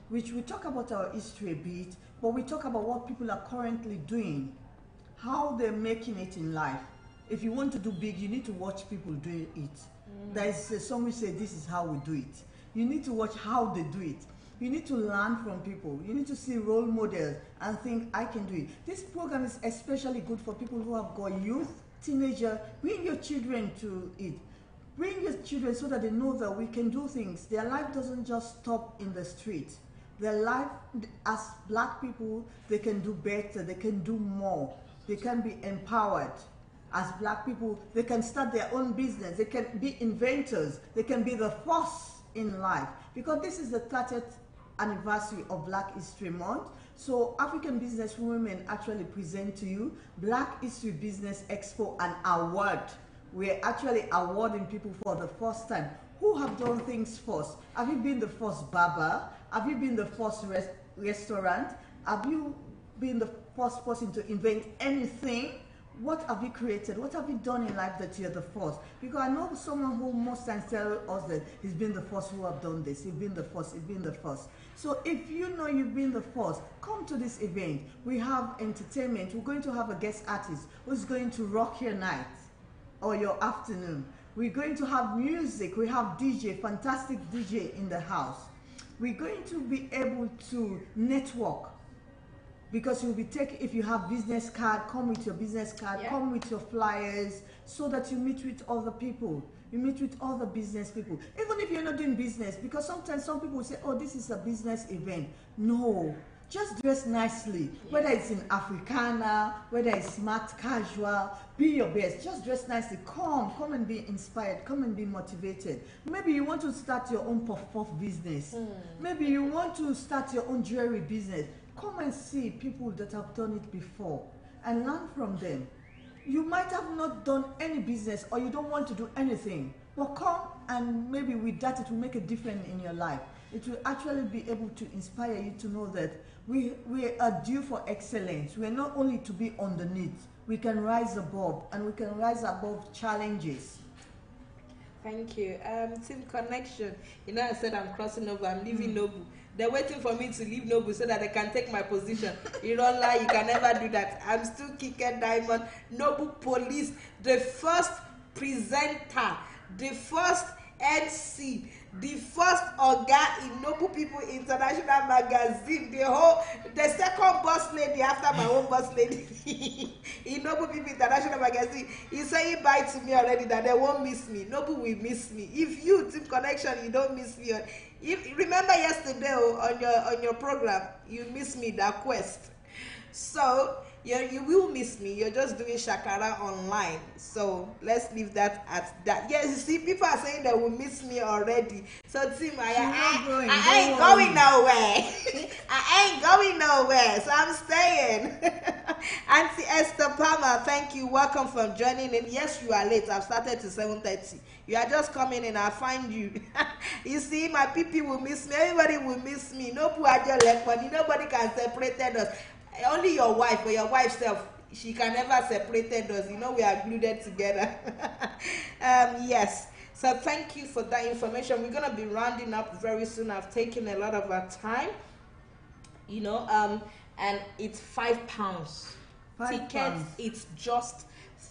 which we talk about our history a bit, but we talk about what people are currently doing, how they're making it in life. If you want to do big, you need to watch people doing it. There is a song which says, this is how we do it. You need to watch how they do it. You need to learn from people. You need to see role models and think, I can do it. This program is especially good for people who have got youth, teenager. Bring your children to it. Bring your children so that they know that we can do things. Their life doesn't just stop in the street. Their life, as black people, they can do better. They can do more. They can be empowered. As black people, they can start their own business. They can be inventors. They can be the force in life. Because this is the 30th anniversary of Black History Month. So African business women actually present to you Black History Business Expo, an award. We're actually awarding people for the first time who have done things first. Have you been the first barber? Have you been the first restaurant? Have you been the first person to invent anything? What have you created? What have you done in life that you're the first? Because I know someone who most times tells us that he's been the first who have done this. He's been the first, he's been the first. So if you know you've been the first, come to this event. We have entertainment. We're going to have a guest artist who's going to rock your night or your afternoon. We're going to have music. We have DJ, fantastic DJ in the house. We're going to be able to network. Because you'll be taking, if you have business card, come with your business card, come with your flyers, so that you meet with other people. You meet with other business people. Even if you're not doing business, because sometimes some people will say, oh, this is a business event. No, just dress nicely. Whether it's in Africana, whether it's smart casual, be your best. Just dress nicely. Come and be inspired. Come and be motivated. Maybe you want to start your own puff-puff business. Maybe you want to start your own jewelry business. Come and see people that have done it before and learn from them. You might have not done any business or you don't want to do anything, but come and maybe with that it will make a difference in your life. It will actually be able to inspire you to know that we are due for excellence. We are not only to be underneath, we can rise above, and we can rise above challenges. Thank you. Team Connection. You know, I said I'm crossing over, I'm leaving Noble. They're waiting for me to leave Noble so that they can take my position. You don't lie, you can never do that. I'm still Kike Diamond, Noble Police, the first presenter, the first MC, the first Oga in Noble People International Magazine, the second boss lady after my own boss lady in Noble People International Magazine. He's saying bye to me already that they won't miss me. Noble will miss me. If you, Team Connection, you don't miss me. Remember yesterday on your program, you missed me, that quest. So you will miss me. You're just doing shakara online. So let's leave that at that. Yes, you see, people are saying they will miss me already. So Tim, I ain't going nowhere. I ain't going nowhere. So I'm staying. Auntie Esther Palmer, thank you. Welcome from joining in. Yes, you are late. I've started to 7:30. You are just coming in. I'll find you. You see, my people will miss me. Everybody will miss me. Nobody can separate us. Only your wife or your wife's self, she can never separate us. You know, we are glued together. Yes. So thank you for that information. We're going to be rounding up very soon. I've taken a lot of our time. You know, and it's £5. Tickets, it's just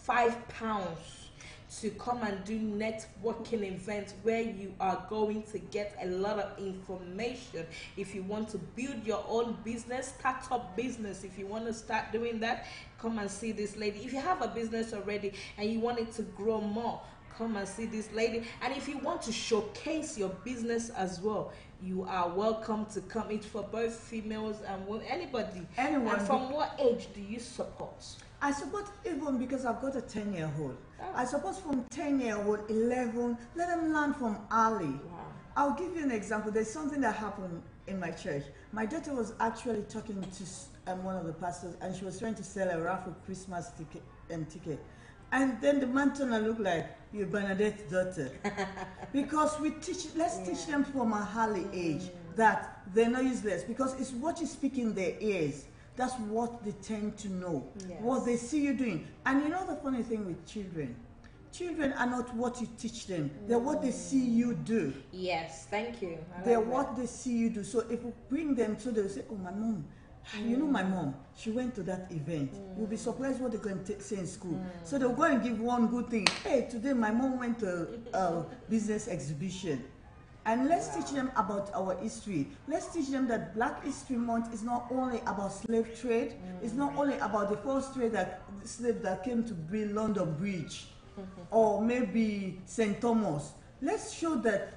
£5 to come and do networking events where you are going to get a lot of information. If you want to build your own business, start up business, if you want to start doing that, come and see this lady. If you have a business already and you want it to grow more, come and see this lady. And if you want to showcase your business as well, you are welcome to come. It's for both females and anybody. Anyone. And from what age do you support? I support even because I've got a 10-year-old. Oh. I support from 10-year-old, 11, let them learn from early. Wow. I'll give you an example. There's something that happened in my church. My daughter was actually talking to one of the pastors, and she was trying to sell a raffle Christmas ticket. And then the man turned and looked like, you're Bernadette's daughter. Because let's teach them from a early age that they're not useless, because it's what you speak in their ears. That's what they tend to know, what they see you doing. And you know the funny thing with children? Children are not what you teach them. They're what they see you do. Yes, thank you. They're what they see you do. So if we bring them to, they'll say, oh, my mom, you know my mom, she went to that event. You'll be surprised what they're going to say in school. So they'll go and give one good thing. Hey, today my mom went to a business exhibition. And let's teach them about our history. Let's teach them that Black History Month is not only about slave trade. It's not only about the first slave that came to build London Bridge or maybe St. Thomas. Let's show that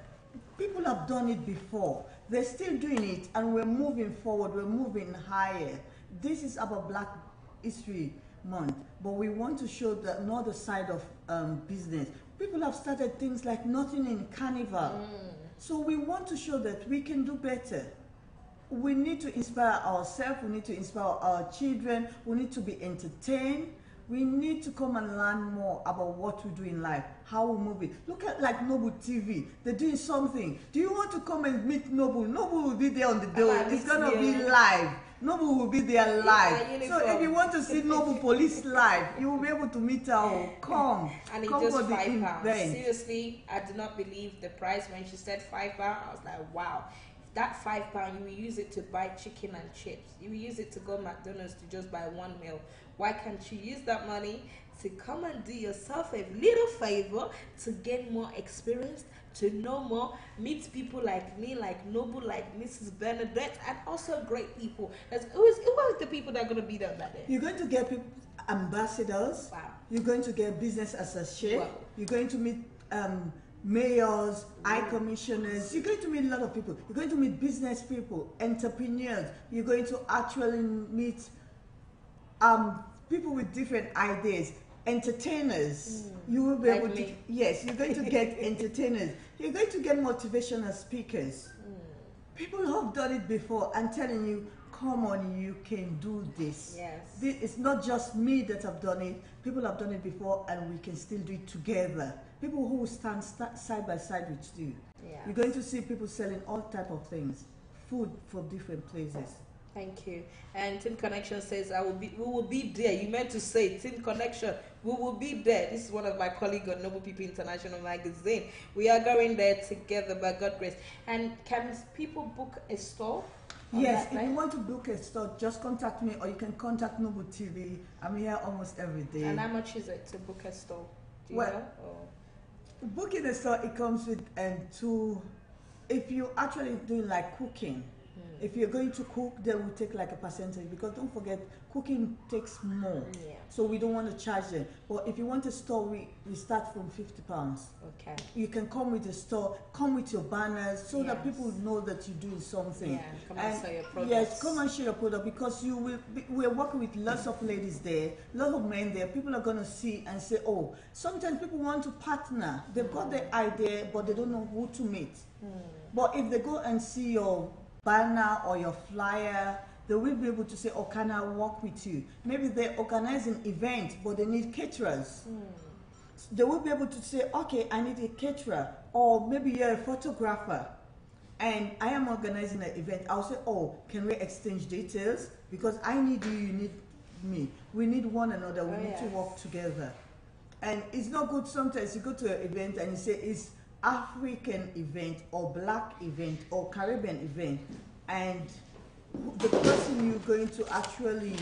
people have done it before. They're still doing it, and we're moving forward. We're moving higher. This is about Black History Month, but we want to show the another side of business. People have started things like Nothing in Carnival. So we want to show that we can do better. We need to inspire ourselves. We need to inspire our children. We need to be entertained. We need to come and learn more about what we do in life, how we move it. Look at like Noble TV. They're doing something. Do you want to come and meet Noble? Noble will be there on the door. It's going to be live. Noble will be there live. So if you want to see Noble Police live, you will be able to meet her. Come. And it's come just for the £5. event. Seriously, I do not believe the price. When she said £5, I was like, wow. That £5, you will use it to buy chicken and chips. You will use it to go to McDonald's to just buy one meal. Why can't you use that money to come and do yourself a little favor to gain more experience, to know more, meet people like me, like Noble, like Mrs. Bernadette, and also great people. Who are the people that are going to be there that day? You're going to get people, ambassadors. Wow. You're going to get business associates. Wow. You're going to meet mayors, high commissioners. You're going to meet a lot of people. You're going to meet business people, entrepreneurs. You're going to actually meet people with different ideas, entertainers. You will be Like able to, me. yes, you're going to get entertainers. You're going to get motivational speakers. People who have done it before and telling you, come on, you can do this. Yes. It's not just me that have done it. People have done it before, and we can still do it together. People who will stand side by side with you. Yes. You're going to see people selling all type of things, food from different places. Thank you. And Team Connection says, we will be there. You meant to say, Team Connection, we will be there. This is one of my colleagues on Noble People International Magazine. We are going there together by God's grace. And can people book a store? Yes, if you want to book a store, just contact me, or you can contact Noble TV. I'm here almost every day. And how much is it to book a store? Do you know? Or? Booking a store, it comes with two. If you're actually doing like cooking, if you're going to cook, they will take like a percentage, because don't forget, cooking takes more. Yeah. So we don't want to charge them. But if you want a store, we start from £50. Okay. You can come with a store, come with your banners, so that Yes. people know that you're doing something. Yeah, come and sell your products. Yes, come and share your product, because we're working with lots of ladies there, lots of men there. People are going to see and say, oh, sometimes people want to partner. They've got the idea, but they don't know who to meet. But if they go and see your banner or your flyer, they will be able to say, oh, can I work with you? Maybe they're organizing event, but they need caterers. They will be able to say, okay, I need a caterer, or maybe you're a photographer and I am organizing an event. I'll say, oh, can we exchange details? Because I need you, you need me. We need one another, we need to work together. And it's not good sometimes you go to an event and you say it's African event or Black event or Caribbean event, and the person you're going to actually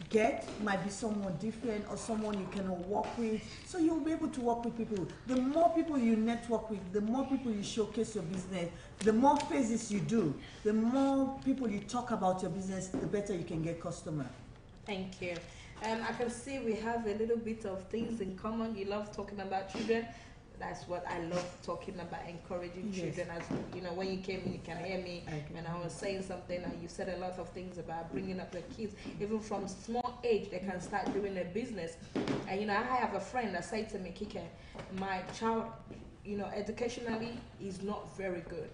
get might be someone different, or someone you cannot work with. So you'll be able to work with people. The more people you network with, the more people you showcase your business, the more phases you do, the more people you talk about your business, the better you can get customer. Thank you. I can see we have a little bit of things in common. You love talking about children. That's what I love talking about, encouraging children. As you know, when you came in, you can hear me when I was saying something, and you said a lot of things about bringing up your kids. Even from small age, they can start doing a business. And you know, I have a friend that said to me, Kike, my child, you know, educationally is not very good,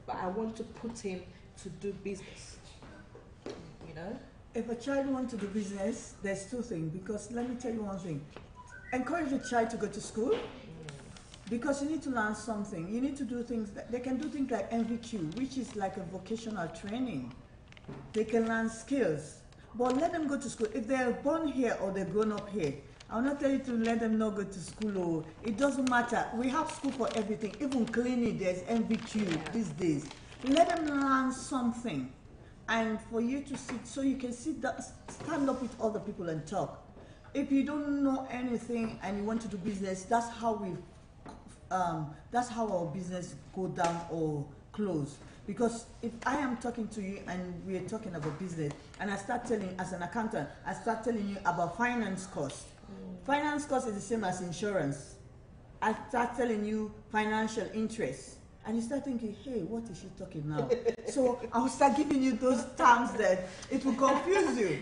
but I want to put him to do business. You know? If a child wants to do business, there's two things. Because let me tell you one thing. Encourage a child to go to school. Because you need to learn something. You need to do things. They can do things like MVQ, which is like a vocational training. They can learn skills. But let them go to school. If they're born here or they're grown up here, I'll not tell you to let them not go to school. Or it doesn't matter. We have school for everything. Even cleaning, there's MVQ these days. Let them learn something. And for you to sit, so you can stand up with other people and talk. If you don't know anything and you want to do business, that's how our business go down or close. Because if I am talking to you and we are talking about business, and I start telling, as an accountant, I start telling you about finance cost. Finance cost is the same as insurance. I start telling you financial interest. And you start thinking, hey, what is she talking now? So I'll start giving you those terms that it will confuse you.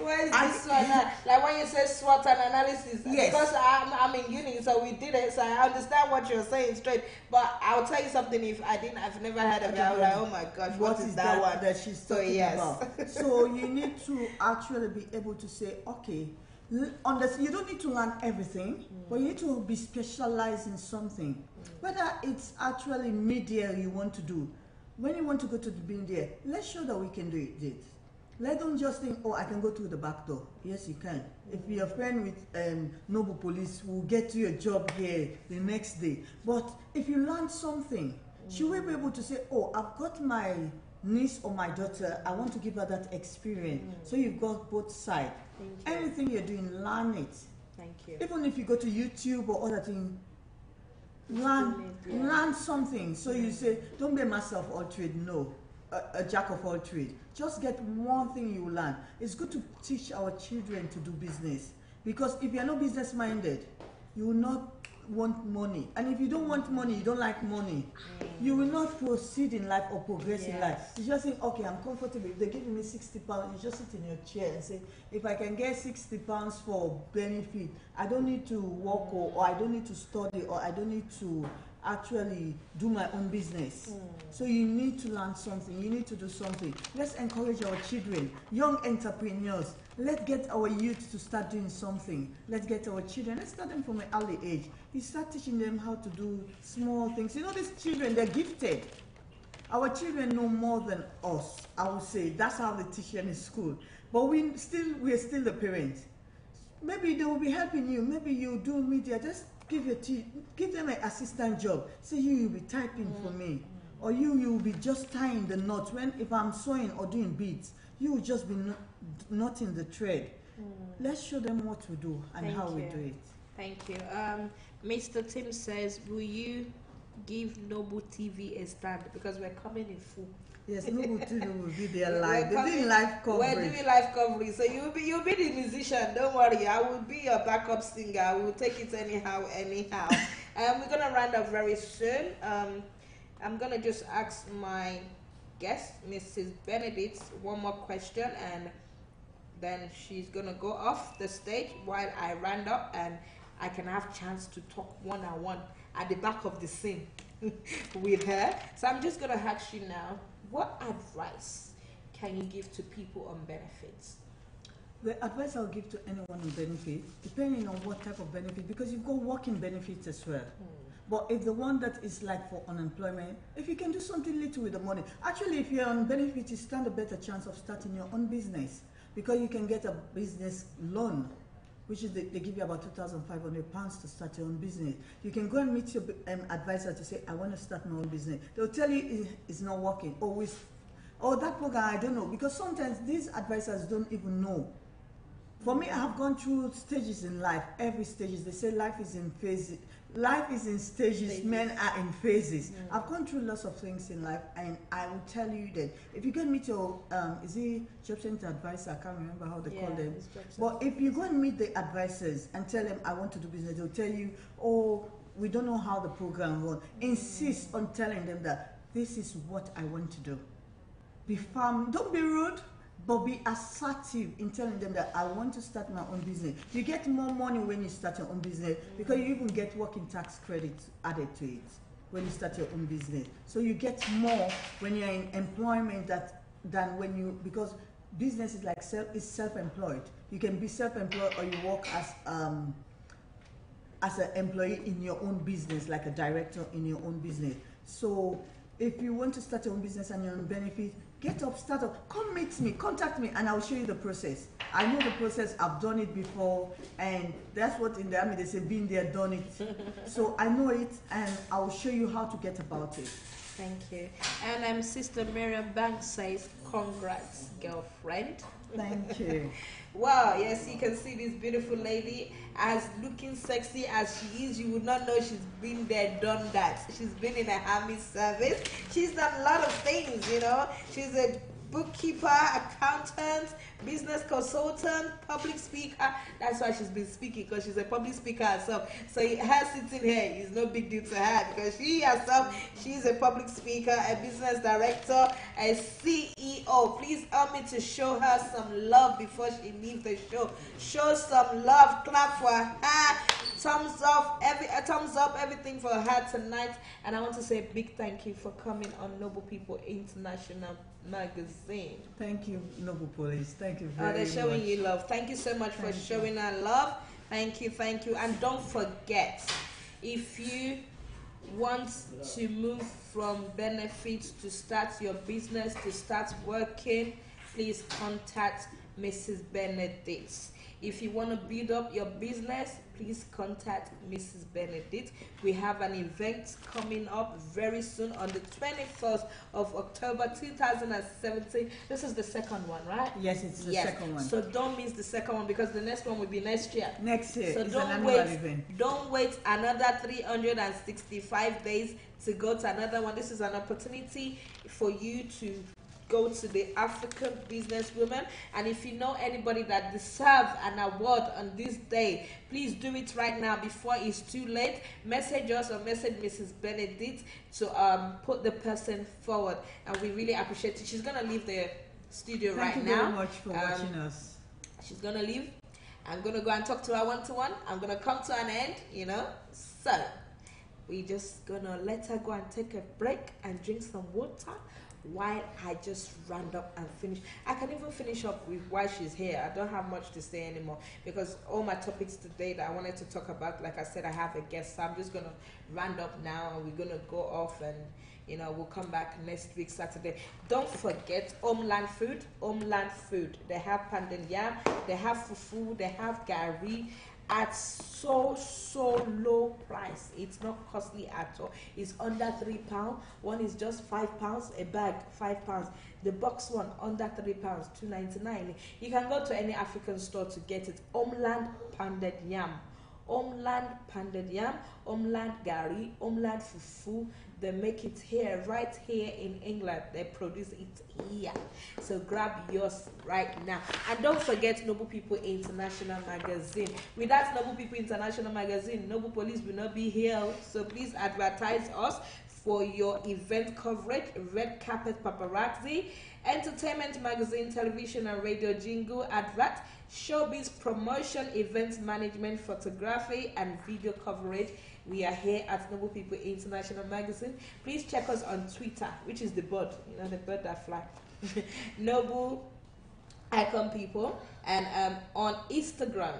Where is this one? Like when you say SWOT analysis. Yes. Because I'm in uni, so we did it. So I understand what you're saying straight. But I'll tell you something. If I've never heard of it. I was like, oh my gosh, what is that one that she's talking about? So you need to actually be able to say, okay, you don't need to learn everything, but you need to be specialized in something. Whether it's actually media you want to do, when you want to go to the media, let's show that we can do it. Let them just think, oh, I can go through the back door. Yes, you can. If you're a friend with Noble Police, we'll get you a job here the next day. But if you learn something, she will be able to say, oh, I've got my niece or my daughter, I want to give her that experience. So you've got both sides. Anything you're doing, learn it. Thank you. Even if you go to YouTube or other things, learn something. So you say, don't be a master of all trade, no, a jack of all trade. Just get one thing you learn. It's good to teach our children to do business, because if you're not business minded, you will not want money. And if you don't want money, you don't like money, you will not proceed in life or progress in life. You just think, okay, I'm comfortable. If they're giving me 60 pounds, you just sit in your chair and say, if I can get 60 pounds for benefit, I don't need to work, or I don't need to study, or I don't need to actually do my own business. So you need to learn something. You need to do something. Let's encourage our children, young entrepreneurs. Let's get our youth to start doing something. Let's get our children, let's start them from an early age. You start teaching them how to do small things. You know, these children, they're gifted. Our children know more than us, I would say. That's how they teach them in school. But we're still the parents. Maybe they will be helping you. Maybe you do media. Just give them an assistant job. Say you'll be typing for me. Or you'll be just tying the knots. If I'm sewing or doing beads, you will just be knotting the thread. Let's show them what to do and how we do it. Thank you. Mr. Tim says, will you give Noble TV a stand? Because we're coming in full. Yes, Noble TV will be there live. They're doing live coverage. We're doing live coverage. So you'll be the musician. Don't worry. I will be your backup singer. I will take it anyhow. We're gonna round up very soon. I'm gonna just ask my guest, Mrs. Benedict, one more question, and then she's gonna go off the stage while I round up, and I can have chance to talk one-on-one at the back of the scene with her. So I'm just gonna ask you now, what advice can you give to people on benefits? The advice I'll give to anyone on benefit, depending on what type of benefit, because you've got working benefits as well. But if the one that is like for unemployment, if you can do something little with the money, actually if you're on benefit, you stand a better chance of starting your own business, because you can get a business loan, which is they give you about £2,500 to start your own business. You can go and meet your advisor to say, I want to start my own business. They'll tell you it's not working. Or that program, I don't know, because sometimes these advisors don't even know. For me, I have gone through stages in life, every stage. They say life is in phases. life is in stages. Men are in phases. I've gone through lots of things in life, and I will tell you that if you go and meet your is it job center advisor? I can't remember how they call them. But if you go and meet the advisors and tell them I want to do business, they'll tell you, oh, we don't know how the program runs. Insist on telling them that this is what I want to do. Be firm. Don't be rude. But be assertive in telling them that I want to start my own business. You get more money when you start your own business because you even get working tax credit added to it when you start your own business. So you get more when you're in employment than when you, because business is like self-employed. You can be self-employed or you work as an employee in your own business, like a director in your own business. So if you want to start your own business and you're on benefit, get up, start up, come meet me, contact me, and I'll show you the process. I know the process, I've done it before, and that's what in the army they say, been there, done it. So I know it, and I'll show you how to get about it. Thank you. And Sister Miriam Banks says, congrats, girlfriend. Thank you. Wow, yes, you can see this beautiful lady as looking sexy as she is. You would not know she's been there, done that. She's been in a army service. She's done a lot of things, you know. She's a bookkeeper, accountant, business consultant, public speaker. That's why she's been speaking, because she's a public speaker herself. So her sitting here is no big deal to her, because she herself, she's a public speaker, a business director, a CEO. Please help me to show her some love before she leaves the show. Show some love, clap for her. Thumbs up, everything for her tonight. And I want to say a big thank you for coming on Noble People International Magazine. Thank you, Noble Police. Thank you very much. They're showing you love. Thank you so much for showing her love. Thank you. And don't forget, if you want to move from benefits to start your business, to start working, please contact Mrs. Benedict. If you want to build up your business, please contact Mrs. Benedict. We have an event coming up very soon on the 21st of October 2017. This is the second one, right? Yes, it's the second one. So don't miss the second one, because the next one will be next year. Next year. So it's an annual event. Don't wait another 365 days to go to another one. This is an opportunity for you to go to the African businesswoman, and if you know anybody that deserves an award on this day, please do it right now before it's too late. Message us or message Mrs. Benedict to put the person forward, and we really appreciate it. She's gonna leave the studio right now. Thank you very much for watching us. She's gonna leave. I'm gonna go and talk to her one-to-one. I'm gonna come to an end, you know. So we just gonna let her go and take a break and drink some water while I just round up and finish. I can even finish up with why she's here. I don't have much to say anymore, because all my topics today that I wanted to talk about, like I said, I have a guest, so I'm just gonna round up now, and we're gonna go off, and you know, we'll come back next week Saturday. Don't forget Homeland Food. They have pounded yam, they have fufu, they have gari at so low price. It's not costly at all. It's under £3. One is just £5 a bag, £5. The box one under £3, £2.99. You can go to any African store to get it. Homeland pounded yam, Homeland pounded yam, Homeland gari, Homeland fufu. They make it here, right here in England. They produce it here. So grab yours right now. And don't forget Noble People International Magazine. Without Noble People International Magazine, Noble Police will not be here. So please advertise us for your event coverage, red carpet paparazzi, entertainment magazine, television and radio jingle advert, showbiz promotion, event management, photography and video coverage. We are here at Noble People International Magazine. Please check us on Twitter, which is the bird, you know, the bird that fly. Noble Icon People. And on Instagram,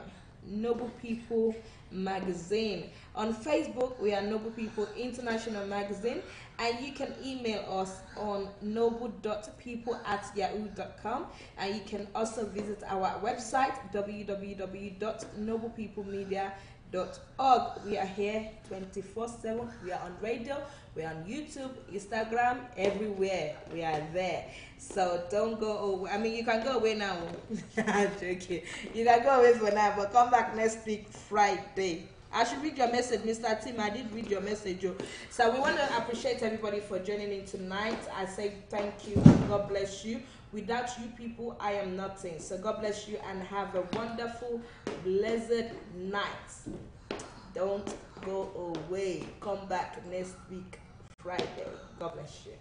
Noble People Magazine. On Facebook, we are Noble People International Magazine. And you can email us on noble.people@yahoo.com. And you can also visit our website, www.noblepeoplemedia.org. We are here 24/7. We are on radio, we are on YouTube, Instagram, everywhere. We are there. So don't go away. I mean, you can go away now. I'm joking. You can go away for now, but come back next week, Friday. I should read your message, Mr. Tim. I did read your message. So we want to appreciate everybody for joining in tonight. I say thank you. God bless you. Without you people, I am nothing. So God bless you and have a wonderful, blessed night. Don't go away. Come back next week, Friday. God bless you.